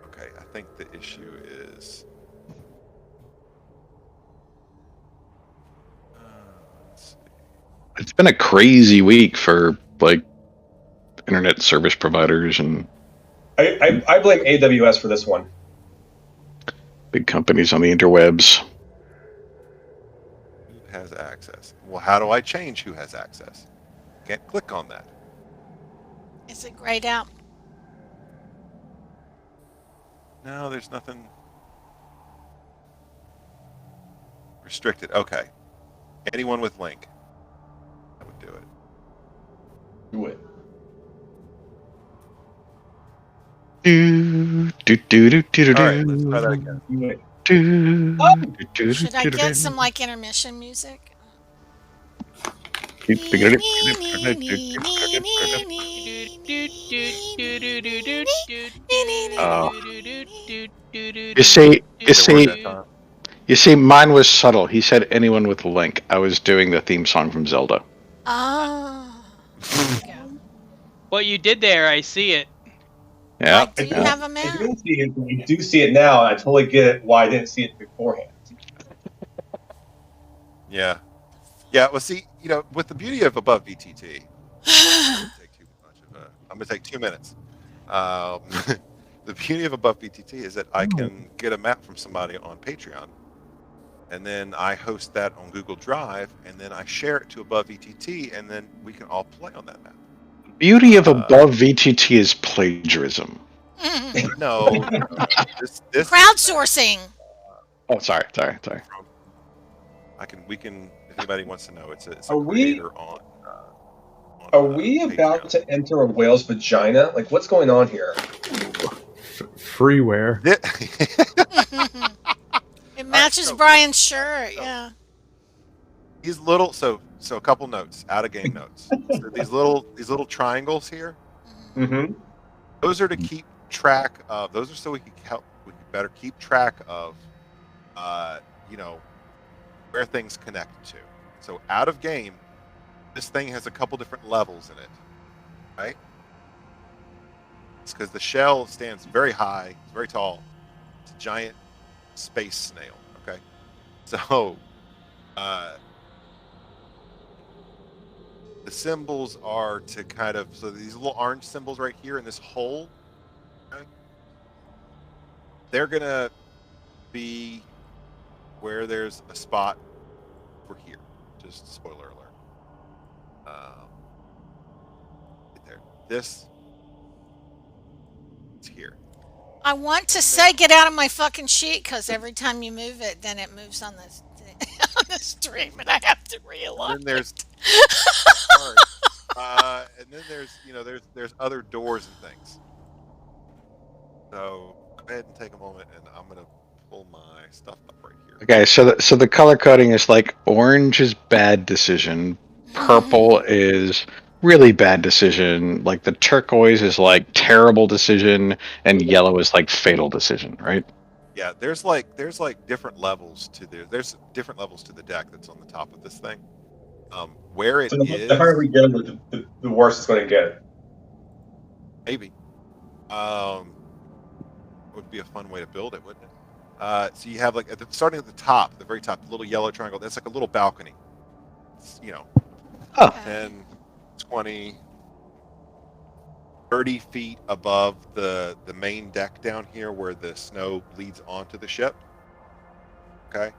Okay, I think the issue is. Let's see. It's been a crazy week for like internet service providers and I blame AWS for this one. big companies on the interwebs. Who has access? Well, how do I change who has access? Can't click on that. Is it grayed out? No, there's nothing restricted. Okay. Anyone with link. That would do it. Do it. All right, let's try that again. Do it. Should I get some like intermission music? You see, mine was subtle. He said anyone with a link. I was doing the theme song from Zelda. Oh. There you go. What you did there, I see it. Yeah. Do you have a I map? didn't see it, but I do see it now, and I totally get it why I didn't see it beforehand. Yeah. Yeah, well, see, with the beauty of above VTT, I'm going to take 2 minutes. The beauty of Above VTT is that I can get a map from somebody on Patreon, and then I host that on Google Drive, and then I share it to Above VTT, and then we can all play on that map. Beauty of Above VTT is plagiarism. No, this Crowdsourcing. Oh, sorry. we can. If anybody wants to know, it's a Are we- creator on. Are we about Patreon. to enter a whale's vagina? Like, what's going on here? Freeware. It matches so- Brian's shirt. Yeah. These little so a couple notes, out of game notes. So these little triangles here, Mm-hmm. those are to keep track of. Those are so we can better keep track of, where things connect to. So out of game, this thing has a couple different levels in it, right? It's because the shell stands very high, it's very tall. It's a giant space snail. Okay, so the symbols are to kind of these little orange symbols right here in this hole. Okay, they're gonna be where there's a spot for here. Just spoiler alert. Right there. This is here. I want to say get out of my fucking sheet because every time you move it, then it moves on this on the stream, and I have to And realize. then there's sorry. And then there's other doors and things. So go ahead and take a moment, and I'm gonna pull my stuff up right here. Okay, so the color coding is like orange is bad decision, purple is really bad decision, like the turquoise is like terrible decision, and yellow is like fatal decision, right? Yeah, there's different levels to different levels to the deck that's on the top of this thing. Where it So is, the higher we get, the worse it's going to get. maybe. Would be a fun way to build it, wouldn't it? So you have starting at the top, the very top, the little yellow triangle. That's like a little balcony. It's, Oh, 10, 20, 30 feet above the main deck down here where the snow leads onto the ship. Okay.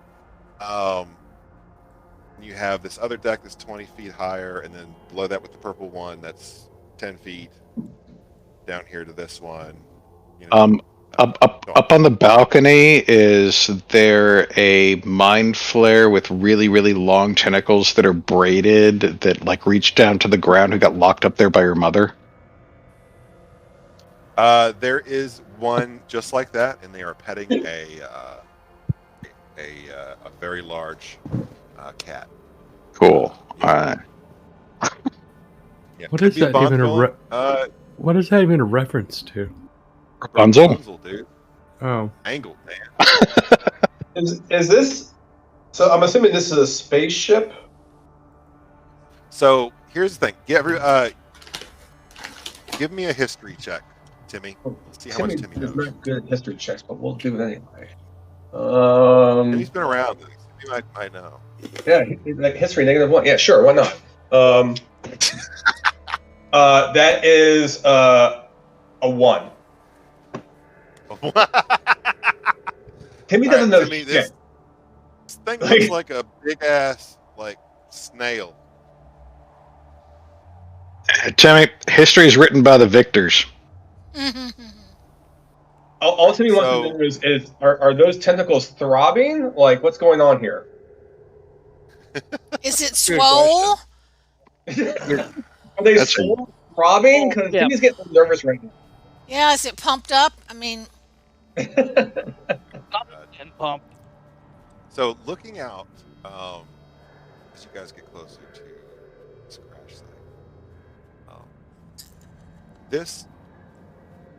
You have this other deck that's 20 feet higher, and then below that with the purple one that's 10 feet down here to this one. Up on the balcony, is there a mind flare with really, really long tentacles that are braided that like reach down to the ground who got locked up there by your mother? There is one just like that, and they are petting a very large cat. Cool. All right. Yeah, What could is be a that even Bondsville. What is that even a reference to? Rapunzel? Rapunzel, dude. Oh, Angled, man. Is this? So I'm assuming this is a spaceship. So here's the thing. Give me a history check, Timmy. Let's see how much Timmy knows. Not good at history checks, but we'll do it anyway. Timmy's been around. Timmy might know. Yeah, like history -1. Yeah, sure, why not? That is a 1. Timmy doesn't know Timmy, shit. this thing looks like a big ass snail. Timmy, history is written by the victors. All Timmy wants to know is are those tentacles throbbing? Like, what's going on here? Is it swole? Are they That's still throbbing? Because Yeah. Timmy's getting nervous right now. Yeah, is it pumped up? I mean, And pump. So looking out, as you guys get closer to this crash site, this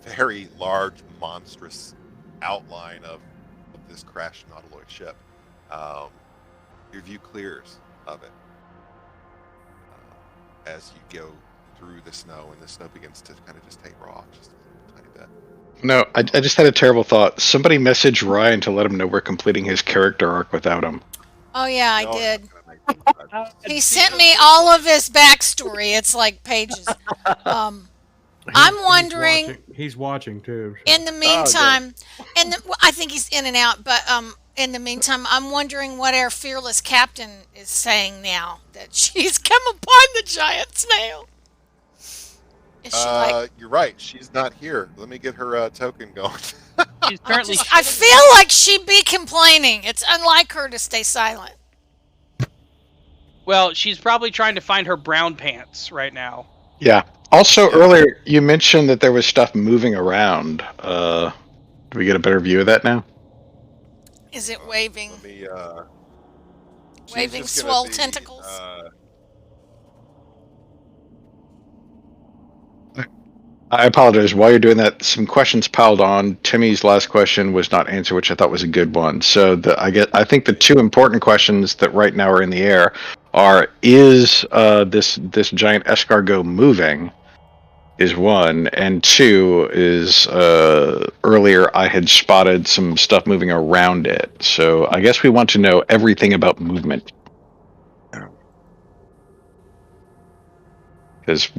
very large, monstrous outline of this crashed nautiloid ship, your view clears of it as you go through the snow, and the snow begins to kind of just taper off just a tiny bit. No, I just had a terrible thought. Somebody message Ryan to let him know we're completing his character arc without him. oh yeah, I No, I'm did. not gonna make He sent me all of his backstory. It's like pages. I'm He's wondering. He's watching too. So. In the meantime, well, I think he's in and out, but in the meantime, I'm wondering what our fearless captain is saying now that she's come upon the giant snail. Is she like? You're right. She's not here. Let me get her token going. She's currently. I feel like she'd be complaining. It's unlike her to stay silent. Well, she's probably trying to find her brown pants right now. Yeah. Also, earlier you mentioned that there was stuff moving around. Do we get a better view of that now? Is it waving? Let me. Waving she's just gonna swole be, tentacles? I apologize. While you're doing that, some questions piled on. Timmy's last question was not answered, which I thought was a good one. So I think the two important questions that right now are in the air are: is this giant escargot moving? Is one, and two is earlier I had spotted some stuff moving around it. So I guess we want to know everything about movement. Because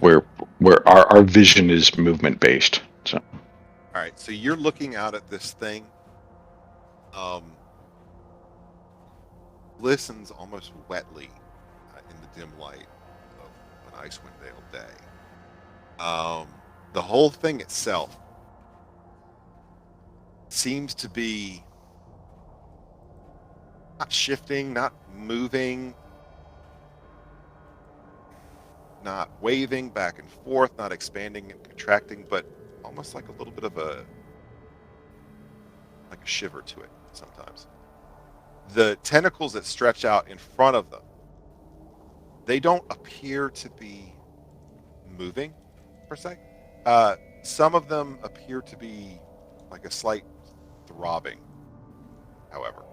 our vision is movement based. So all right. So you're looking out at this thing. Glistens almost wetly in the dim light of an Icewind Dale day. The whole thing itself seems to be not shifting, not moving, not waving back and forth, not expanding and contracting, but almost like a little bit of a shiver to it sometimes. The tentacles that stretch out in front of them, they don't appear to be moving per se. Some of them appear to be like a slight throbbing, however.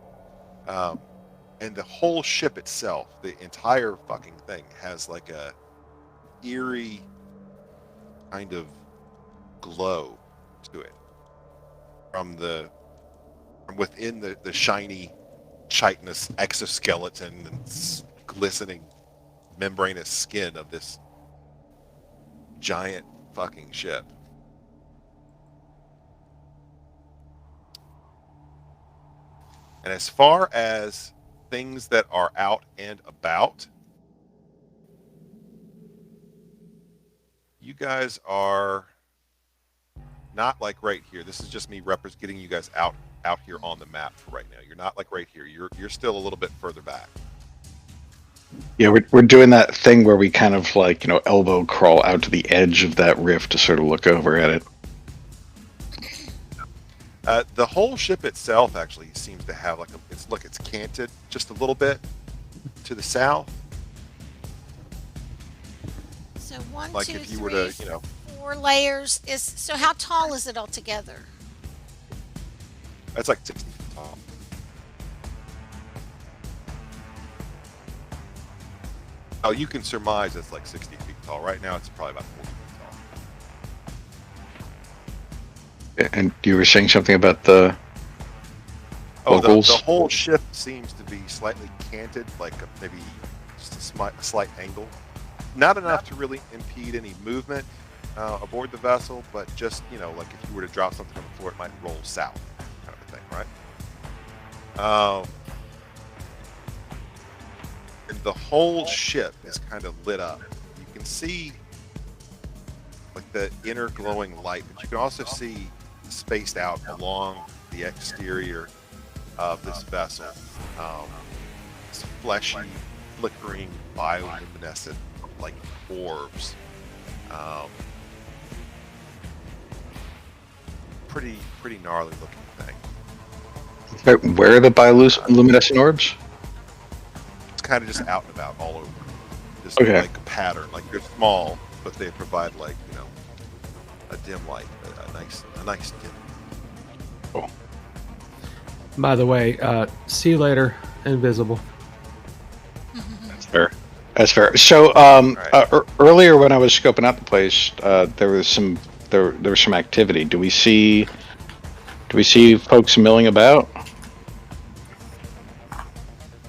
And the whole ship itself, the entire fucking thing, has like a eerie kind of glow to it from within the shiny chitinous exoskeleton and glistening membranous skin of this giant fucking ship. And as far as things that are out and about, you guys are not like right here. This is just me getting you guys out here on the map for right now. You're not like right here. You're still a little bit further back. yeah, we're doing that thing where we kind of like elbow crawl out to the edge of that rift to sort of look over at it. The whole ship itself actually seems to have it's canted just a little bit to the south. So one, Like two, if you three, were to, 4 layers. So how tall is it altogether? that's like 60 feet tall. Oh, you can surmise it's like 60 feet tall. Right now, it's probably about 40 feet tall. And you were saying something about the Oh, the vocals? whole ship seems to be slightly canted, like maybe just a slight angle. Not enough to really impede any movement aboard the vessel, but just, like if you were to drop something on the floor, it might roll south, kind of a thing, right? And the whole ship is kind of lit up. You can see like the inner glowing light, but you can also see spaced out along the exterior of this vessel. This fleshy, flickering, bioluminescent like orbs. Pretty gnarly looking thing. Where are the bioluminescent orbs? It's kind of just out and about all over. Just Okay. like a pattern. Like they're small, but they provide like, a dim light, a nice dim. Cool. By the way, see you later, invisible. That's fair. That's fair. So earlier when I was scoping out the place, there was some activity. Do we see folks milling about?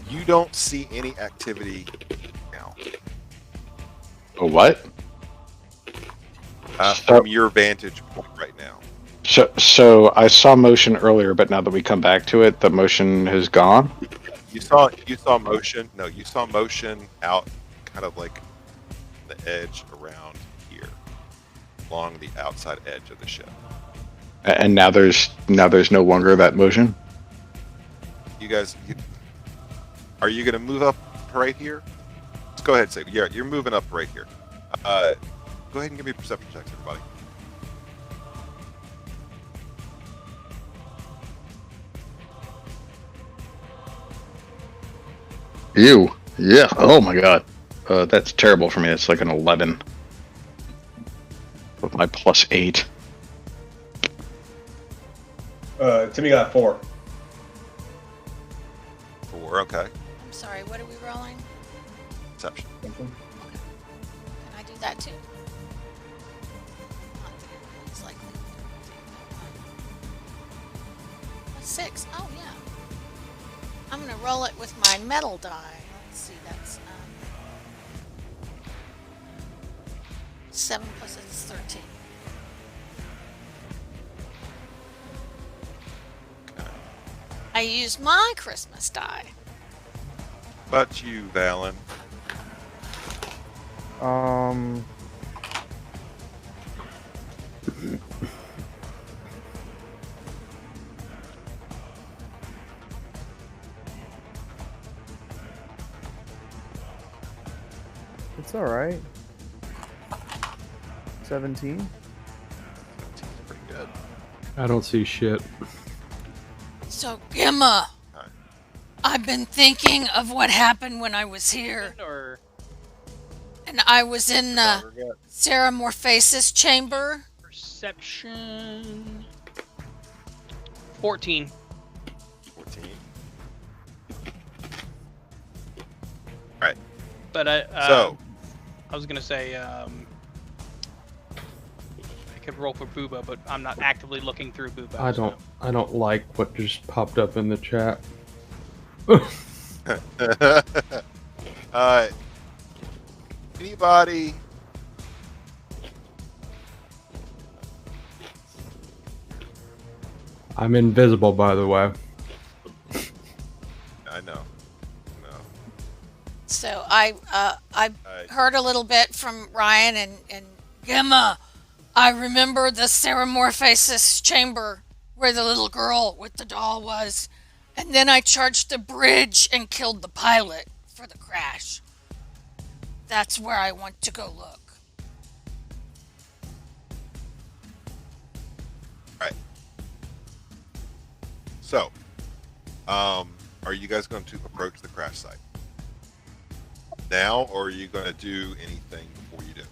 You don't see any activity now. A what? from your vantage point right now. So I saw motion earlier, but now that we come back to it, the motion has gone. You saw motion. No, you saw motion out, kind of like the edge around here, along the outside edge of the ship. And now there's no longer that motion. You guys, are you going to move up right here? Let's go ahead and say, yeah, you're moving up right here. Go ahead and give me perception checks, everybody. Ew. Yeah. Oh my god. That's terrible for me. It's like an 11 with my +8. Timmy got 4. 4, okay. I'm sorry, what are we rolling? Perception. Can I do that too? It's like a 6. Oh yeah. I'm gonna roll it with my metal die. Let's see, that's 7 plus it's 13. I use my Christmas die. But you, Valen. It's all right. 17. Pretty good. I don't see shit. So, Gemma, Alright. I've been thinking of what happened when I was here. Or And I was in the Sarah Morphasis chamber. perception. 14. 14. Alright. But So, I was gonna say I could roll for Booba, but I'm not actively looking through Booba. I don't like what just popped up in the chat. anybody? I'm invisible, by the way. I know. No. So I heard a little bit from Ryan and Gemma. I remember the Sarah Morphasis chamber where the little girl with the doll was. And then I charged the bridge and killed the pilot for the crash. That's where I want to go look. Right. So, are you guys going to approach the crash site now, or are you going to do anything before you do?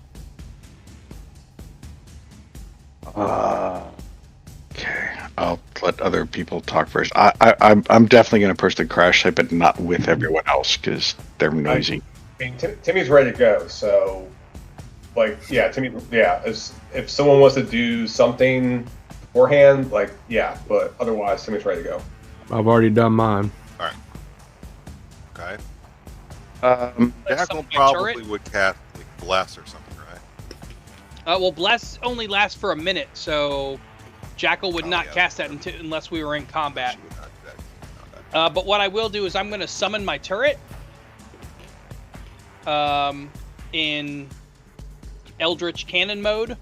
Okay, I'll let other people talk first. I'm definitely going to approach the crash site, but not with everyone else because they're noisy. I mean, Timmy's ready to go, so like, yeah, Timmy, yeah. If someone wants to do something beforehand, like, yeah, but otherwise, Timmy's ready to go. I've already done mine. All right. Okay. Summon Jackal my probably turret? would cast like bless or something, right? Well, bless only lasts for a minute, so Jackal would not yeah, cast that unless we were in combat. She would not do that. But what I will do is I'm going to summon my turret in Eldritch Cannon mode.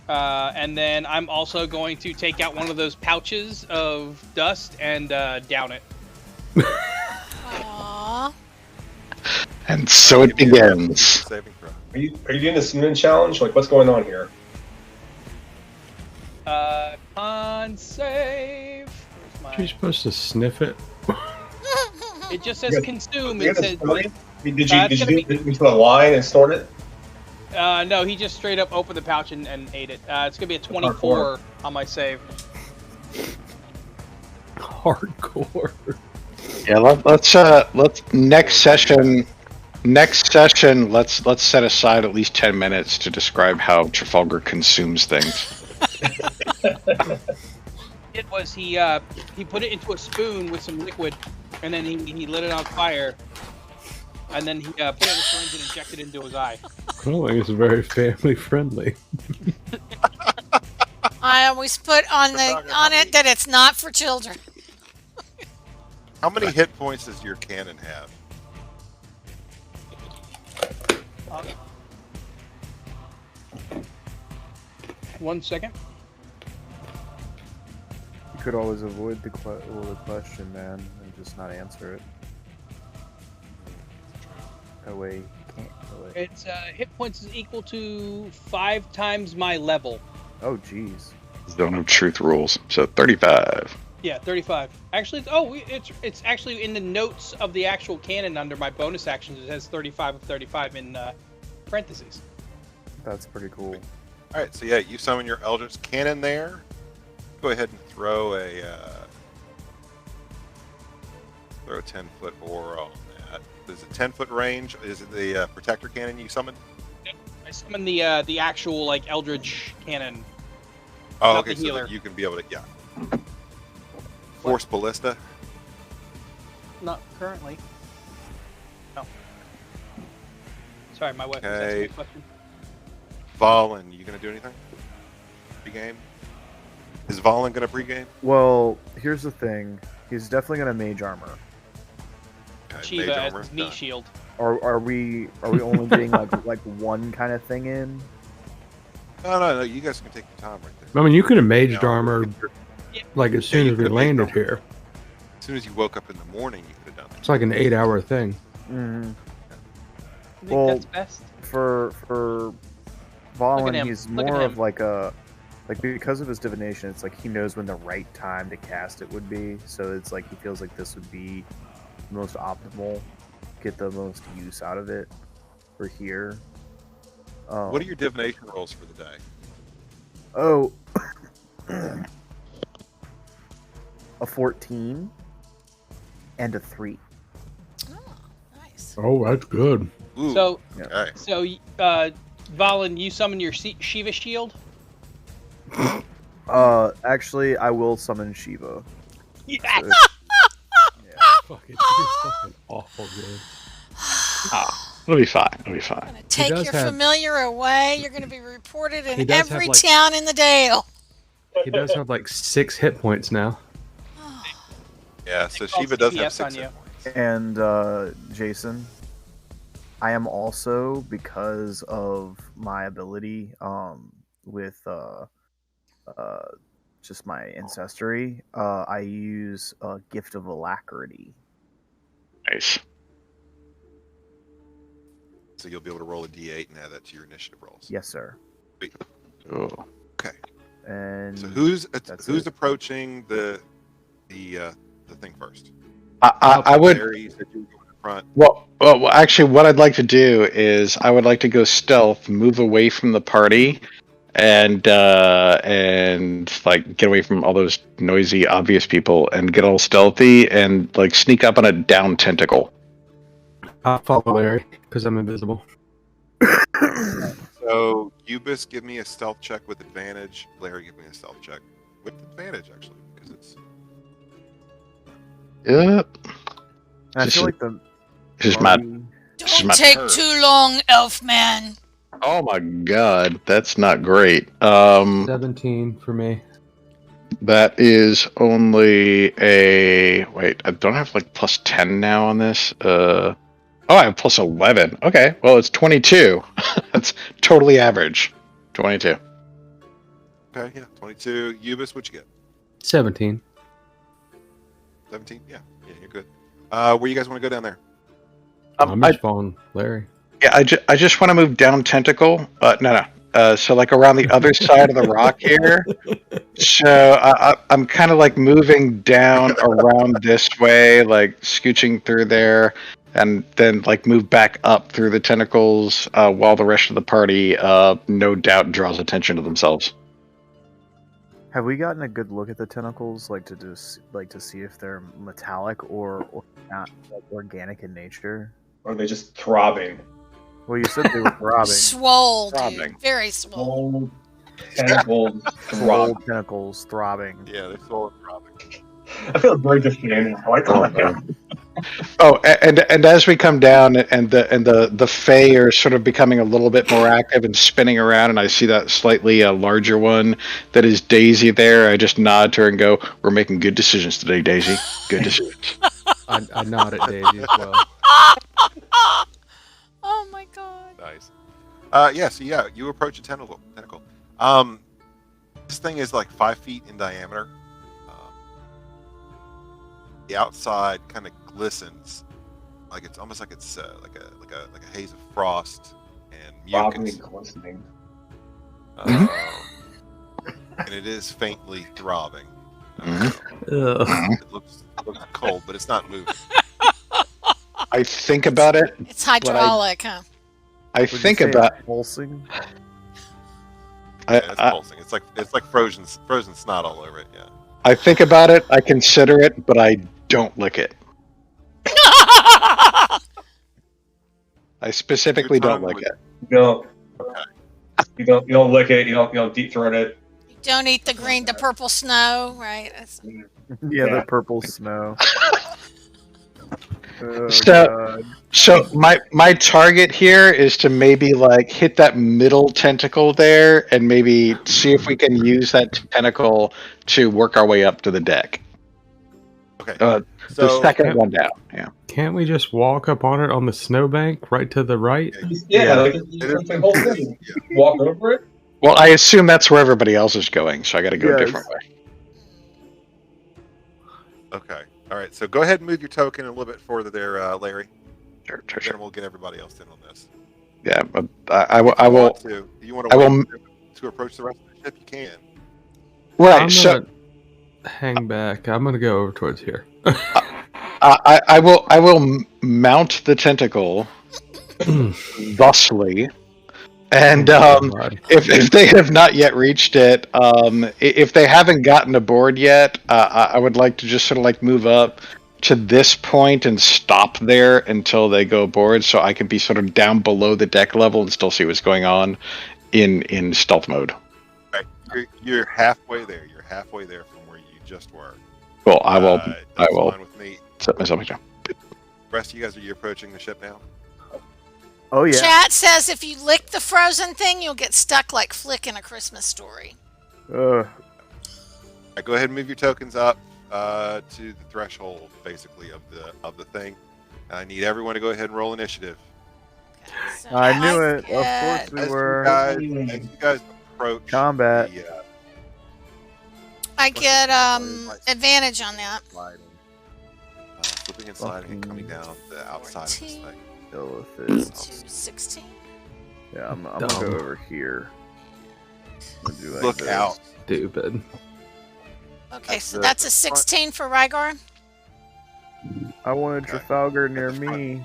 And then I'm also going to take out one of those pouches of dust and down it. Aww. And so it Give me a begins. saving throw. Are you doing the cinnamon challenge? Like, what's going on here? Con save. Where's my... You're supposed to sniff it. It just says Yeah. consume. You It have says to spell it? Did you it's did gonna you do it into a line and snort it? no, he just straight up opened the pouch and ate it. It's gonna be a 24 on my save. Hardcore. Yeah, let's next session. Let's set aside at least 10 minutes to describe how Trafalgar consumes things. It was he put it into a spoon with some liquid, and then he lit it on fire, and then he put it in a syringe and injected it into his eye. I don't think it's very family friendly. I always put on talking on how it that it's not for children. How many hit points does your cannon have? One second. You could always avoid the question, man, and just not answer it. That way, you can't kill it. Its hit points is equal to 5 times my level. Oh, jeez. Zone of Truth rules. So 35. Yeah, 35. Actually, it's actually in the notes of the actual cannon under my bonus actions. It has 35 of 35 in parentheses. That's pretty cool. All right, so yeah, you summon your Eldritch Cannon there. Go ahead and throw a 10-foot aura on that. Is it 10-foot range? Is it the Protector Cannon you summoned? I summoned the actual like Eldritch cannon. Oh, Not okay, the so healer. that you can be able to, yeah. Force Ballista. Not currently. No. Sorry, my wife was Okay. asking me a question. Valen, you gonna do anything? Pre-game? Is Valen gonna pre-game? Well, here's the thing. He's definitely gonna mage armor. Okay, Shiva Mage as Armor, his knee done. shield. Are we only getting like one kind of thing in? No, you guys can take your time right there. I mean, you could have maged Yeah. armor Yeah. like as soon you as we could've made landed armor. here. As soon as you woke up in the morning, you could have done it. It's like an 8-hour thing. Mm. I think Well, that's best. For Look at Valen, him. he's Look at more of him. like a because of his divination. It's like he knows when the right time to cast it would be. So it's like he feels like this would be the most optimal, get the most use out of it. For here. What are your divination rolls for the day? Oh, a 14 and a 3. Oh, nice. Oh, that's good. Ooh, So, okay. Valen, you summon your Shiva shield. Actually, I will summon Shiva. Yes. So it's- Fucking, you're fucking awful, dude. It'll be fine. It'll be fine. Gonna take does your have- familiar away. You're gonna be reported He in does have, every like- town in the Dale. He does have like 6 hit points now. Yeah, so They called Shiva does have CPS 6 on hit you. points. And Jason, I am also, because of my ability with just my ancestry, I use Gift of Alacrity. Nice. So you'll be able to roll a d8 and add that to your initiative rolls. Yes, sir. Oh. Okay. And So who's That's who's it. approaching the thing first? I would. Larry, you said you were going in front. Well, actually, what I'd like to do is I would like to go stealth, move away from the party, and like get away from all those noisy, obvious people, and get all stealthy and like sneak up on a down tentacle. I'll follow Larry because I'm invisible. So Ubis, give me a stealth check with advantage. Larry, give me a stealth check with advantage, actually, because it's Yep. I This feel is- like the This is my. party- This is Don't my take turn. too long, elf man. Oh my god, that's not great. 17 for me. That is only a wait. I don't have like plus 10 now on this. Oh, I have plus 11. Okay, well it's 22. That's totally average. 22. okay. Yeah, 22. Ubis, what'd you get? 17. 17. Yeah, you're good. Where you guys want to go down there? I'm I, just following Larry. yeah, I just want to move down tentacle. No. So like around the other side of the rock here. So I'm kind of like moving down around this way, like scooching through there, and then like move back up through the tentacles, while the rest of the party, no doubt, draws attention to themselves. Have we gotten a good look at the tentacles, like to see if they're metallic or not, like organic in nature? Or are they just throbbing? Well, you said they were throbbing. Swole, Throbbing. dude. Very swole. Old tentacles throbbing. Old tentacles throbbing. Yeah, they're still throbbing. I feel very defeated. I like Oh, that. And as we come down, and the Fae are sort of becoming a little bit more active and spinning around, and I see that slightly larger one that is Daisy there. I just nod to her and go, "We're making good decisions today, Daisy. Good decisions." I nod at Daisy as well. Oh my god. Nice. So you approach a tentacle. This thing is like 5 feet in diameter. The outside kind of glistens, like it's almost like it's like a haze of frost and mucus. Glistening. And it is faintly throbbing. Ugh. It looks cold, but it's not moving. I think about it. It's hydraulic, huh? I Would you think say about. it's pulsing. Yeah, it's pulsing. It's like frozen snot all over it. Yeah. I think about it. I consider it, but I don't lick it. I specifically Your don't tongue lick would- it. You don't lick it. You don't deep throat it. Don't eat the green to purple snow, right? Yeah, the purple snow. Oh, So- God. So my target here is to maybe like hit that middle tentacle there, and maybe see if we can use that tentacle to work our way up to the deck. Okay. The So second one down. Yeah. Can't we just walk up on it on the snowbank right to the right? Yeah, like it it's is- the whole thing. Walk over it. Well, I assume that's where everybody else is going, so I got to go a Yes. different way. Okay. All right. So go ahead and move your token a little bit further there, Larry. Sure. Then we'll get everybody else in on this. Yeah, but I will. Do you want I to will- wait to approach the rest of the ship? You can. Right. I'm So gonna hang back. I'm gonna go over towards here. I will mount the tentacle thusly, and God. if they have not yet reached it, if they haven't gotten aboard yet, I would like to just sort of like move up to this point and stop there until they go aboard, so I can be sort of down below the deck level and still see what's going on in stealth mode. Right. You're halfway there. You're halfway there from where you just were. Cool. I will. That's I will fine with me. set myself down. The rest of you guys, are you approaching the ship now? Oh yeah. Chat says if you lick the frozen thing, you'll get stuck like Flick in A Christmas Story. All right, go ahead and move your tokens up to the threshold, basically, of the thing. I need everyone to go ahead and roll initiative. So I knew it. get- Of course we As were. as you guys approach Combat. the, I get advantage on that. flipping and sliding and coming down the outside of this 14. thing. Illithid. 16. Yeah, I'm gonna go over here. I'm gonna do like Look this. out. Stupid. Okay, That's so the that's a front. 16 for Rygar. I wanted Okay. Trafalgar near At the front. me.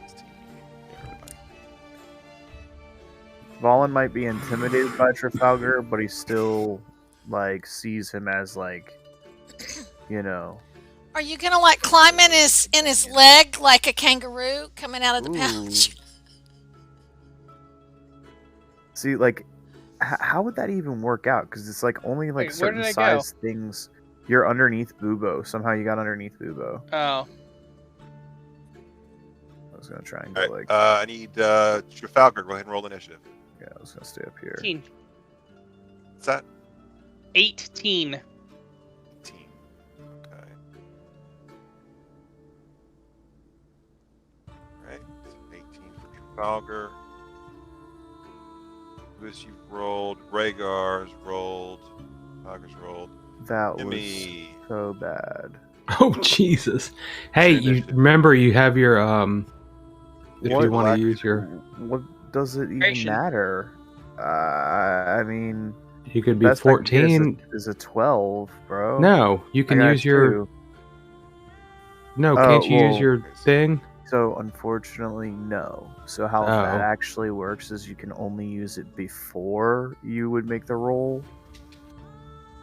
16. Everybody. Valen might be intimidated by Trafalgar, but he still like sees him as like, you know. Are you gonna like climb in his leg like a kangaroo coming out of the Ooh. pouch? See, like, how would that even work out? Because it's like only like Wait, where certain did I size things. You're underneath Bubo. Somehow you got underneath Bubo. Oh. I was gonna try and All go right, like, I need Trafalgar. Go ahead and roll initiative. yeah, I was gonna stay up here. 18. What's that? 18. 18. Okay. Alright, so 18 for Trafalgar. Who's you've rolled? Rhaegar's rolled. Trafalgar's rolled. That was Jimmy. so bad. Oh Jesus! Hey, you Initiative. remember you have your if What- you want to use your, What does it even Creation. matter? I mean, you could be best I can get 14. is a 12, bro. No, you I can got use your. 2. No, Oh, can't you use well- your thing? So unfortunately, no. So how Oh. that actually works is you can only use it before you would make the roll.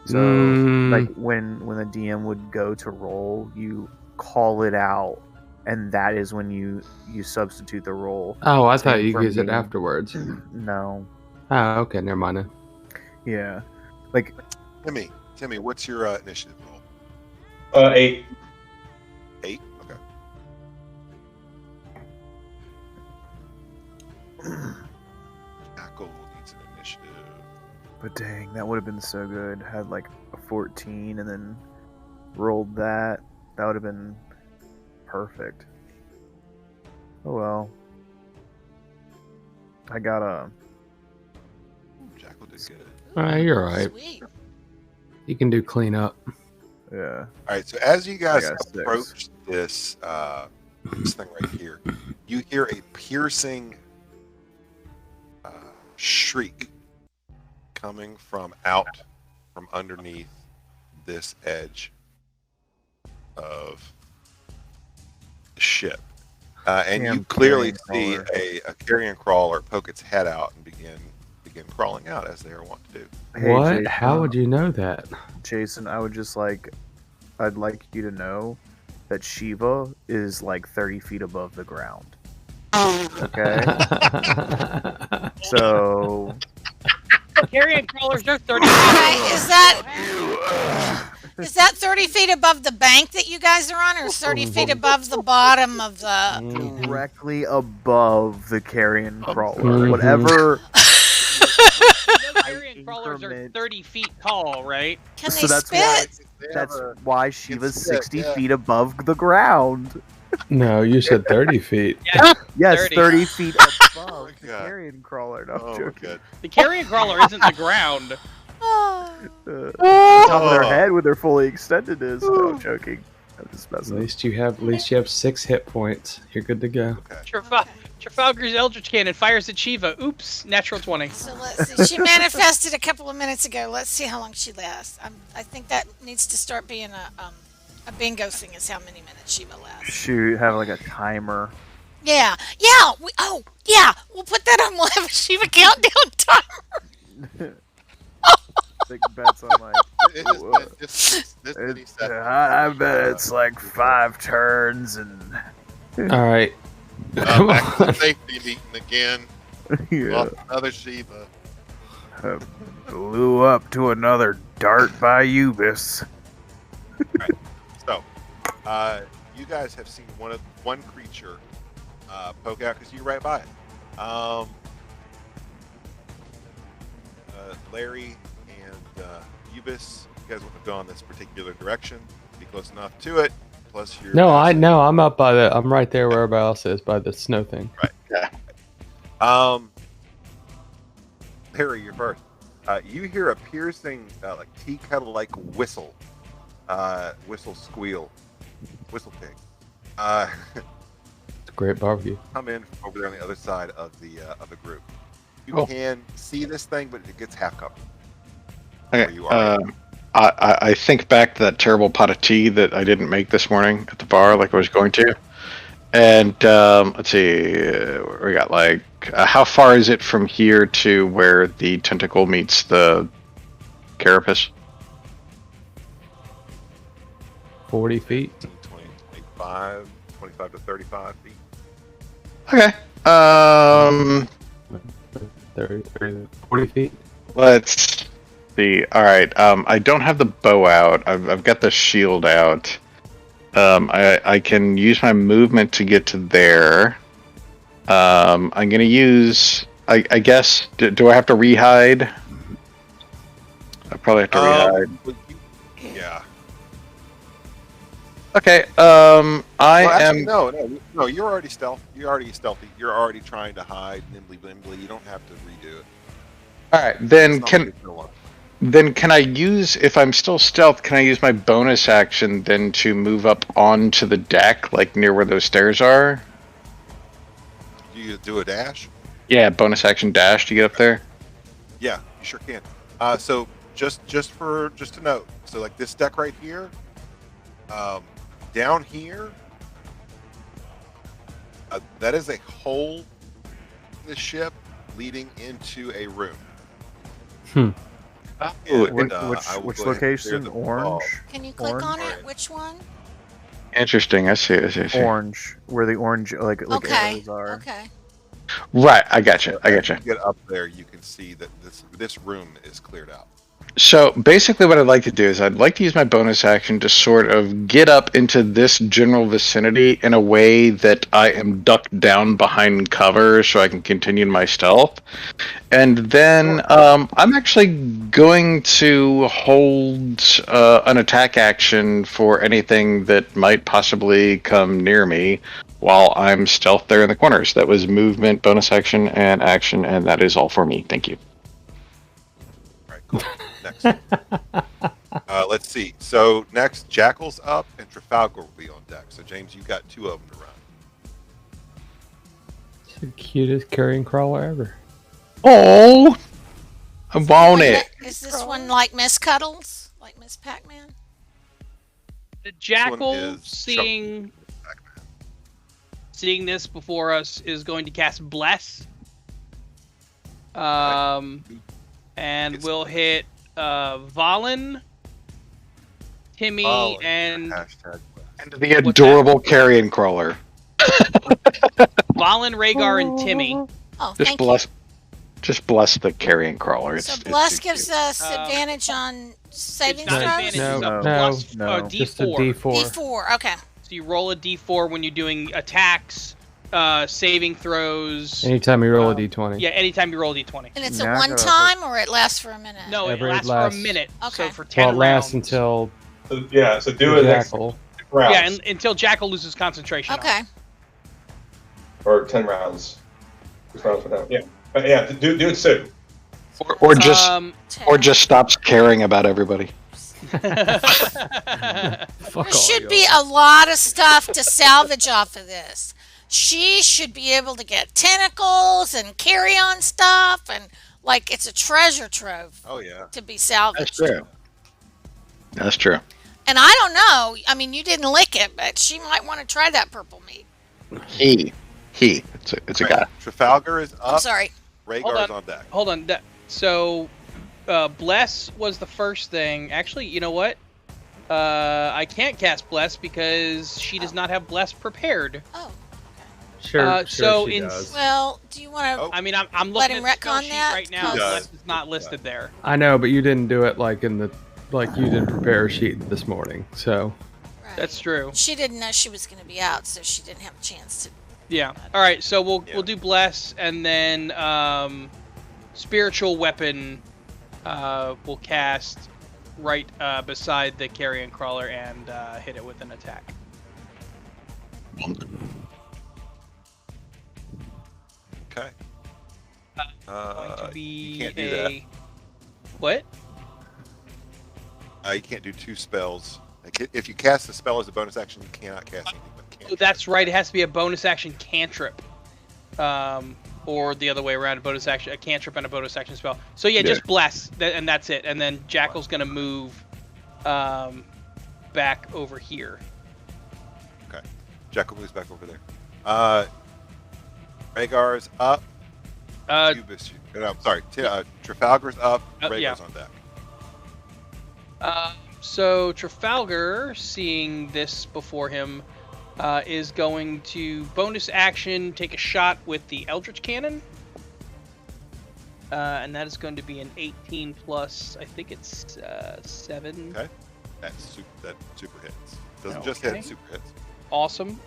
So like when the DM would go to roll, you call it out, and that is when you substitute the roll. Oh, I thought same you for use it me. afterwards. No. Oh, okay, never mind. Then. Yeah. Like Timmy, what's your initiative roll? 8. 8? Okay. Jackal needs an initiative. But dang, that would have been so good. Had like a 14 and then rolled that. That would have been perfect. Oh well. I got a. Jackal did good. You're all right. Sweet. You can do cleanup. Yeah. All right, so as you guys I got 6. approach this this thing right here, you hear a piercing shriek coming from underneath this edge of the ship. And Damn you clearly carrion see a carrion crawler poke its head out and begin crawling out as they are wont to do. Hey, What? Jason, How would you know that? Jason, I'd like you to know that Shiva is like 30 feet above the ground. Okay? So. Carrion crawlers are 30 feet. Okay, is that 30 feet above the bank that you guys are on, or 30 feet above the bottom of the? Directly above the carrion crawler. Mhm. Whatever. Carrion crawlers are 30 feet tall, right? Can they So that's spit? That's why Shiva's It's sick, 60 yeah. feet above the ground. No, you said 30 feet. Yeah. Yes, 30. 30 feet above the God. carrion crawler. No, I'm Oh, joking. good. The carrion crawler isn't the ground. Oh. Top of their head when they're fully extended is. No, I'm joking. I'm just At messing. least you have 6 hit points. You're good to go. Trafalgar's Eldritch Cannon fires at Shiva. Oops, natural 20. So let's see. She manifested a couple of minutes ago. Let's see how long she lasts. I think that needs to start being a bingo thing. Is how many minutes Shiva lasts. Shoot, have like a timer. Yeah. We'll put that on. We'll have a Shiva countdown timer. Big bets on like. This many seconds. I bet it's like 5 turns and. All right. Come Back to on. the safety meeting again. Yeah. Lost another Shiva. Blew up to another dart by Ubis. So, you guys have seen one creature poke out because you're right by it. Larry and Ubis, you guys wouldn't have gone this particular direction. Be close enough to it. Plus, you're I'm up by I'm right there where everybody else is by the snow thing. Larry, you're first. You hear a piercing, like tea kettle like whistle squeal, whistle pig. It's a great barbecue. Come in from over there on the other side of the group. You Cool. can see this thing, but it gets half covered. Okay. Where you are. I think back to that terrible pot of tea that I didn't make this morning at the bar like I was going to. And let's see, we got like, how far is it from here to where the tentacle meets the carapace? 40 feet. 25 to 35 feet. Okay. 40 feet. Let's see. All right. I don't have the bow out. I've got the shield out. I can use my movement to get to there. I'm gonna use. I guess. Do I have to rehide? I probably have to rehide. Yeah. Okay. Well, actually, am. no. You're already stealthy. You're already trying to hide nimbly. You don't have to redo it. All right. Then It's not can. like it's no one. Then can I use, if I'm still stealth, can I use my bonus action then to move up onto the deck, like near where those stairs are? You do a dash? Yeah, bonus action dash to get up there. Yeah, you sure can. So just to note, so like this deck right here, down here, that is a hole in the ship leading into a room. Ooh, And, Which I will which go ahead and clear location? the Orange. wall. Can you click on Orange. it? Which one? Interesting. I see. Orange, where the orange like Okay. arrows are. Okay. Right. I gotcha. As you get up there, you can see that this room is cleared out. So basically, what I'd like to do is I'd like to use my bonus action to sort of get up into this general vicinity in a way that I am ducked down behind cover, so I can continue my stealth. And then I'm actually going to hold an attack action for anything that might possibly come near me while I'm stealth there in the corners. That was movement, bonus action, and that is all for me. Thank you. All right, cool. Next. Let's see. So next, Jackal's up and Trafalgar will be on deck. So James, you got 2 of them to run. It's the cutest carrion crawler ever. Oh, I want it. Is this one like Miss Cuddles? Like Miss Pac-Man? The This one jackal is seeing Pac-Man. this before us is going to cast Bless. And It's we'll hit Valen, Timmy, Oh, and hashtag And the adorable carrion crawler. Valen, Rhaegar, and Timmy. Oh, Just thank bless, just bless the carrion crawler. you. It's, So it's Bless too gives cute. us advantage on saving It's not throws? advantage, No, it's a no, plus no. D4. Just a D4. D4, okay. So you roll a D4 when you're doing attacks, saving throws. Anytime you roll a D20. Yeah, anytime you roll a D20. And it's Yeah, a I one gotta- time or it lasts for a minute? No, it Every lasts for last- a minute. Okay. So for 10 Well, it lasts rounds. until So, yeah, so do the it next jackal. round. Yeah, until Jackal loses concentration. on it. Okay. Or 10 rounds. 6 rounds for that. Yeah. But yeah, do it soon. Or just stops caring about everybody. Fuck There all should y'all. be a lot of stuff to salvage off of this. She should be able to get tentacles and carry on stuff, and like it's a treasure trove Oh yeah. to be salvaged. That's true. And I don't know. I mean, you didn't lick it, but she might want to try that purple meat. He. It's a guy. Trafalgar is I'm up. sorry. Rhaegar is on deck. Hold on. So, Bless was the first thing. Actually, you know what? I can't cast Bless because she does not have Bless prepared. Oh, Sure, so she in- does. well, do you want to? Oh. I mean, I'm Let looking him at the spell retcon sheet that? right now. He Bless does. is not listed there. I know, but you didn't do it like you didn't prepare a sheet this morning. So Right. That's true. She didn't know she was going to be out, so she didn't have a chance to. Yeah. All right. So we'll do Bless, and then Spiritual Weapon we'll cast right beside the Carrion Crawler and hit it with an attack. Okay. Going to be you can't do that. What? You can't do 2 spells. Like, if you cast a spell as a bonus action, you cannot cast anything but Oh, cantrip. that's right. It has to be a bonus action cantrip, or the other way around. A bonus action, a cantrip, and a bonus action spell. So yeah, just Bless, and that's it. And then Jackal's gonna move back over here. Okay. Jackal moves back over there. Rhaegar's up. No, I'm sorry. Trafalgar's up. Rhaegar's yeah. on deck. So Trafalgar, seeing this before him, is going to bonus action take a shot with the Eldritch Cannon. And that is going to be an 18 plus, I think it's 7. Okay. That super hits. Doesn't just hit, Okay. it super hits. Awesome.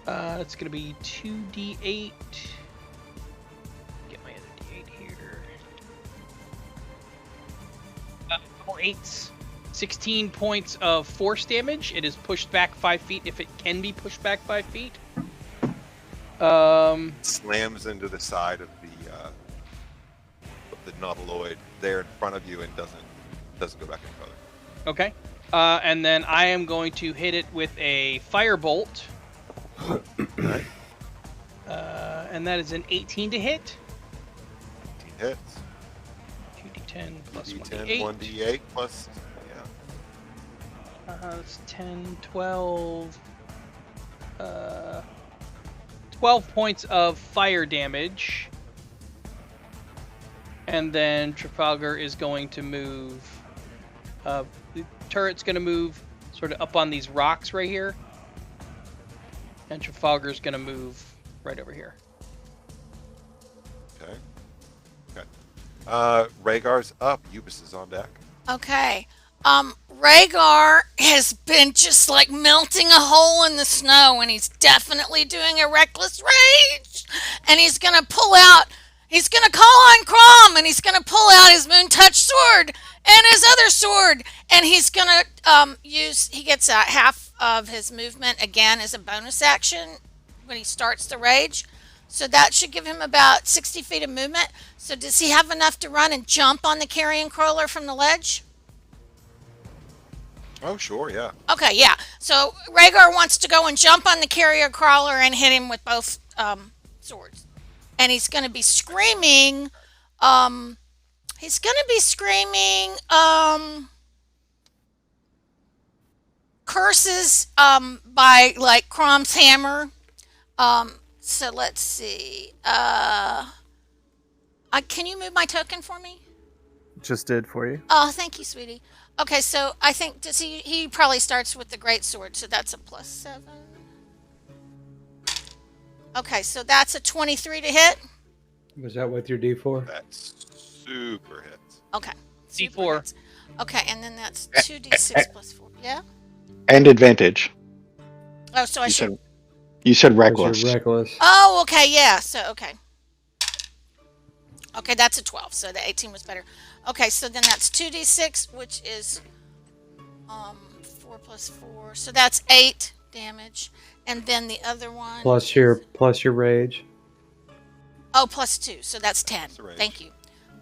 It's going to be 2d8. Get my other d8 here. Couple 8s. 16 points of force damage. It is pushed back 5 feet if it can be pushed back 5 feet. Slams into the side of the nautiloid there in front of you and doesn't go back any further. Okay. And then I am going to hit it with a firebolt. Right. And that is an 18 to hit. 18 hits. 2d10 plus 2d10, 1d8. 1d8 plus. That's 10, 12. 12 points of fire damage. And then Trafalgar is going to move. The turret's going to move sort of up on these rocks right here. And Trafalgar's going to move right over here. Okay. Rhaegar's up. Ubis is on deck. Okay. Rhaegar has been just like melting a hole in the snow, and he's definitely doing a reckless rage. And he's gonna pull out. He's gonna call on Crom, and he's gonna pull out his Moon Touch sword and his other sword, and he's gonna use. He gets half of his movement again as a bonus action when he starts the rage. So that should give him about 60 feet of movement. So does he have enough to run and jump on the carrion crawler from the ledge? Oh, sure, yeah. Okay, yeah. So Rhaegar wants to go and jump on the carrier crawler and hit him with both swords. And he's going to be screaming. He's going to be screaming curses by like Crom's hammer. So let's see. Can you move my token for me? Just did for you. Oh, thank you, sweetie. Okay, so I think he probably starts with the great sword, so that's a +7. Okay, so that's a 23 to hit. Was that with your D4? That's super hits. Okay. super D4. hits. Okay, and then that's 2d6 +4. Yeah? And advantage. Oh, so I should. You said Was reckless. your reckless? Oh, okay, yeah. So, okay. Okay, that's a 12, so the 18 was better. Okay, so then that's 2d6, which is 4 + 4. So that's 8 damage. And then the other one Plus your rage. Oh, +2, so that's 10. That's the rage. Thank you.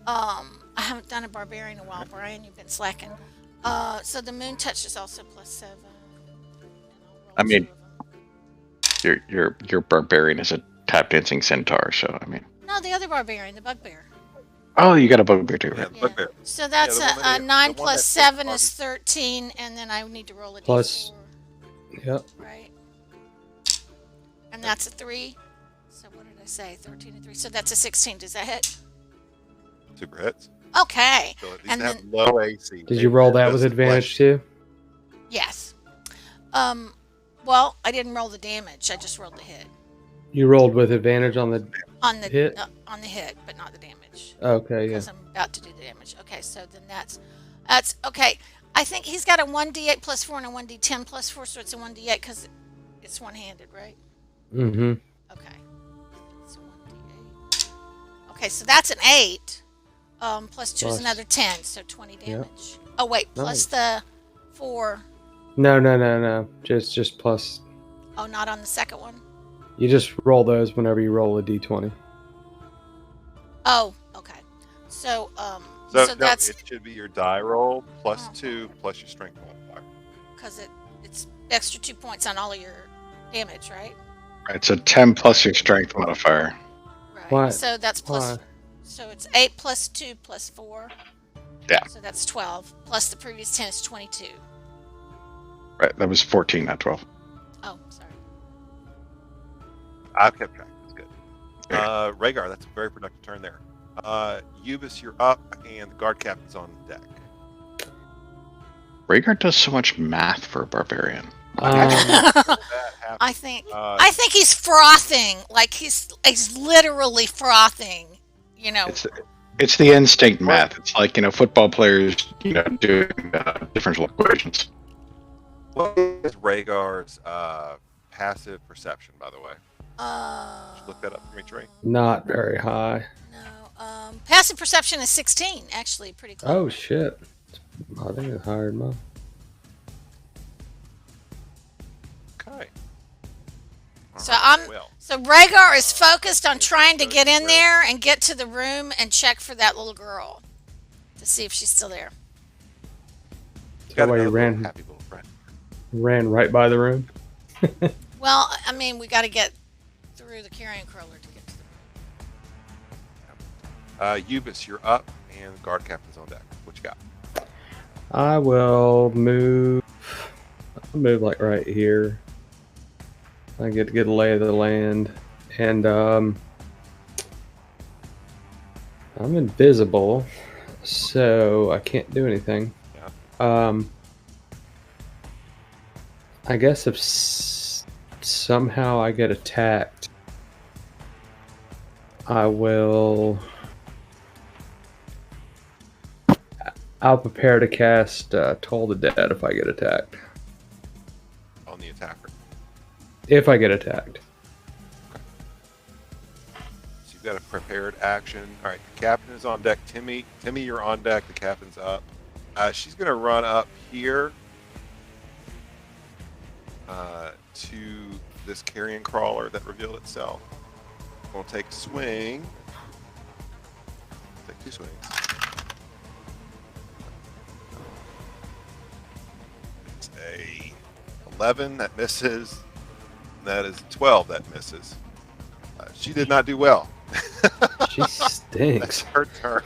I haven't done a barbarian in a while, Brian. You've been slacking. So the moon touch is also +7. I mean, your barbarian is a tap dancing centaur, so I mean. No, the other barbarian, the bugbear. Oh, you got a bugbear too, Yeah, right? the bugbear. So that's Yeah, the one a that- 9 the one that + 7 takes is 13, and then I need to roll a Plus- d4, Yep. right? And that's a 3. So what did I say? 13 and 3. So that's a 16. Does that hit? Super hits. Okay. So it needs And to have then- low AC. Did you roll that with That's advantage flesh. too? Yes. Well, I didn't roll the damage. I just rolled the hit. You rolled with advantage on the. On the Hit? on the hit, but not the damage. Okay, yeah. Because I'm about to do the damage. Okay, so then that's okay. I think he's got a 1d8 +4 and a 1d10 +4, so it's a 1d8 because it's one-handed, right? Mm-hmm. Okay. So 1d8. Okay, so that's an 8. +2 is Plus- another 10, so 20 Yep. damage. Oh wait, plus Nice. the 4. No. Just plus. Oh, not on the second one. You just roll those whenever you roll a d20. Oh, okay. So So, so no, that's it should be your die roll Oh. +2 plus your strength modifier. because it's extra 2 points on all of your damage, right? Right, so 10 plus your strength modifier. Right. Why- So that's plus. why? So it's 8 + 2 + 4. Yeah. So that's 12. Plus the previous 10 is 22. Right, that was 14, not 12. Oh, sorry. I've kept track. That's good. Rhaegar, that's a very productive turn there. Ubis, you're up, and the guard captain's on deck. Rhaegar does so much math for a barbarian. That happens. I think Uh, I think he's frothing. Like he's literally frothing. You know. It's the instinct math. It's like, football players, doing differential equations. What is Rhaegar's passive perception, by the way? Look that up for me, Trey. Not very high. No. Passive perception is 16. Actually, pretty close. Oh shit! I think it's higher than mine. Okay. So Alright, I'm- well. So Rhaegar is focused on trying to get in there and get to the room and check for that little girl to see if she's still there. That way you another ran happy little friend. right by the room. Well, I mean, we got to get through the carrion crawler to get to the room. Ubis, you're up, and the guard captain's on deck. What you got? I will move. I'll move like right here. I get to get a lay of the land, and I'm invisible, so I can't do anything. I guess if somehow I get attacked, I will I'll prepare to cast Toll the Dead if I get attacked. On the attacker. If I get attacked. So you've got a prepared action. All right, the captain is on deck. Timmy, you're on deck. The captain's up. She's going to run up here to this carrion crawler that revealed itself. We'll take a swing. Take 2 swings. It's a 11 that misses. That is 12 that misses. She did not do well. She That's stinks. her turn.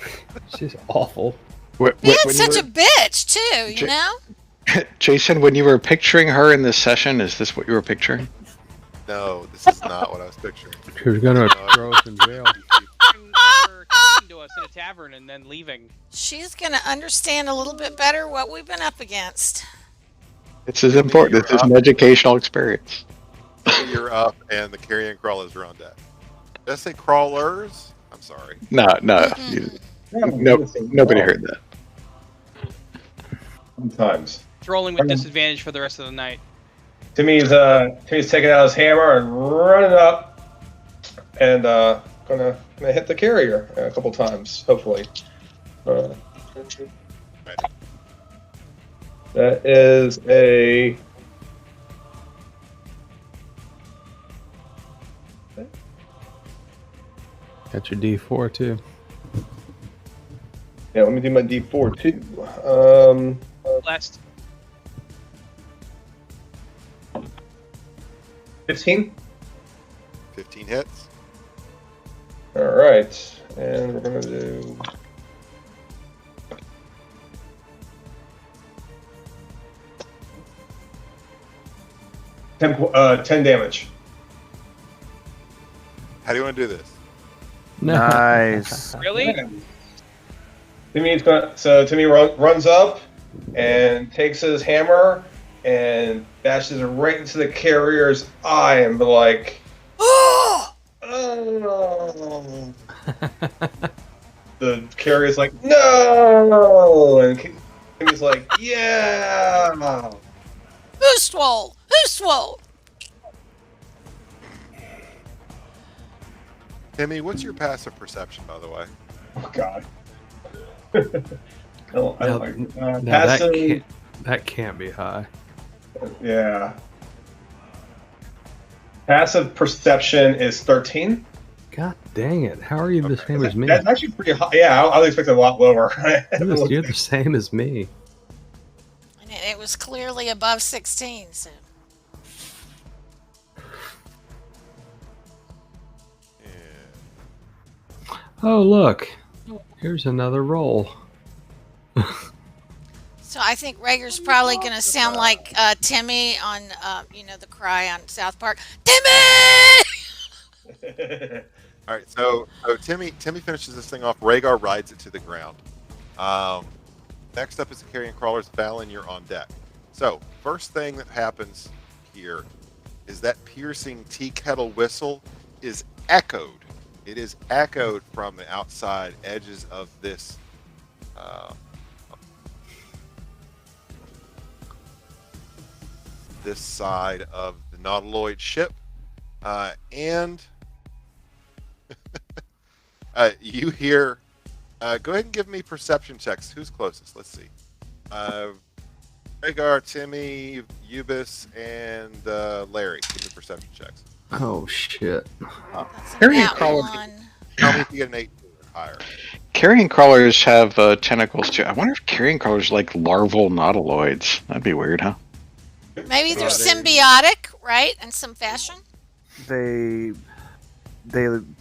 She's awful. It's such a bitch too, you know? Jason, when you were picturing her in this session, is this what you were picturing? No, this is not what I was picturing. She was gonna throw us in jail. Her talking to us in a tavern and then leaving. She's gonna understand a little bit better what we've been up against. This is important. This is an educational experience. You're up, and the carrion crawlers are on deck. Did I say crawlers? I'm sorry. No. Nobody heard that. Sometimes. Trolling with disadvantage for the rest of the night. Timmy's taking out his hammer and running up, and gonna hit the carrier a couple times, hopefully. That is a. Got your D4 too. Yeah, let me do my D4 too. Last 15. 15 hits. All right, and we're gonna do. 10 damage. How do you want to do this? Nice. really? Timmy runs up and takes his hammer and bashes it right into the carrier's eye and be like, Oh! oh. The carrier's like, no! And Timmy's like, yeah! Who's swole? Who's swole? Timmy, what's your passive perception, by the way? Oh, God. Now Passive, that can't be high. yeah. Passive perception is 13. God dang it! How are you the same as me? That's actually pretty high. Yeah, I was expecting a lot lower. You're the same as me. And it was clearly above 16, so. Oh look, here's another roll. So I think Rager's probably going to sound like Timmy on, the cry on South Park. Timmy! All right, so Timmy finishes this thing off. Rhaegar rides it to the ground. Next up is the carrion crawlers. Valen, you're on deck. So first thing that happens here is that piercing tea kettle whistle is echoed. It is echoed from the outside edges of this this side of the Nautiloid ship, and you hear. Go ahead and give me perception checks. Who's closest? Let's see. Rhaegar, Timmy, Eubis, and Larry. Give me perception checks. Oh shit! That's a Carrion nat crawler. one. Tell me if you get an 18 or higher. Carrion crawlers have tentacles too. I wonder if carrion crawlers are like larval nautiloids. That'd be weird, huh? Maybe they're symbiotic, right? In some fashion? They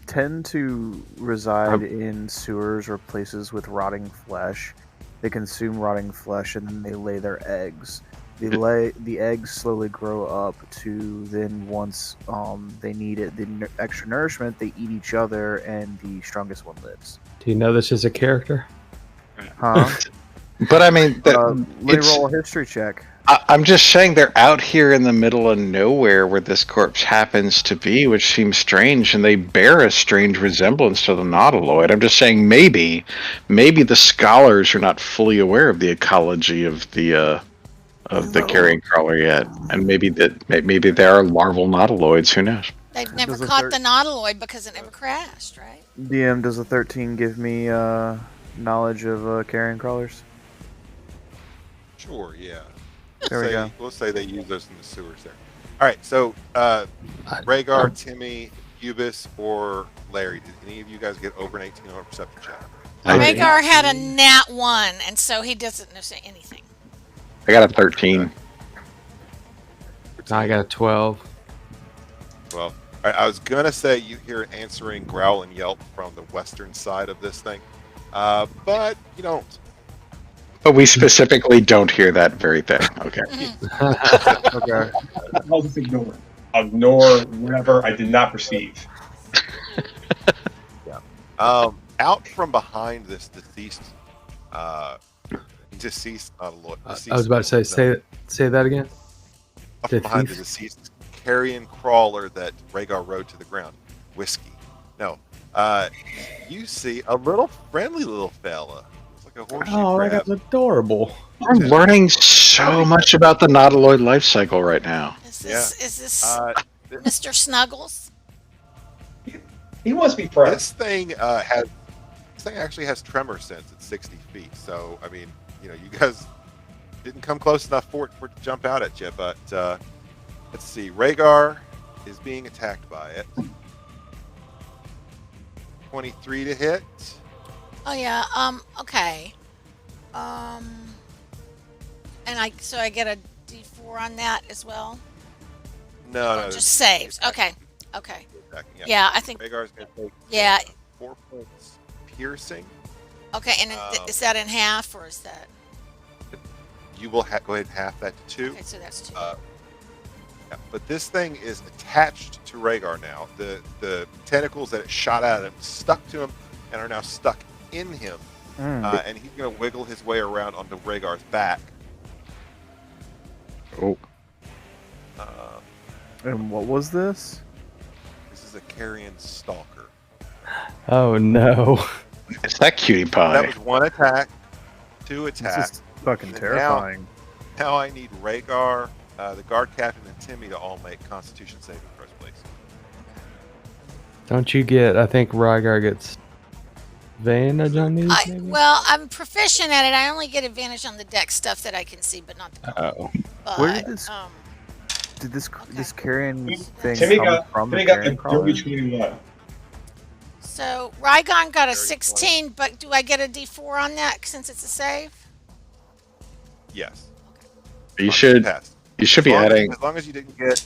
tend to reside in sewers or places with rotting flesh. They consume rotting flesh and then they lay their eggs. The eggs slowly grow up to then once they need it, the extra nourishment, they eat each other and the strongest one lives. Do you know this is a character? Huh? But I mean, Let me roll a history check. I'm just saying they're out here in the middle of nowhere where this corpse happens to be, which seems strange, and they bear a strange resemblance to the nautiloid. I'm just saying maybe the scholars are not fully aware of the ecology of the carrion crawler yet, and maybe there are larval nautiloids. Who knows? They've never Does a caught the nautiloid because it never crashed, right? DM, does a 13 give me knowledge of carrion crawlers? Sure, yeah. There we go. We'll say they use those in the sewers there. All right, so Rhaegar, Timmy, Ubis, or Larry, did any of you guys get over an 18 on a perception check? Rhaegar had a nat 1, and so he doesn't know say anything. I got a 13. I got a 12. Well, all right, I was gonna say you hear an answering growl and yelp from the western side of this thing, but you don't. But we specifically don't hear that very thing. Okay. Okay. I'll just ignore it. I'll ignore whatever I did not perceive. Out from behind this deceased I was about to say that again. Up from behind the deceased carrion crawler that Rhaegar rode to the ground. Whiskey. No. You see a little friendly little fella. It's like a horseshoe crab. That's adorable. I'm learning so much about the nautiloid life cycle right now. Is this Mr. Snuggles? He must be friends. This thing actually has tremor sense at 60 feet. So I mean, you guys didn't come close enough for it to jump out at you. But let's see, Rhaegar is being attacked by it. 23 to hit. Oh yeah. Okay. And I get a D4 on that as well. No, just saves. Okay. Yeah. Yeah, I think. Rhaegar's gonna take 4 points piercing. Okay, and is that in half or is that? You will go ahead and half that to 2. Okay, so that's 2. Yeah, but this thing is attached to Rhaegar now. The tentacles that it shot at him stuck to him and are now stuck in him. And he's going to wiggle his way around onto Rhaegar's back. Oh. And what was this? This is a carrion stalker. Oh no. It's that cutie pie. That was 1 attack, 2 This attacks. is fucking terrifying. Now I need Rhaegar, the guard captain, and Timmy to all make Constitution saving throws, please. Don't you get? I think Rygar gets advantage on these. Maybe? Well, I'm proficient at it. I only get advantage on the deck stuff that I can see, but not the. Oh. But, Where did this this carrion thing Timmy come got from? Timmy The got carrion a crawler? dirty 21. So Rygon got a 16, but do I get a D4 on that since it's a save? Yes. You should be adding. As long as you didn't get.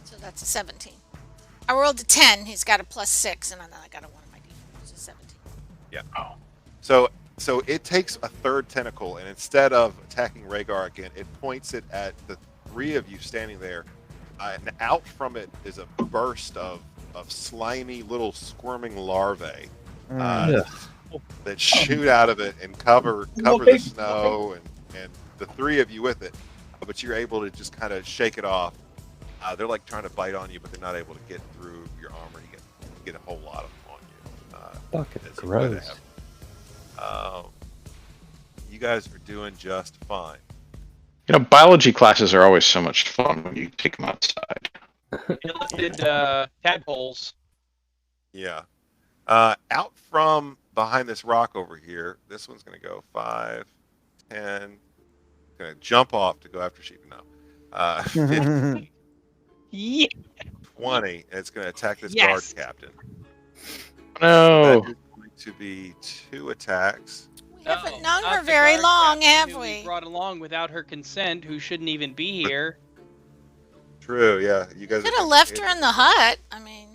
So that's a 17. I rolled a 10. He's got a +6, and then I got a 1 on my D4, so 17. Yeah. Oh. So it takes a third tentacle, and instead of attacking Rhaegar again, it points it at the 3 of you standing there, and out from it is a burst of slimy little squirming larvae that shoot out of it and cover the snow and the 3 of you with it. But you're able to just kind of shake it off. They're like trying to bite on you, but they're not able to get through your armor. You get a whole lot of them on you. Fucking gross. You guys are doing just fine. Biology classes are always so much fun when you take them outside. Enlisted tadpoles. Yeah. Out from behind this rock over here, this one's going to go 5, 10. Going to jump off to go after sheep now. 15, Yeah. 20, and it's going to attack this Yes. guard captain. No. That is going to be 2 attacks. We haven't known not her the very guard long, captain have who we? Brought along without her consent, who shouldn't even be here. True, yeah. You guys Could have left her in the hut. I mean,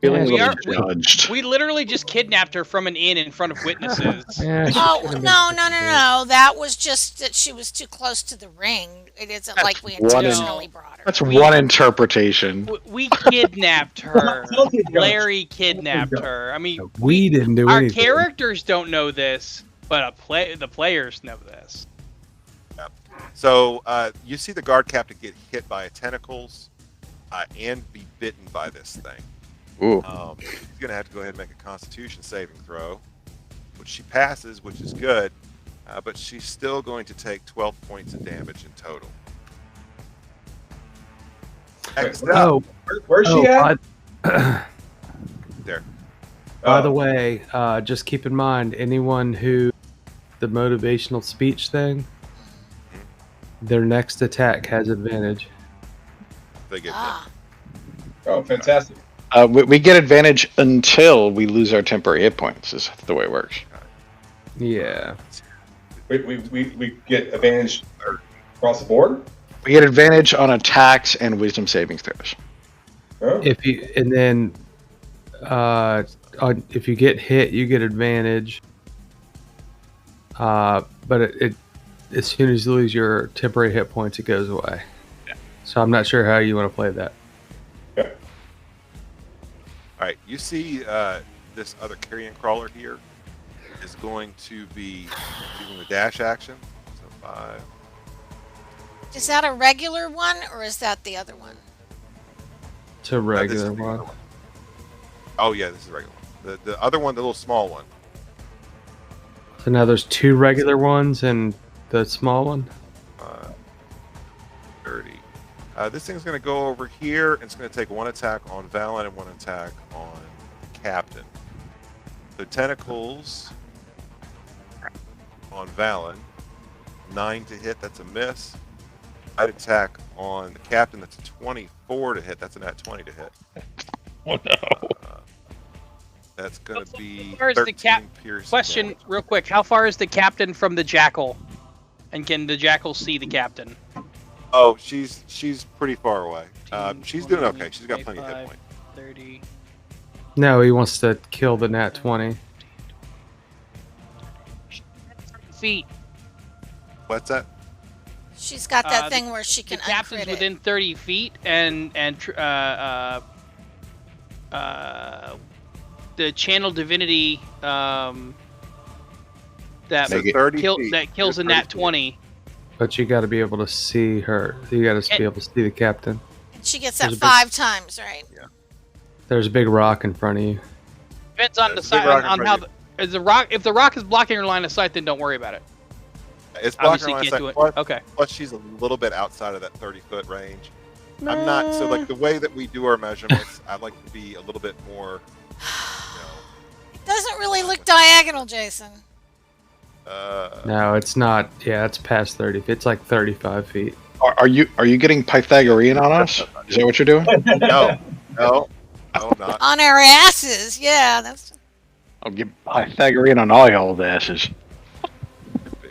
Feeling a We little are- judged. We literally just kidnapped her from an inn in front of witnesses. Yeah, she oh should've been no. prepared. That was just that she was too close to the ring. It isn't That's like we one intentionally brought her. That's one interpretation. We kidnapped her. Sounds like Larry kidnapped her. I mean, We didn't do our anything. characters don't know this, But the players know this. So you see the guard captain get hit by tentacles and be bitten by this thing. Ooh. She's going to have to go ahead and make a Constitution saving throw, which she passes, which is good, but she's still going to take 12 points of damage in total. Next up, Where's she at? there. By the way, just keep in mind, anyone who the motivational speech thing, their next attack has advantage. They get hit. Ah, Oh, fantastic. We get advantage until we lose our temporary hit points. Is the way it works. Yeah. We get advantage across the board. We get advantage on attacks and wisdom saving throws. Oh. If you if you get hit, you get advantage. But it as soon as you lose your temporary hit points, it goes away. Yeah. So I'm not sure how you want to play that. Yeah. All right, you see this other carrion crawler here is going to be using the dash action. So 5. is that a regular one or is that the other one? It's a This is regular the one. other one. Oh yeah, this is a regular one. The other one, the little small one. So now there's 2 regular ones and the small one. 30. This thing's going to go over here, and it's going to take 1 attack on Valen and 1 attack on Captain. The tentacles on Valen, 9 to hit, that's a miss. I'd attack on the Captain, that's a 24 to hit, that's a nat 20 to hit. Oh no. That's going to be How far is the 13 piercing Question, damage. real quick: how far is the captain from the jackal? And can the jackal see the captain? Oh, she's pretty far away. 15, She's 20, doing okay. She's got plenty of hit 25, points. 30. No, he wants to kill the nat 20. Feet. What's that? She's got that The- thing where she The can captain's uncrit it. within 30 feet, and the channel divinity that So Make it 30 feet. that kills a You're nat 30 feet. 20. But you got to be able to see her. You got to be able to see the captain. She gets that There's a big- 5 times, right? There's a big rock in front of you. Depends on the There's a big side rock in on front how of is the rock. If the rock is blocking your line of sight, then don't worry about it. It's blocking Obviously, her line of can't do sight. it. Plus, Okay. plus, she's a little bit outside of that 30-foot range. I'm not so like the way that we do our measurements. I'd like to be a little bit more, It doesn't really look diagonal, Jason. No, it's not. Yeah, it's past 30 feet. It's like 35 feet. Are you getting Pythagorean on us? Is that what you're doing? no, not. On our asses, yeah. That's I'll get Pythagorean on all y'all's asses. Could be.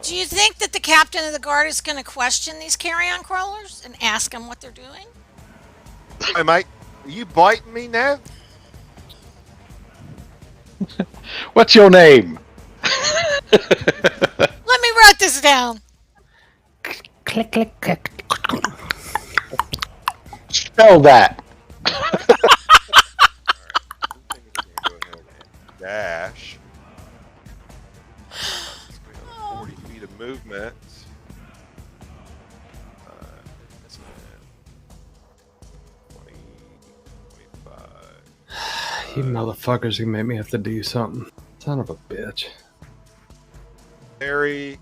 Do you think that the captain of the guard is going to question these carrion crawlers and ask them what they're doing? Hey, mate, are you biting me now? What's your name? Let me write this down. Click, click, click. Spell that. Dash. 40 feet of movement. This one, 20, 25. You motherfuckers can make me have to do something. Son of a bitch. Harry,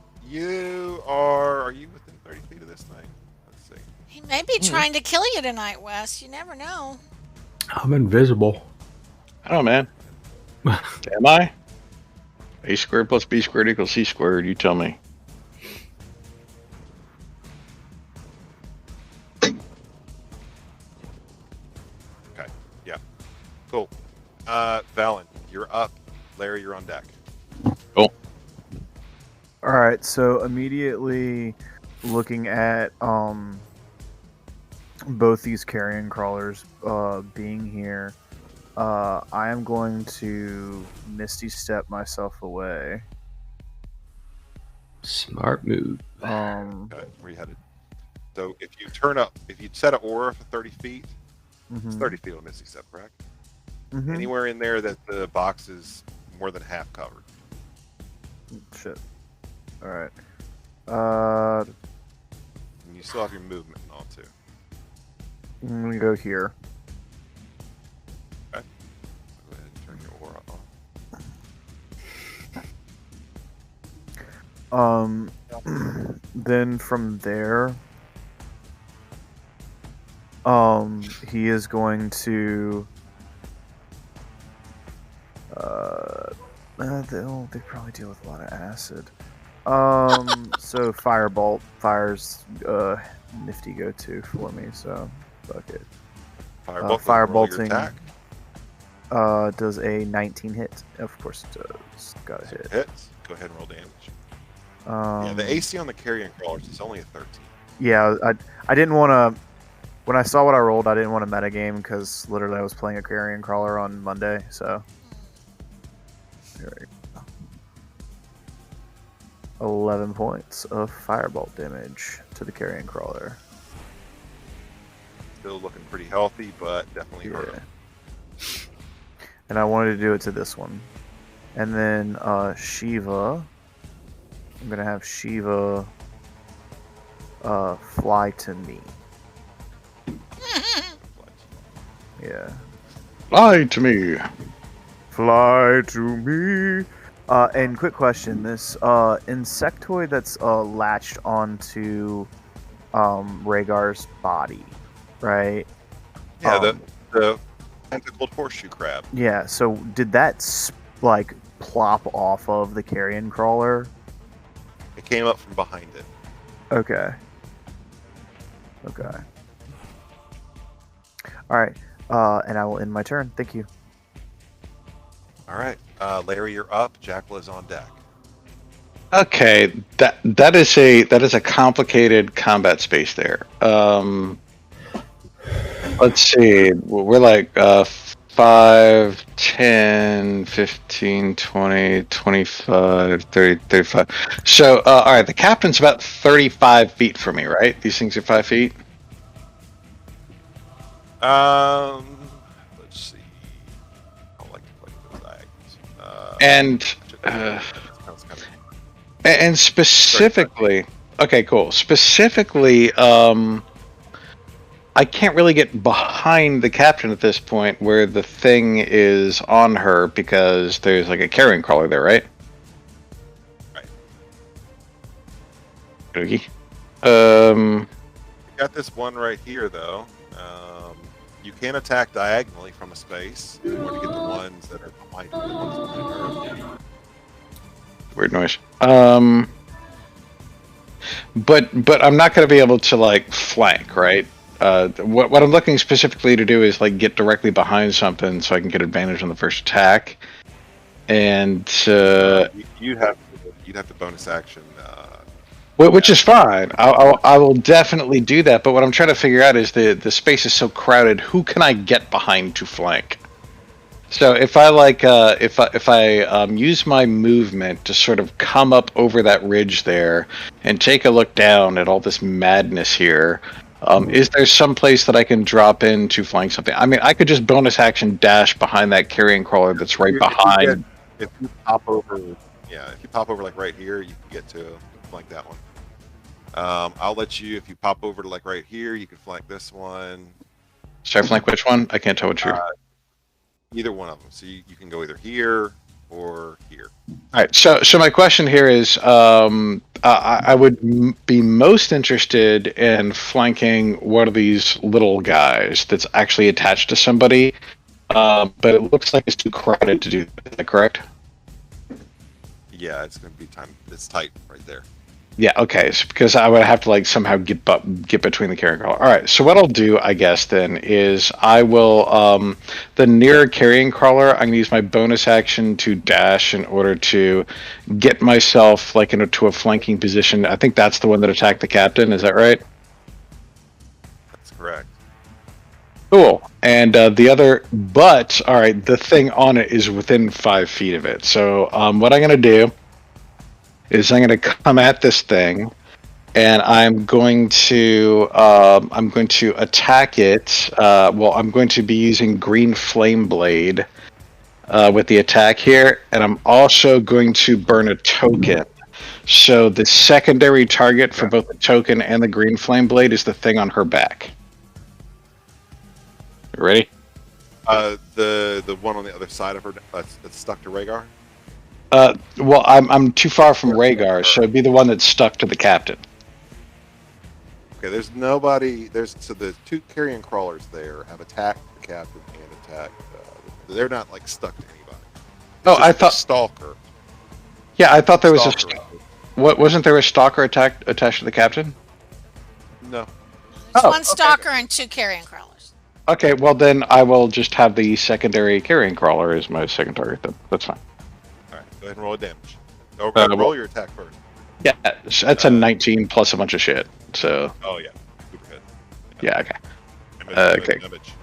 are you within 30 feet of this thing? Let's see. He may be trying to kill you tonight, Wes. You never know. I'm invisible. I don't know, man. Am I? A squared plus B squared equals C squared. You tell me. Okay, yeah. Cool. Valen, you're up. Larry, you're on deck. Cool. All right, so immediately looking at both these carrion crawlers being here, I am going to Misty Step myself away. Smart move. Okay, where you headed? So if you turn up, if you set an aura for 30 feet, it's 30 feet on Misty Step, correct? Mhm. Anywhere in there that the box is more than half covered. Shit. All right. And you still have your movement and all too. I'm gonna go here. Okay. Go ahead and turn your aura on. Then from there, he is going to. They probably deal with a lot of acid. So Firebolt fires nifty go-to for me. So fuck it. Firebolting attack. does a 19 hit. Of course it does. Got a hit. Hits. Go ahead and roll damage. Yeah, the AC on the carrion crawlers is only a 13. Yeah, I didn't want to. When I saw what I rolled, I didn't want to metagame because literally I was playing a carrion crawler on Monday. So here we go. 11 points of firebolt damage to the carrion crawler. Still looking pretty healthy, but definitely hurt him. And I wanted to do it to this one. And then Shiva. I'm gonna have Shiva fly to me. Yeah. Fly to me. Fly to me. And quick question: this insectoid that's latched onto Rhaegar's body, right? Yeah, the tentacled horseshoe crab. Yeah. So did that like plop off of the carrion crawler? It came up from behind it. Okay. Okay. All right. And I will end my turn. Thank you. All right, Larry, you're up. Jackal is on deck. Okay, that is a complicated combat space there. Let's see. We're like 5, 10, 15, 20, 25, 30, 35. So, all right, the captain's about 35 feet from me, right? These things are 5 feet? Let's see. I like to play with those diagonals. And specifically, okay, cool. Specifically, I can't really get behind the captain at this point where the thing is on her because there's like a carrion crawler there, right? Right. Okay. You got this one right here, though. You can attack diagonally from a space in order to get the ones that are behind you. The ones behind her. Weird noise. But I'm not going to be able to like flank, right? What I'm looking specifically to do is like get directly behind something so I can get advantage on the first attack. And you'd have to bonus action. Which is fine. I will definitely do that. But what I'm trying to figure out is the space is so crowded. Who can I get behind to flank? So if I if I use my movement to sort of come up over that ridge there and take a look down at all this madness here, is there some place that I can drop in to flank something? I mean, I could just bonus action dash behind that carrion crawler that's right behind. If you pop over, if you pop over like right here, you can get to flank that one. I'll let you, if you pop over to like right here, you can flank this one. Should I flank which one? I can't tell which one. Either one of them. So you can go either here or here. All right. So my question here is, I would be most interested in flanking one of these little guys that's actually attached to somebody, but it looks like it's too crowded to do that. Is that correct? Yeah, it's going to be time. It's tight right there. Yeah, okay, so because I would have to like somehow get between the carrying crawler. All right, so what I'll do, I guess, then is I will the near carrying crawler. I'm gonna use my bonus action to dash in order to get myself like into a flanking position. I think that's the one that attacked the captain. Is that right? That's correct. Cool. And the other, but all right, the thing on it is within 5 feet of it. So what I'm gonna do is I'm going to come at this thing, and I'm going to attack it. I'm going to be using Green Flame Blade with the attack here, and I'm also going to burn a token. So the secondary target for both the token and the green flame blade is the thing on her back. You ready? The one on the other side of her that's stuck to Rhaegar. Well, I'm too far from Rhaegar, so it'd be the one that's stuck to the captain. Okay, there's nobody. So the two carrion crawlers there have attacked the captain and attacked. They're not like stuck to anybody. Oh, I The thought. stalker. Yeah, I thought there was Stalker. What wasn't there a stalker attached to the captain? No. There's Oh, one stalker and 2 carrion crawlers. Okay, well then I will just have the secondary carrion crawler as my second target. Then that's fine. All right, go ahead and roll a damage. Or roll your attack first. Yeah, that's a 19 plus a bunch of shit. So Oh yeah, super good. yeah, okay, okay. Damage.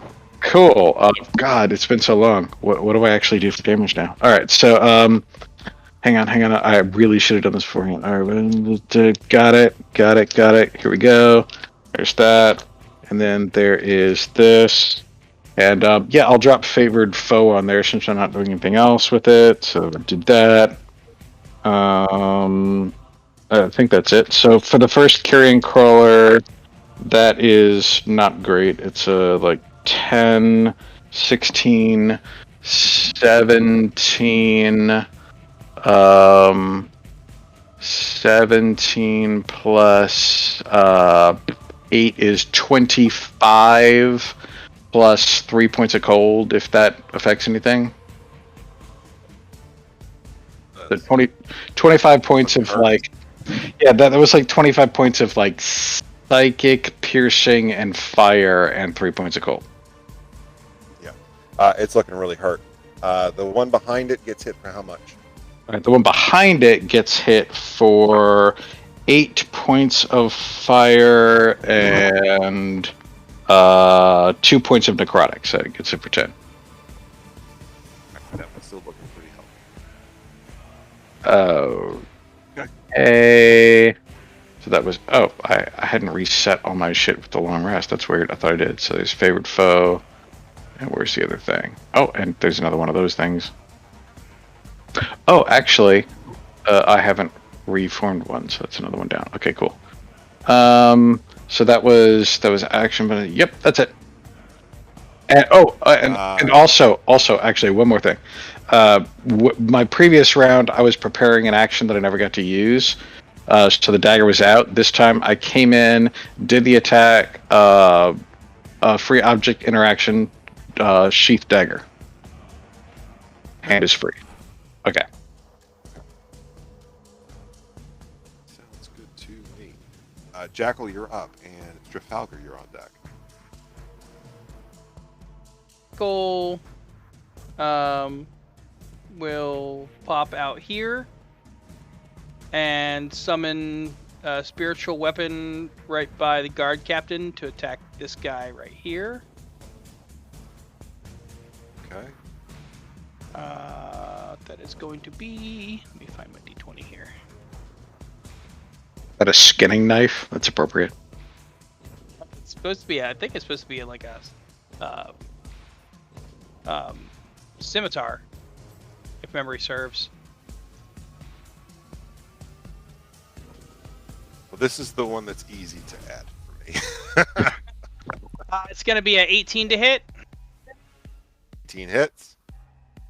Cool. God, it's been so long. What do I actually do for damage now? All right, so hang on. I really should have done this beforehand. All right, got it. Here we go. There's that, and then there is this, and yeah, I'll drop favored foe on there since I'm not doing anything else with it. So I did that. I think that's it. So for the first carrion crawler, that is not great. It's like 10, 16, 17, 17 plus 8 is 25 plus 3 points of cold, if that affects anything. The 25 points of like, yeah, that was like 25 points of like psychic, piercing, and fire, and 3 points of cold. Yeah, it's looking really hurt. The one behind it gets hit for how much? All right, the one behind it gets hit for 8 points of fire and 2 points of necrotic, so it gets hit for 10. That one's still looking pretty healthy. Okay. So that was... Oh, I hadn't reset all my shit with the long rest. That's weird. I thought I did. So there's favored foe. And where's the other thing? Oh, and there's another one of those things. Oh, actually, I haven't reformed one, so that's another one down. Okay, cool. So that was action, but yep, that's it. And and also actually one more thing. My previous round, I was preparing an action that I never got to use. So the dagger was out. This time I came in, did the attack, free object interaction, sheath dagger. Hand is free. Okay. Sounds good to me. Jackal, you're up, and Trafalgar, you're on deck. Goal will pop out here and summon a spiritual weapon right by the guard captain to attack this guy right here. Okay. That is going to be... Let me find my d20 here. That a skinning knife? That's appropriate. It's supposed to be... I think it's supposed to be like a... scimitar, if memory serves. Well, this is the one that's easy to add for me. It's going to be an 18 to hit. 18 hits.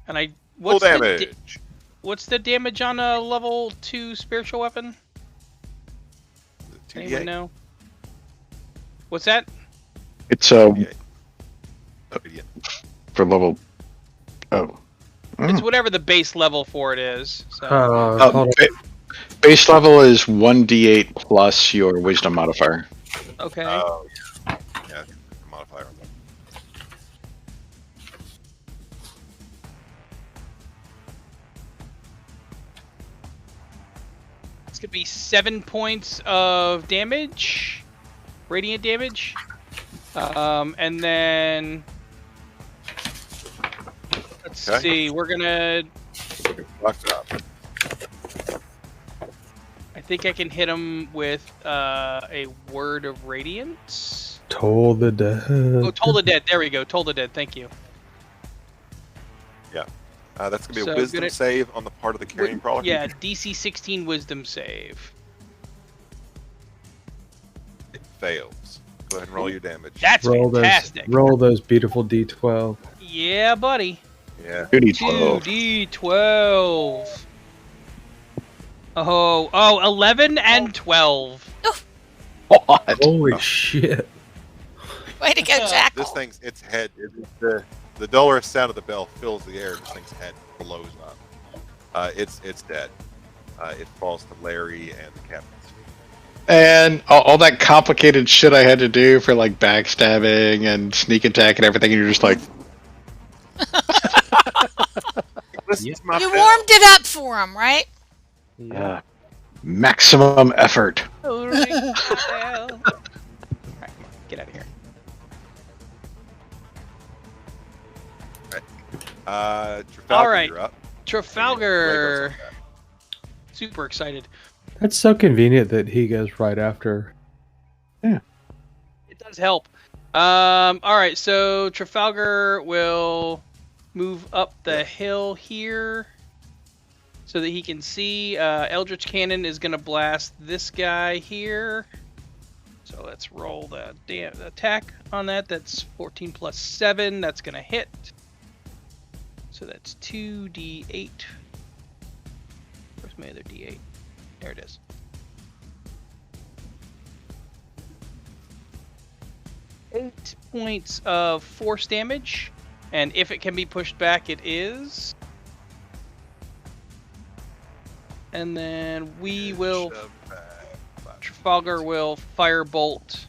And I... Full damage. What's the damage on a level 2 spiritual weapon? 2d8. Anyone know? What's that? It's 2d8. for level. Oh. It's whatever the base level for it is. So. Hold on. Base level is 1d8 plus your wisdom modifier. Okay. Oh, yeah. Yeah, modifier on that. It's gonna be 7 points of damage, radiant damage, and then let's see. We're gonna. Fucked up. I think I can hit him with a word of radiance. Toll the Dead. Oh, Toll the Dead. There we go. Toll the Dead. Thank you. Yeah. That's going to be So a wisdom gonna- save on the part of the carrying crawler. Yeah, DC 16 Wisdom save. It fails. Go ahead and roll your damage. That's fantastic. Roll those beautiful D12. Yeah, buddy. Yeah. 2d12. 2d12. Oh, 11 and 12. What? Holy shit! Way to go, Jackal. This thing's its head. The dolorous sound of the bell fills the air. This thing's head blows up. It's dead. It falls to Larry and the captain's feet. And all that complicated shit I had to do for like backstabbing and sneak attack and everything, and you're just like, This is my You bell. warmed it up for him, right? maximum effort. Alright, come on. Get out of here. Trafalgar, All right. you're up. Trafalgar. Super excited. That's so convenient that he goes right after. It does help. Alright, so Trafalgar will move up the hill here so that he can see. Eldritch Cannon is going to blast this guy here. So let's roll the attack on that. That's 14 plus 7. That's going to hit. So that's 2d8. Where's my other d8? There it is. Eight points of force damage. And if it can be pushed back, it is. And then we will... Trafalgar will firebolt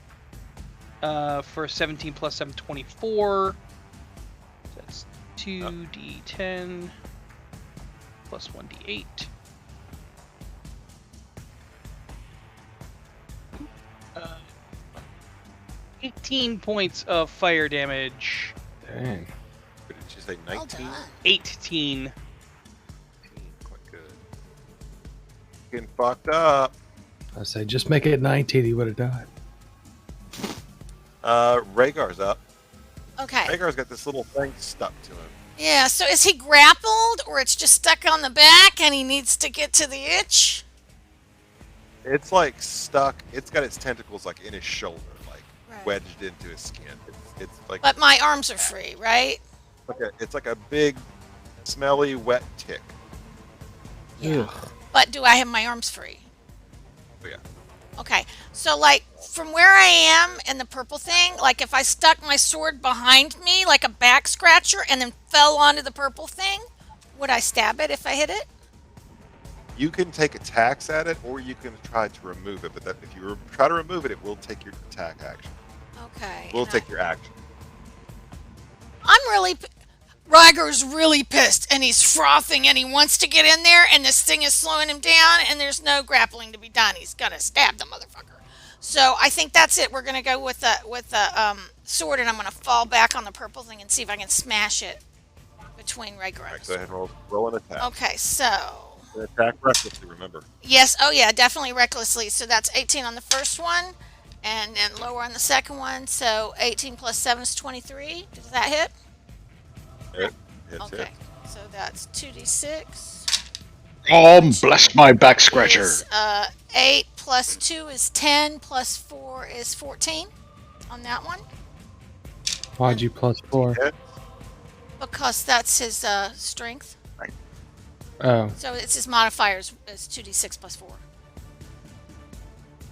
for 17 plus 7, 24. That's 2d10 plus 1d8. Uh, 18 points of fire damage. Dang. Did you say Well 19? done. 18. Quite good. Getting fucked up. I say, just make it 19. He would have died. Rhaegar's up. Okay. Rhaegar's got this little thing stuck to him. Yeah, so is he grappled or it's just stuck on the back and he needs to get to the itch? It's like stuck. It's got its tentacles like in his shoulder, like Right. wedged into his skin. It's like But my arms are free, right? it's like a big, smelly, wet tick. Yeah. But do I have my arms free? Oh, yeah. Okay. So like from where I am in the purple thing, like if I stuck my sword behind me like a back scratcher and then fell onto the purple thing, would I stab it if I hit it? You can take attacks at it, or you can try to remove it. But if you try to remove it, it will take your attack action. Okay. It will and take your action. I'm really Ryger's really pissed and he's frothing and he wants to get in there and this thing is slowing him down and there's no grappling to be done. He's gonna stab the motherfucker. So I think that's it. We're gonna go with the sword and I'm gonna fall back on the purple thing and see if I can smash it between Ryger All and right, the go sword. ahead and roll an attack. Okay, so Attack recklessly, remember. yes, oh yeah, definitely recklessly. So that's 18 on the first one and then lower on the second one. So 18 plus 7 is 23. Does that hit? Hits Okay, it. so that's 2d6. Oh, bless my back scratcher. Is, 8 plus 2 is 10, plus 4 is 14 on that one. Why'd you plus 4? Hit. Because that's his strength. Oh, So it's his modifiers is 2d6 plus 4.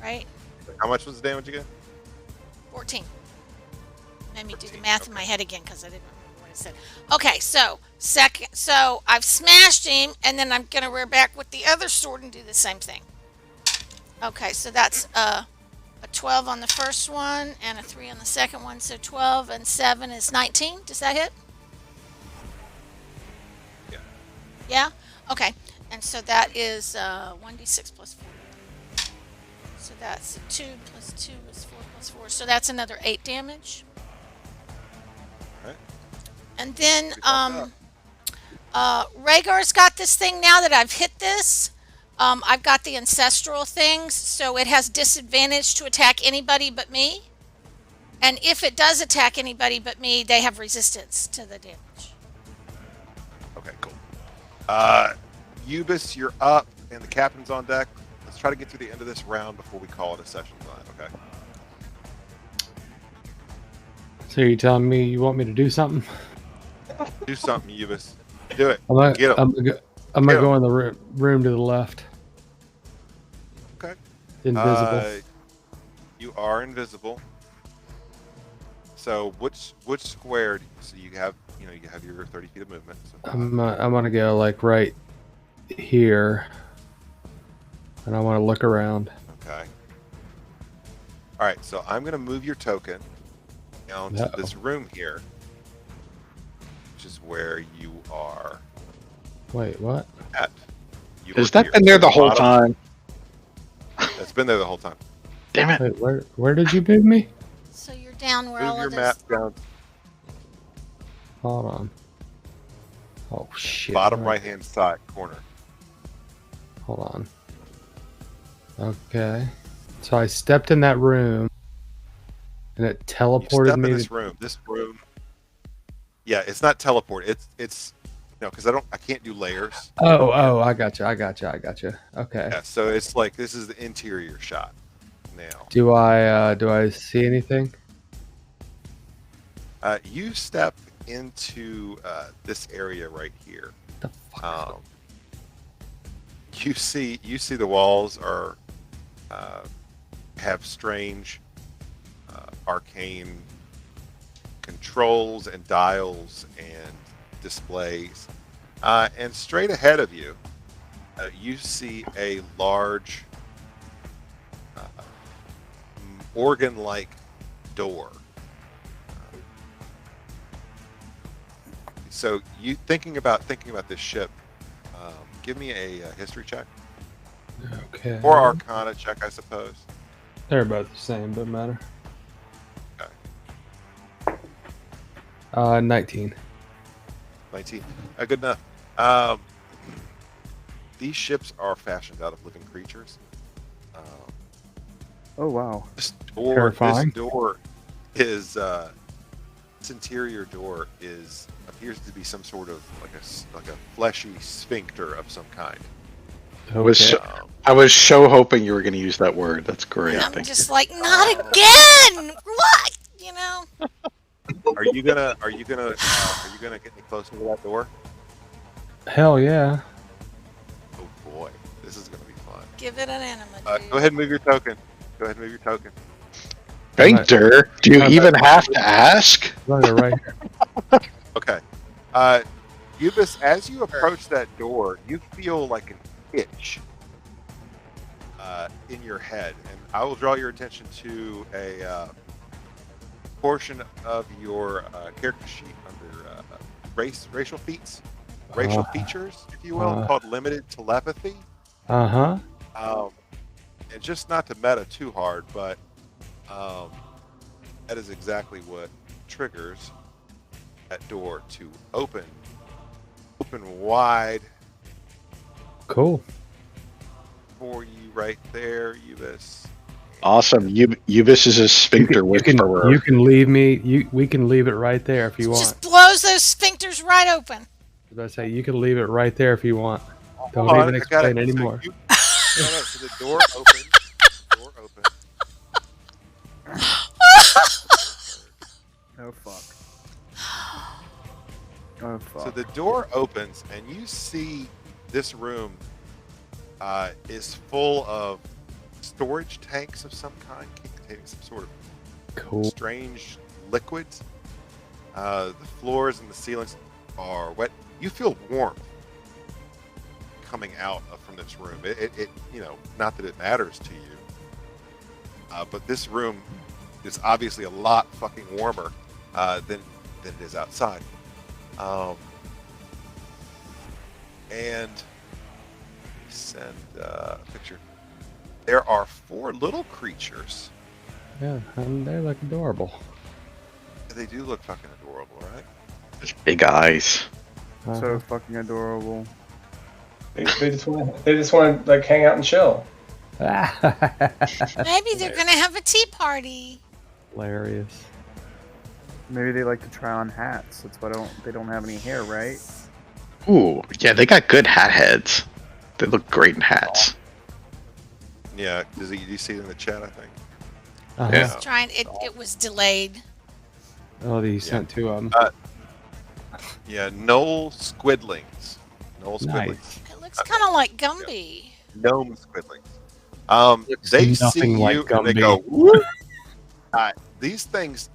Right? How much was the damage again? 14. Let me do the 14, math in okay. my head again because I didn't remember what I said. Okay, so I've smashed him, and then I'm gonna rear back with the other sword and do the same thing. Okay, so that's a 12 on the first one and a 3 on the second one. So 12 and 7 is 19. Does that hit? Yeah. Yeah? Okay. And so that is 1d6 plus 4. So that's 2 plus 2 is 4 plus 4. So that's another 8 damage. Alright. And then Pretty Rhaegar's got this thing now that I've hit this. I've got the ancestral things, so it has disadvantage to attack anybody but me. And if it does attack anybody but me, they have resistance to the damage. Okay, cool. Ubis, you're up, and the captain's on deck. Let's try to get to the end of this round before we call it a session tonight, okay? So you're telling me you want me to do something? Do something, Ubis. Do it. I'm gonna, Get him. I'm gonna Get go in the room to the left. Okay. Invisible. You are invisible. So which square? So you have your 30 feet of movement. So I'm gonna go like right here, and I want to look around. okay. All right. So I'm gonna move your token down to this room here, which is where you are Wait, what? at. Has that been there the whole time? That's been there the whole time. Damn it. Wait, where did you move me? So you're down where Move all your of map those. down Hold on. Oh shit. bottom right-hand side corner. Hold on. Okay. So I stepped in that room, and it You teleported step in me. this room. This room. Yeah, it's not teleport. It's because I can't do layers. Oh, I got you. Okay. Yeah, so it's like this is the interior shot now. Do I see anything? You step into this area right here. The fuck? You see the walls are have strange arcane controls and dials and displays. And straight ahead of you, you see a large organ-like door. So you thinking about this ship? Give me a history check Okay. or Arcana check, I suppose. They're both the same. Doesn't matter. Okay. 19. 19. Good enough. These ships are fashioned out of living creatures. Oh wow. This Terrifying. door is this interior door appears to be some sort of like a fleshy sphincter of some kind. Okay. I was so hoping you were going to use that word. That's great. I'm Thank just you. like, not again. What? You know. Are you gonna get me closer to that door? Hell yeah. Oh boy, this is gonna be fun. Give it an enema, dude. Go ahead and move your token. Painter, do you even have to ask? Right here. Okay. Ubis, as you approach that door, you feel like an itch in your head, and I will draw your attention to a portion of your character sheet under racial feats, racial features, if you will, called limited telepathy. Uh-huh. And just not to meta too hard, but that is exactly what triggers that door to open wide Cool. for you right there, Ubis. Awesome. Ubis is a sphincter whisperer. You can leave me. We can leave it right there if you want. Just blows those sphincters right open. As I say, you can leave it right there if you want. Don't Hold on, even I got explain it. anymore. So the door opens. Oh fuck. Oh fuck. So the door opens, and you see this room is full of storage tanks of some kind, containing some sort of Cool. strange liquids. The floors and the ceilings are wet. You feel warmth coming out from this room. It not that it matters to you, but this room is obviously a lot fucking warmer than it is outside. And send a picture. There are 4 little creatures. Yeah, and they look adorable. They do look fucking adorable, right? Big eyes. So fucking adorable. They just want to like hang out and chill. Maybe they're gonna have a tea party. Hilarious. Maybe they like to try on hats. That's why they don't have any hair, right? Ooh, yeah, they got good hat heads. They look great in hats. Yeah, do you see it in the chat? I think. Uh-huh. Yeah. Trying it was delayed. Oh, you Yeah. sent two of them. Yeah, Knoll Squidlings. Knoll Squidlings. Nice. It looks kind of like Gumby. Gnome Squidlings. Looks They see nothing like you and they Gumby. go, "Woo!" These things,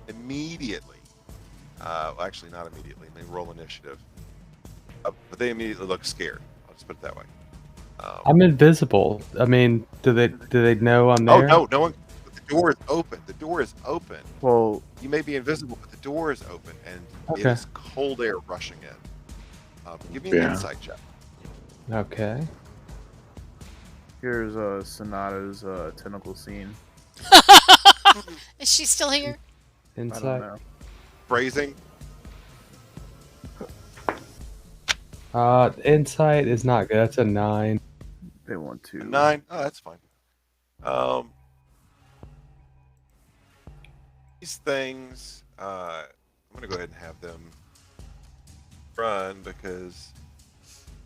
immediately. Well, actually, not immediately. They roll initiative, but they immediately look scared. I'll just put it that way. I'm invisible. I mean, do they know I'm Oh there? no one. The door is open. The door is open. Well, You may be invisible, but the door is open, and it Okay. is cold air rushing in. Give me an Yeah. insight check. Okay. here's Sonata's tentacle scene. Is she still here? I don't Insight. know. Phrasing. Insight is not good. That's a 9. They want to. 9. Oh, that's fine. These things, I'm going to go ahead and have them run because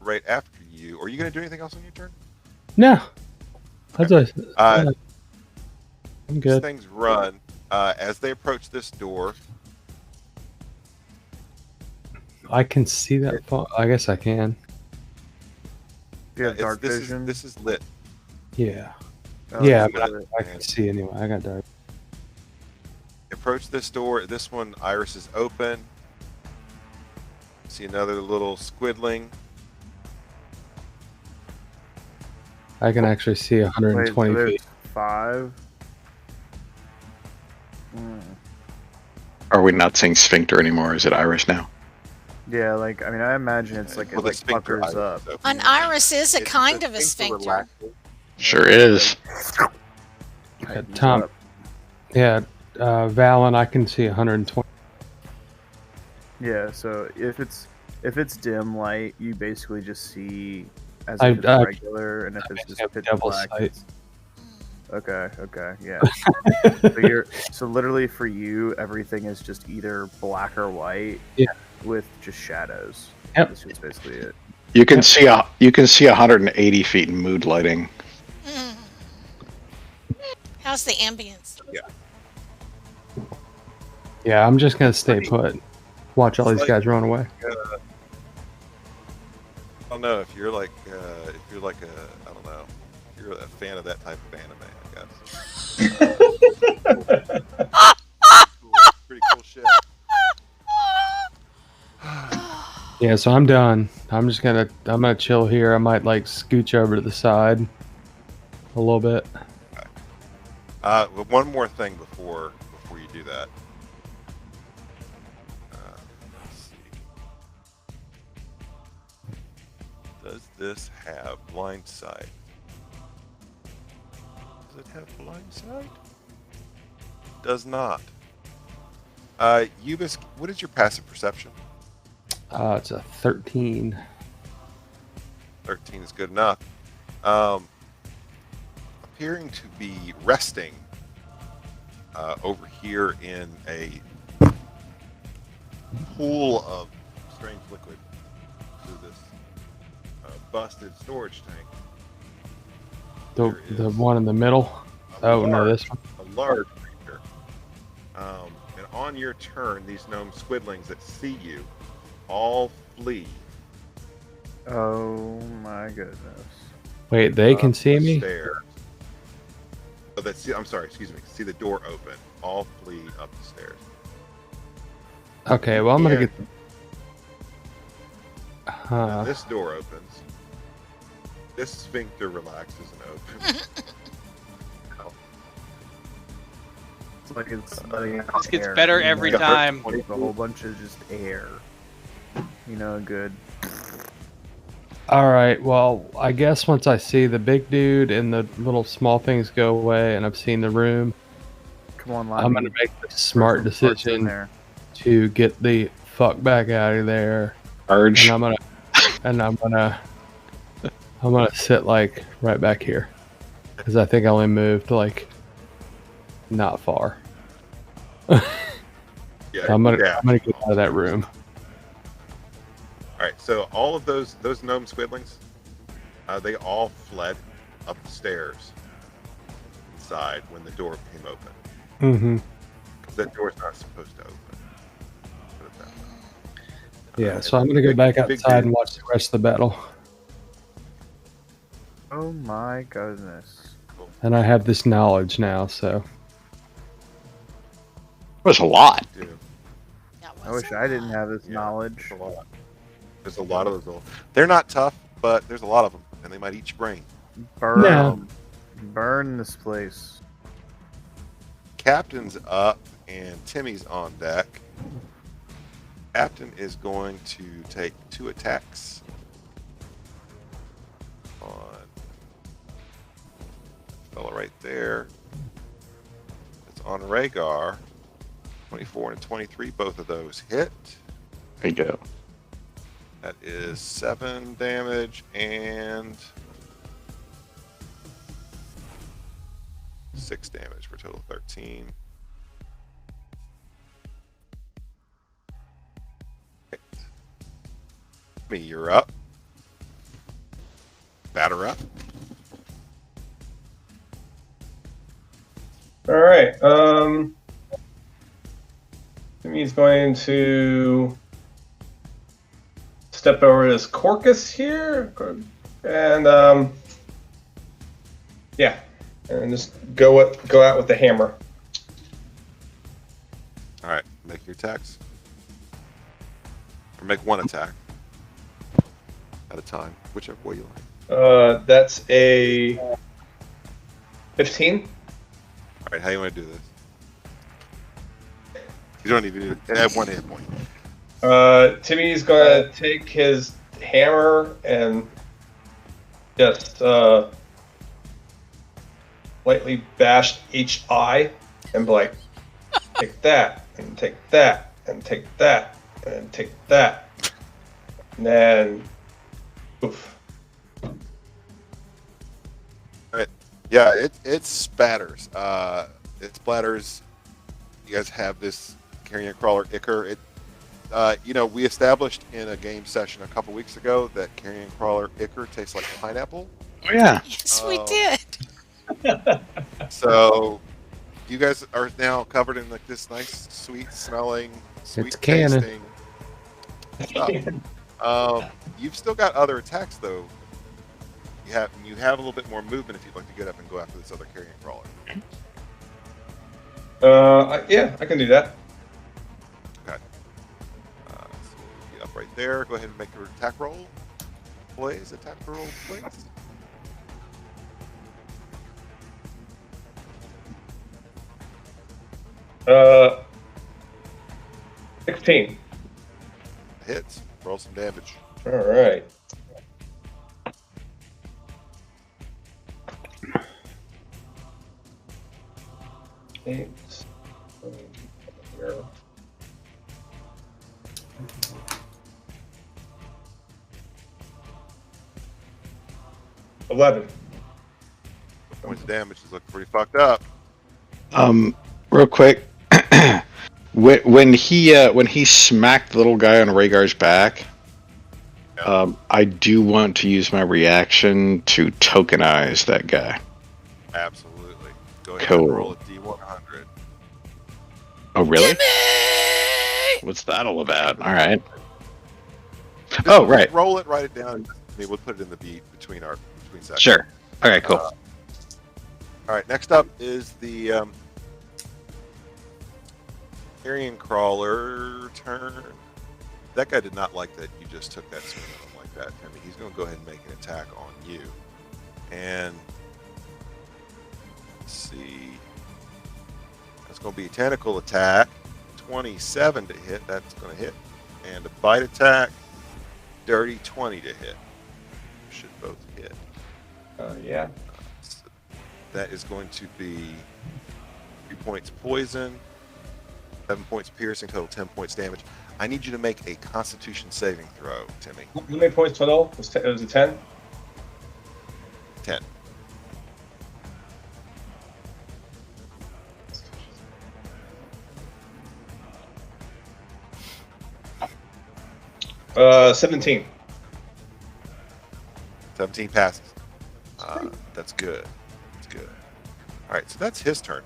right after you, are you going to do anything else on your turn? No. That's what Uh, I'm These good. things run as they approach this door. I can see that. I guess I can. Do you have dark this vision? This is lit. Yeah. Oh, Yeah, you got but it. I can see anyway. I got dark. Approach this door. This one, iris is open. See another little squidling. I can actually see Wait, 120 so there's feet. 5. Are we not saying sphincter anymore? Is it Irish now? Yeah, like I mean, I imagine it's like Well, it the like sphincter puckers iris up. is open. An iris is a It's kind the of a sphincter. relaxing. Sure is. Tightens Tom. up. Yeah, Valen, I can see 120. Yeah, so if it's dim light, you basically just see as I- if it's I- regular, and if it's just have pitch double black. sight. it's- Okay, yeah. so literally for you, everything is just either black or white. Yeah. With just shadows. Yep. That's just basically it. You can see 180 feet in mood lighting. Mm. How's the ambience? Yeah, I'm just gonna stay put. Watch all It's these like- guys run away. I don't know if you're like I don't know, if you're a fan of that type of anime, I guess. Pretty cool shit. Yeah, so I'm done. I'm gonna chill here. I might like scooch over to the side a little bit. But one more thing before you do that. Let's see. Does this have blind sight? Does it have blind sight? Does not. Ubis, what is your passive perception? It's a 13. 13 is good enough. Appearing to be resting over here in a pool of strange liquid through this busted storage tank. The There is one in the middle. a Oh no, large- this one. a large creature. And on your turn, these gnome squidlings that see you all flee. Oh my goodness. Wait, they can up see the me? Stairs. Oh, I'm sorry. Excuse me. See the door open. All flee up the stairs. Okay, well I'm gonna Yeah. get. Now this door opens. This sphincter relaxes and opens. It's like it's letting out This gets air, better you know? every Yeah. time. It's a whole bunch of just air. You know, good. All right. Well, I guess once I see the big dude and the little small things go away, and I've seen the room, Come on, I'm gonna make the smart decision to get the fuck back out of there, Arge. and I'm gonna sit like right back here, because I think I only moved like not far. Yeah. I'm gonna yeah. get out of that room. All right, so all of those gnome squidlings, they all fled up the stairs inside when the door came open. Mm-hmm. Because that door's not supposed to open. Put it that way. Yeah, And so I'm then going to go back big outside dude- and watch the rest of the battle. Oh my goodness. And I have this knowledge now, so. It was a lot. dude, That I was wish a I didn't lot. have this yeah, knowledge. There's a lot. There's a lot of those little. They're not tough, but there's a lot of them, and they might eat your brain. Burn Yeah. 'em. Burn this place. Captain's up, and Timmy's on deck. Captain is going to take 2 attacks on that fella right there. It's on Rhaegar. 24 and 23, both of those hit. There you go. That is 7 damage and 6 damage for a total of 13. Right. Me, you're up. Batter up. All right. He's going to step over to this Corcus here, and yeah, and just go out with the hammer. All right, make your attacks. Or make one attack at a time, whichever way you like. That's a 15. All right, how you want to do this? You don't even have 1 hit point. Timmy's gonna take his hammer and just lightly bash each eye and be like, take that, and take that, and take that, and take that. And then, oof. Yeah, it spatters. It splatters. You guys have this carrion crawler ichor. We established in a game session a couple weeks ago that carrion crawler ichor tastes like pineapple. Oh yeah. Yes, we Oh. did. So you guys are now covered in like this nice, sweet smelling, sweet It's canon. tasting stuff. You've still got other attacks though. You have a little bit more movement if you'd like to get up and go after this other carrion crawler. Yeah, I can do that. Okay. So be up right there. Go ahead and make your attack roll. Please, attack roll, please. Uh, 16. Hits. Roll some damage. All right. Eight. Here. 11. Points of damage is looking pretty fucked up. Real quick, when he smacked the little guy on Rhaegar's back, Yeah. I do want to use my reaction to tokenize that guy. Absolutely. Go ahead Cool. and roll a D100. Oh really? Gimme! What's that all about? All right. Oh right. Roll it, write it down. We'll put it in the beat between sections. Sure. Okay. Cool. All right. Next up is the carrion crawler turn. That guy did not like that you just took that swing at him like that, Timmy. He's going to go ahead and make an attack on you. And let's see. That's going to be a tentacle attack. 27 to hit. That's going to hit. And a bite attack. Dirty 20 to hit. Should both hit. Yeah. So that is going to be 3 points poison, 7 points piercing, total 10 points damage. I need you to make a Constitution saving throw, Timmy. How many points total? It was a 10? 10. 17. 17 passes. That's good. That's good. All right, so that's his turn.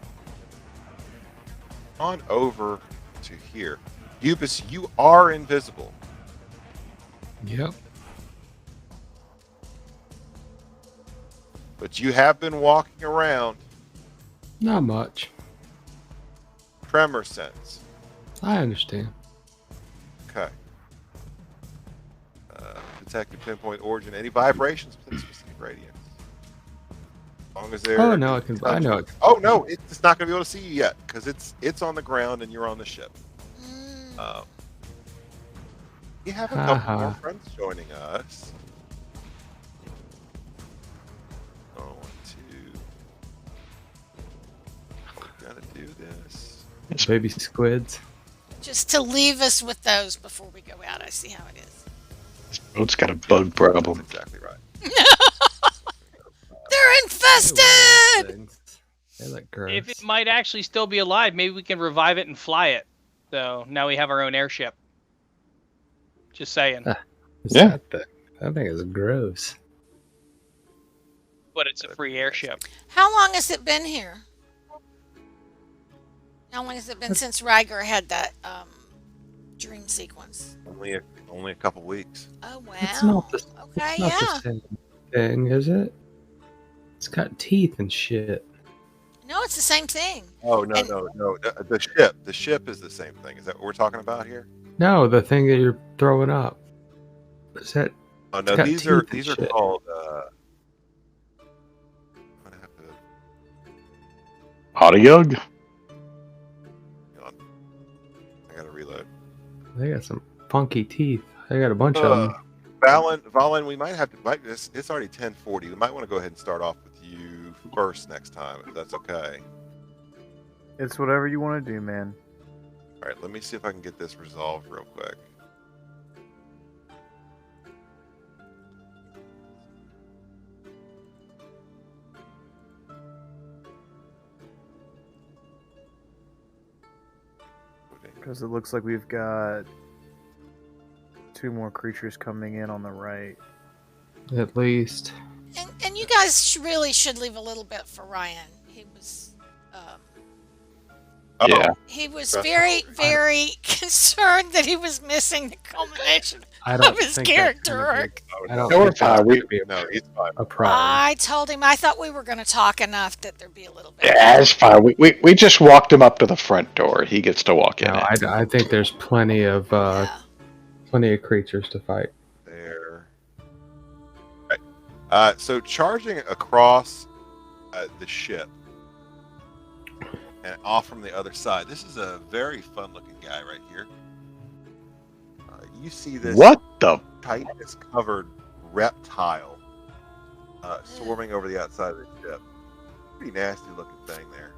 On over to here. Ubis, you are invisible. Yep. But you have been walking around. Not much. Tremor sense. I understand. Okay. Detected pinpoint origin. Any vibrations within specific radius. As long as they're. Oh no, I know it. Oh no, it's not going to be able to see you yet because it's on the ground and you're on the ship. We have a couple more friends joining us. Going to. We gotta do this. Baby squids. Just to leave us with those before we go out. I see how it is. This boat's got a bug problem. That's exactly right. They're infested! They look gross. If it might actually still be alive, maybe we can revive it and fly it. So now we have our own airship. Just saying. Yeah. That thing is gross. But it's a free airship. How long has it been here? How long has it been since Riger had that dream sequence? Only a couple weeks. Oh wow. It's not the, okay, it's not the same thing, is it? It's got teeth and shit. No, it's the same thing. Oh no, no. The ship is the same thing. Is that what we're talking about here? No, the thing that you're throwing up. Is that? Oh no, these are called. I'm gonna have to. Audiog? I gotta reload. They got some funky teeth. They got a bunch of them. Valen, we might have to. It's already 10:40. We might want to go ahead and start off with you first next time, if that's okay. It's whatever you want to do, man. All right, let me see if I can get this resolved real quick. Because it looks like we've got 2 more creatures coming in on the right. At least. And you guys really should leave a little bit for Ryan. Yeah. He was very, very concerned that he was missing the culmination I don't of his think character that's arc. I don't No, we're think that's fine. gonna be No, he's fine. a problem. I told him I thought we were going to talk enough that there'd be a little bit. Yeah, it's fine. We just walked him up to the front door. He gets to walk in. No, I think there's plenty of creatures to fight. There. Right. So charging across the ship and off from the other side. This is a very fun-looking guy right here. You see this What the? chitinous-covered reptile swarming over the outside of the ship. Pretty nasty-looking thing there.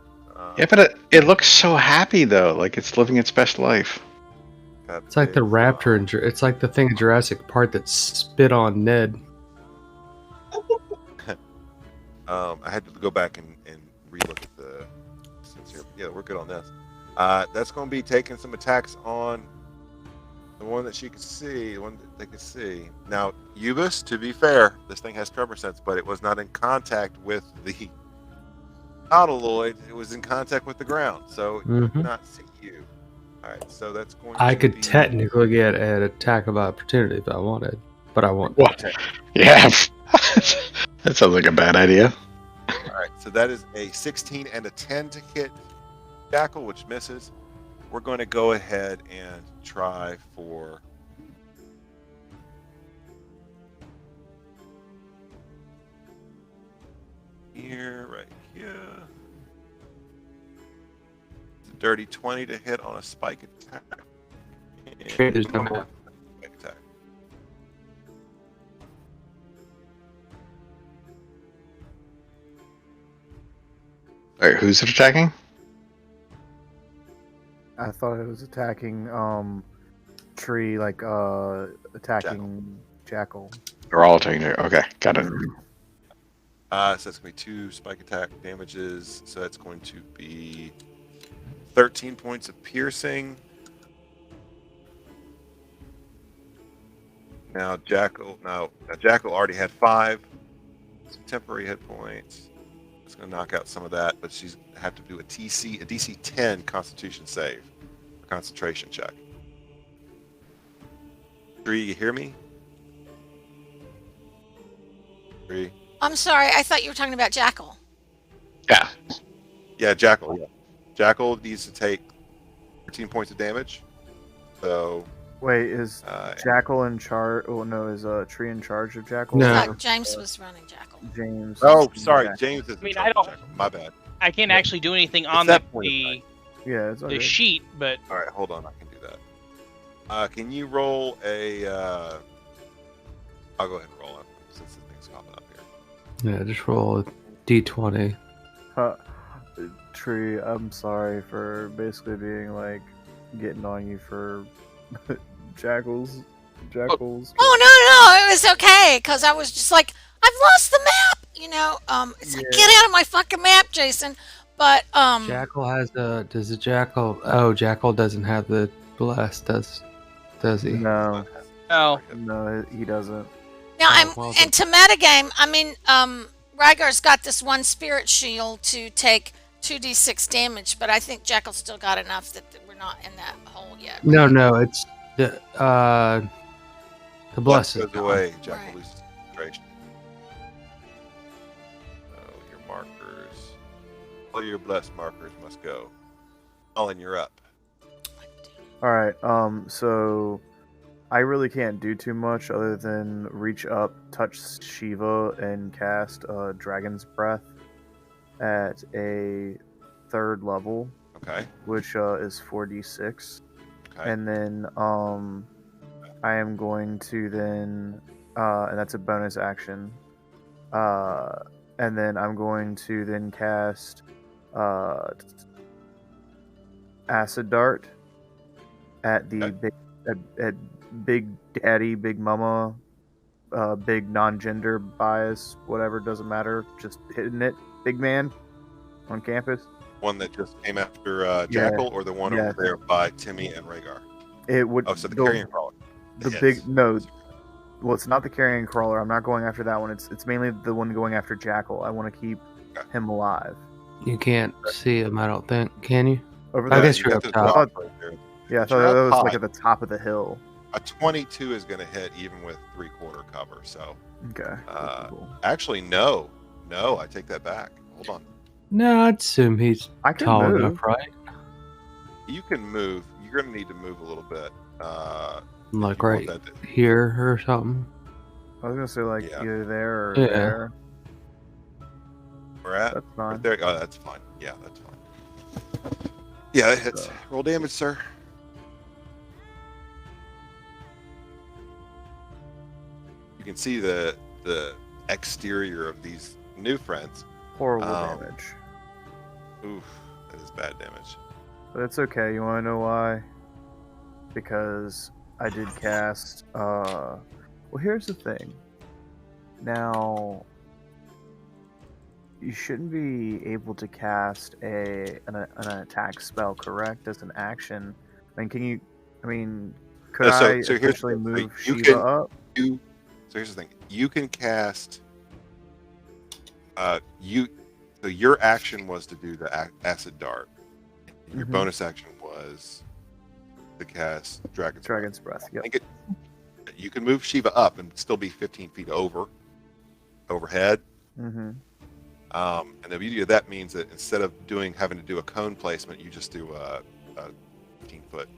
Yeah, but it looks so happy though, like it's living its best life. It's like the raptor, and it's like the thing in Jurassic Park that spit on Ned. I had to go back and relook at the. Yeah, we're good on this. That's going to be taking some attacks on the one that she could see, the one that they could see. Now, Ubis, to be fair, this thing has tremor sense, but it was not in contact with the Autoloid. It was in contact with the ground, so it could not see you. All right, so that's going. I to could be... technically get an attack of opportunity if I wanted, but I won't. What? Yeah, that sounds like a bad idea. All right, so that is a 16 and a 10 to hit Jackal, which misses. We're going to go ahead and try for here, right here. It's a dirty 20 to hit on a spike attack. And There's no map. spike attack. All right, who's it attacking? I thought it was attacking tree, like attacking Jackal. They're all attacking it. Okay, got it. So that's going to be 2 spike attack damages. So that's going to be 13 points of piercing. Now Jackal already had 5 some temporary hit points. It's going to knock out some of that, but she's have to do a DC 10 Constitution save, a concentration check. Three, you hear me? 3. I'm sorry. I thought you were talking about Jackal. Yeah. Yeah, Jackal. Yeah. Jackal needs to take 13 points of damage. So Wait, is Jackal in charge? Oh no, is Tree in charge of Jackal? No. I thought James was running Jackal. James. oh, sorry, Yeah, James is I mean, in charge I of don't- Jackal. My bad. I can't actually do anything on that the point of the, yeah, it's all the good. sheet, but All right, hold on. I can do that. Can you roll a? I'll go ahead and roll it since the thing's popping up here. Yeah, just roll a d20. Tree, I'm sorry for basically being like getting on you for Jackals. Oh, no, it was okay because I was just like, I've lost the map. It's like, get out of my fucking map, Jason. But Jackal has a. Does the Jackal? Oh, Jackal doesn't have the bless. Does he? No, no. no, he doesn't. now Oh, well, and to metagame, I mean, Rygar's got this one spirit shield to take 2d6 damage, but I think Jackal still got enough that we're not in that hole yet. No, it's the bless is goes gone. away. Jackal Right. loses concentration. So your markers, all your blessed markers must go. Colin, you're up. All right. So I really can't do too much other than reach up, touch Shiva, and cast Dragon's Breath at a 3rd level, Okay. which is 4d6. Okay. And then I am going to then and that's a bonus action. And then I'm going to then cast Acid Dart at the Okay. at Big Daddy, Big Mama, big non-gender bias, whatever, doesn't matter. Just hitting it, big man on campus. One that just came after Jackal, or the one Yeah. over there by Timmy and Rhaegar? It would Oh, so the carrion crawler. the Yes. big no. Well, it's not the carrion crawler. I'm not going after that one. It's mainly the one going after Jackal. I want to keep Okay. him alive. You can't see him, I don't think. Can you? Over I there. guess you're got up this top. rock right there. Yeah, I thought You're that up was like high. at the top of the hill. A 22 is going to hit even with 3/4 cover. So Okay. Cool. actually, no, I take that back. Hold on. No, I'd assume he's I can tall move. enough, right? You can move. You're going to need to move a little bit. Like you want right that to- here or something. I was gonna say like Yeah. either there or Yeah. there. We're at That's right fine. there. Oh, that's fine. Yeah, that's fine. Yeah, it hits. Roll damage, sir. You can see the exterior of these new friends. Horrible Um, damage. Oof, that is bad damage. But it's okay. You want to know why? Because I did cast. Well, here's the thing. Now, you shouldn't be able to cast an attack spell, correct? As an action. I mean, can you? I mean, could No, so I here's the essentially thing. move You Shiva can- up? So here's the thing. You can cast. So your action was to do the acid dart. Your Mhm. bonus action was to cast Dragon's Breath. Dragon's Breath. I Yep. think you can move Shiva up and still be 15 feet overhead. Mm-hmm. And the beauty of that means that instead of having to do a cone placement, you just do a 15-foot,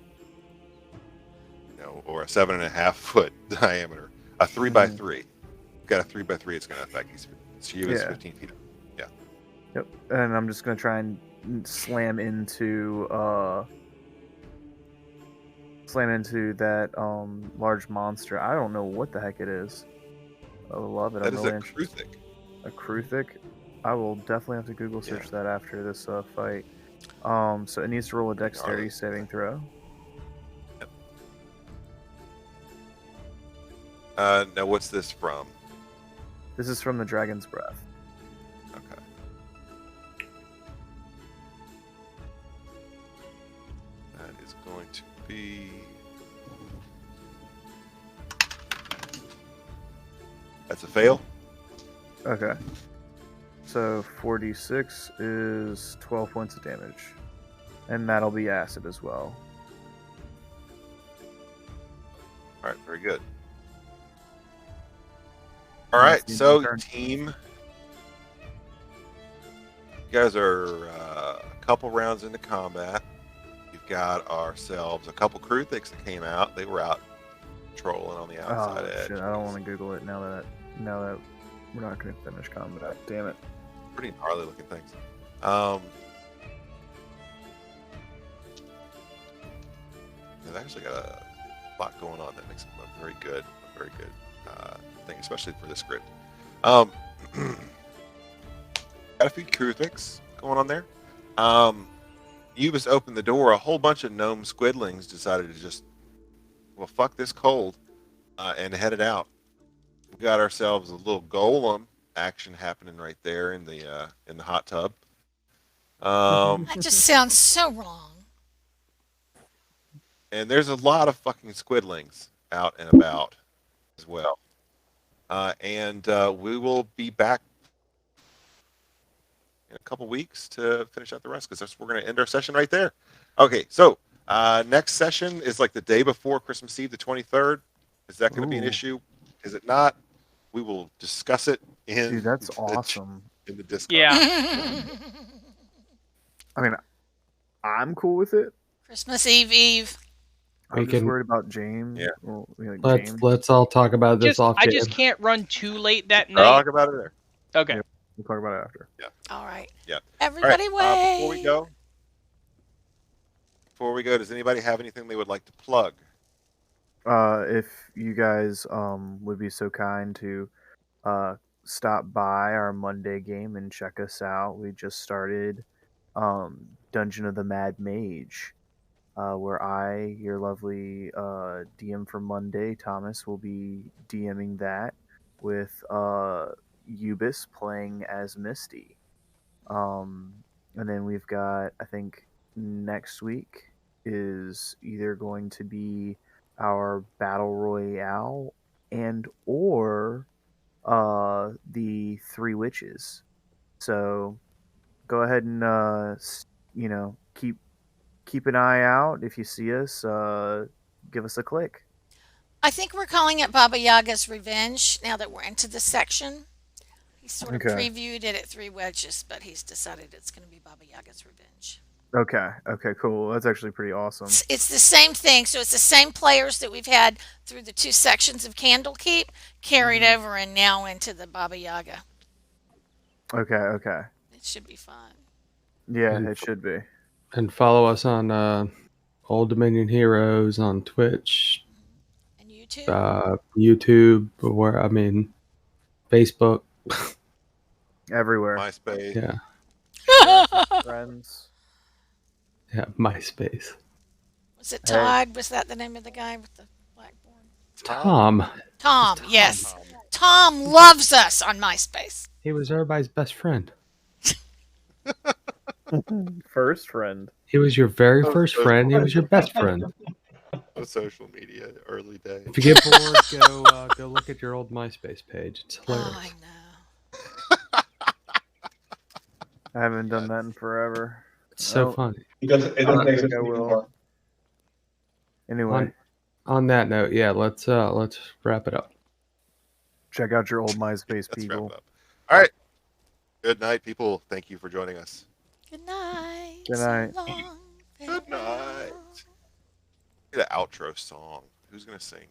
or a 7.5-foot diameter, a 3x3. You've got a 3x3. It's going to affect you. Shiva's Yeah. 15 feet. Yep. And I'm just gonna try and slam into that large monster. I don't know what the heck it is. I love it. That I'm is really a interested. Kruthic. A Kruthic. I will definitely have to Google search that after this fight. So it needs to roll a dexterity Gnarly. saving throw. Now, what's this from? This is from the Dragon's Breath. Okay. That is going to be That's a fail. Okay. So 4d6 is 12 points of damage. And that'll be acid as well. All right, very good. All And right, that's the end of so my turn. team, you guys are a couple rounds into combat. We've got ourselves a couple Kruthiks that came out. They were out trolling on the outside edge. Shit, I don't want to Google it now that we're not going to finish combat. Damn it. Pretty gnarly looking things. They've actually got a lot going on that makes them a very good thing, especially for this script. Got a few Kruthiks going on there. You just opened the door. A whole bunch of gnome squidlings decided to just, well, fuck this cold, and headed out. We got ourselves a little golem action happening right there in the hot tub. That just sounds so wrong. And there's a lot of fucking squidlings out and about as well. And we will be back in a couple weeks to finish out the rest, because we're going to end our session right there. Okay, so next session is like the day before Christmas Eve, the 23rd. Is that going to be an issue? Is it not? We will discuss it in Dude, that's awesome. in the Discord. Yeah. I mean, I'm cool with it. Christmas Eve. I'm We just can- worried about James. Yeah. Well, like Let's James. let's all talk about this off. I just cam. can't run too late that night. Talk about it there. Okay. Yeah. We'll talk about it after. All right. Yeah. Everybody All right, wait. before we go, does anybody have anything they would like to plug? If you guys would be so kind to stop by our Monday game and check us out. We just started Dungeon of the Mad Mage, where I, your lovely DM for Monday, Thomas, will be DMing that with Ubis playing as Misty. And then we've got, I think, next week is either going to be our Battle Royale and or the Three Witches. So go ahead and keep an eye out. If you see us, give us a click. I think we're calling it Baba Yaga's Revenge now that we're into this section. He sort of Okay. previewed it at Three Wedges, but he's decided it's going to be Baba Yaga's Revenge. Okay, cool. That's actually pretty awesome. It's the same thing. So it's the same players that we've had through the two sections of Candlekeep carried over and now into the Baba Yaga. Okay. It should be fun. Yeah, And- it should be. And follow us on Old Dominion Heroes on Twitch, And you too? YouTube, Facebook. Everywhere. MySpace. Yeah, Friends. yeah, MySpace. Was it Todd? Was that the name of the guy with the blackboard? Tom. Tom, yes. Tom loves us on MySpace. He was everybody's best friend. First friend. He was your very first friend. He was your best friend. Social media, early days. If you get bored, go look at your old MySpace page. It's hilarious. Oh, I know. I haven't done that in forever. It's so Oh. funny. It doesn't I think exist I will. anymore. Anyway, On that note, yeah, let's wrap it up. check out your old MySpace, Let's wrap people. it up. All right. Good night, people. Thank you for joining us. Good night. Good So night. long, Good night. farewell. The outro song. Who's gonna sing?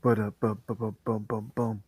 But boom.